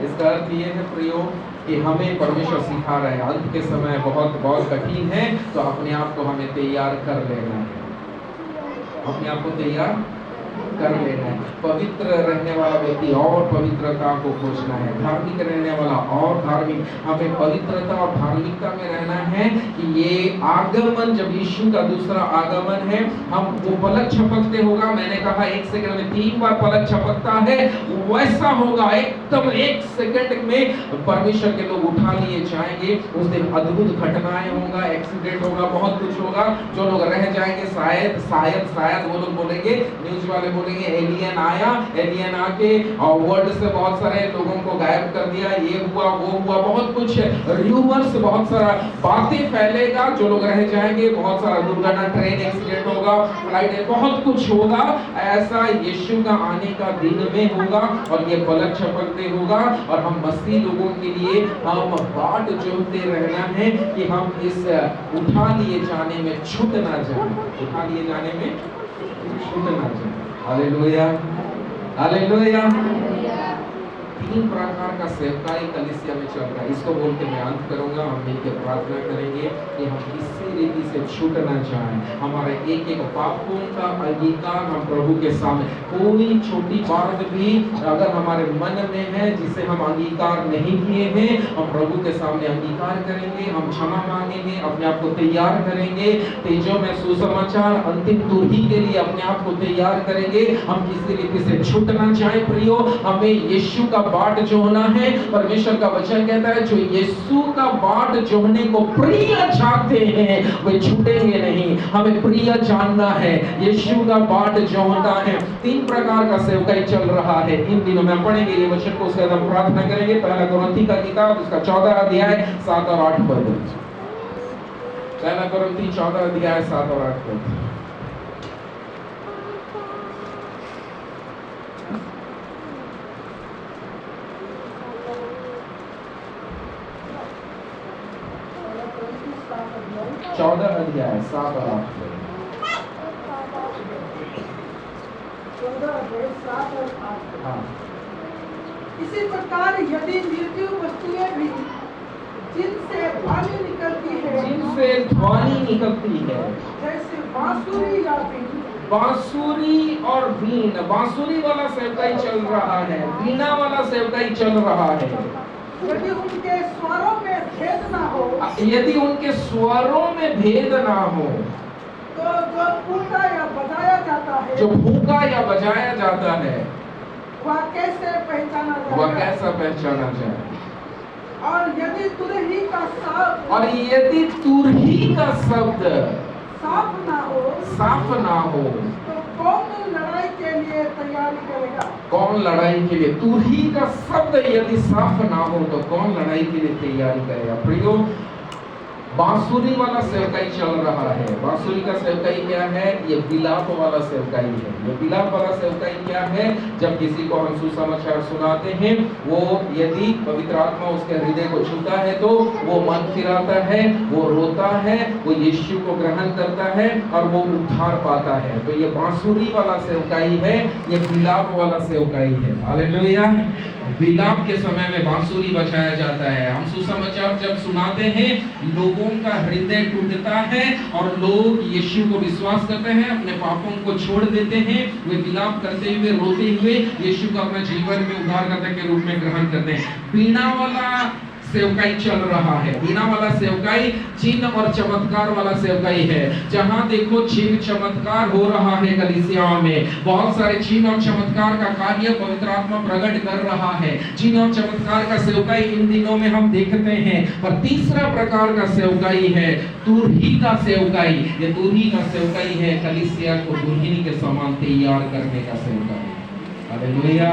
इसका अर्थ ये है प्रियो कि हमें परमेश्वर सिखा रहा है अंत के समय बहुत बहुत कठिन है, तो अपने आप को हमें तैयार कर लेना है, अपने आप को तैयार कर लेना है। पवित्र रहने वाला व्यक्ति और पवित्रता को खोजना है, धार्मिक रहने वाला और धार्मिक, हमें पवित्रता और धार्मिकता में रहना है कि ये आगमन, जब यीशु का दूसरा आगमन है, हम वो पलक झपकते होगा, मैंने कहा 1 सेकंड में 3 बार पलक झपकता है, वैसा होगा एकदम 1 सेकंड में परमेश्वर के लोग उठा लिए जाएंगे। उस दिन अद्भुत घटनाएं होगा, एक्सीडेंट होगा, बहुत कुछ होगा। जो लोग रह जाएंगे शायद वो लोग बोलेंगे, न्यूज वाले बोलेंगे एलियन आया, एलियन आके और वर्ल्ड से बहुत सारे लोगों को गायब कर दिया, ये हुआ वो हुआ, बहुत कुछ र्यूमर्स, बहुत सारा बातें फैलेगा। जो लोग रह जाएंगे, बहुत सारा दुर्घटना, ट्रेन एक्सीडेंट होगा, फ्लाइट, बहुत कुछ होगा। ऐसा यीशु का आने का दिन में होगा और ये पलक झपकते होगा और हम मसीह लोगों के लिए हम बाट जोहते रहना है कि हम इस उठा लिए जाने में छूट ना जाए, उठा लिए जाने में छूट ना जाए। Hallelujah, hallelujah. 3 प्रकार का सेवकाई कलीसिया में चल रहा है। इसको बोल के मैं अंत करूंगा। हम मिलकर प्रार्थना करेंगे कि हम किसी रीति से छूट ना जाएं। हमारे एक एक पापों का अंगीकार हम प्रभु के सामने, कोई छोटी बात भी अगर हमारे मन में है जिसे हम अंगीकार नहीं किए हैं, हम प्रभु के सामने अंगीकार करेंगे, हम क्षमा मांगेंगे, अपने आप को तैयार करेंगे, तेजों में सुसमाचार अंतिम तुरही के लिए अपने आप को तैयार करेंगे। हम किसी रीति से छूट ना जाए प्रियो। हमें यीशु का बाट जोहना है। परमेश्वर का वचन कहता है जो यीशु का बाट जोहने को प्रिय चाहते हैं वे छूटेंगे नहीं। हमें प्रिय जानना है, यीशु का बाट जोहना है। 3 प्रकार का सेवकाई चल रहा है इन दिनों में। पढ़ेंगे ये वचन को, उसके बाद हम प्रार्थना करेंगे। पहला कुरिन्थी का किताब, उसका 14 अध्याय 7 और 8 पद। पहला कुरिन्थी 14 अध्याय 7 और 8 पद। चौदह अध्याय 7 और 8 पद। 14 अध्याय 7 और 8 पद। हाँ। इसी प्रकार यदि निर्जीव वस्तुएं भी जिनसे ध्वनि निकलती है, जिनसे ध्वनि निकलती है, जैसे बांसुरी या बीन, बांसुरी और बीन, बांसुरी वाला सेवकाई चल रहा है, बीना वाला सेवकाई चल रहा है। यदि उनके स्वरों में भेद ना हो, यदि उनके स्वरों में भेद ना हो, तो जो फूका या बजाया जाता है, जो फूका या बजाया जाता है, वह कैसे पहचाना वह जाएगा? कैसा पहचाना जाए? और यदि तुरही का शब्द, और यदि तुरही का शब्द साफ ना हो, साफ ना हो, तो कौन लड़ाई के लिए तैयारी करेगा? कौन लड़ाई के लिए? तुरही का शब्द यदि साफ ना हो तो कौन लड़ाई के लिए तैयारी करेगा? प्रियो, बांसुरी वाला सेवकाई चल रहा है। बांसुरी का सेवकाई क्या है? ये विलाप वाला सेवकाई है। ये विलाप वाला सेवकाई क्या है? जब किसी को हम सुसमाचार सुनाते हैं, वो यदि पवित्र आत्मा उसके हृदय को छूता है तो वो मन फिराता है, वो रोता है, वो यीशु को ग्रहण करता है और वो उद्धार पाता है। तो ये बांसुरी वाला सेवकाई है, ये विलाप वाला सेवकाई है। हालेलुया। विलाप के समय में बांसुरी बजाया जाता है। हम सुसमाचार जब सुनाते हैं, लोगों का हृदय टूटता है और लोग यीशु को विश्वास करते हैं, अपने पापों को छोड़ देते हैं, वे विलाप करते हुए, रोते हुए यीशु को अपने जीवन में उद्धारकर्ता के रूप में ग्रहण करते हैं। बीना वाला सेवकाई चल रहा है। बीना वाला सेवकाई चिन्ह और चमत्कार वाला सेवकाई है। जहां देखो चिन्ह चमत्कार हो रहा है कलीसियाओं में, बहुत सारे चिन्ह और चमत्कार का कार्य पवित्र आत्मा प्रकट कर रहा है। चिन्ह और चमत्कार का सेवकाई इन दिनों में हम देखते हैं। पर तीसरा प्रकार का सेवकाई है तुरही का सेवकाई। ये तुरही का सेवकाई है कलीसिया को दुल्हन के समान तैयार करने का सेवकाई। Hallelujah,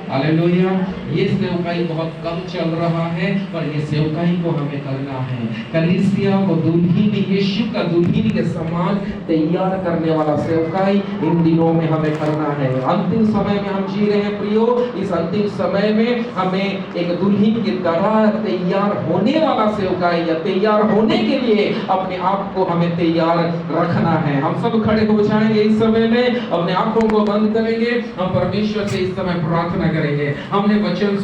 hallelujah. ये सेवकाई बहुत कम चल रहा है, पर ये सेवकाई को हमें करना है। कलीसिया को दुल्हन यीशु का दुल्हन के समान तैयार करने वाला सेवकाई इन दिनों में हमें करना है। अंतिम समय में हम जी रहे हैं प्रियो, इस अंतिम समय में हमें एक दुल्हन की तरह तैयार होने वाला सेवकाई या तैयार होने के लिए अपने आप को हमें तैयार रखना है। हम सब खड़े हो जाएंगे इस समय में, अपने आंखों को बंद करेंगे, हम परमेश्वर से इस समय प्रार्थना करेंगे। हमने वचन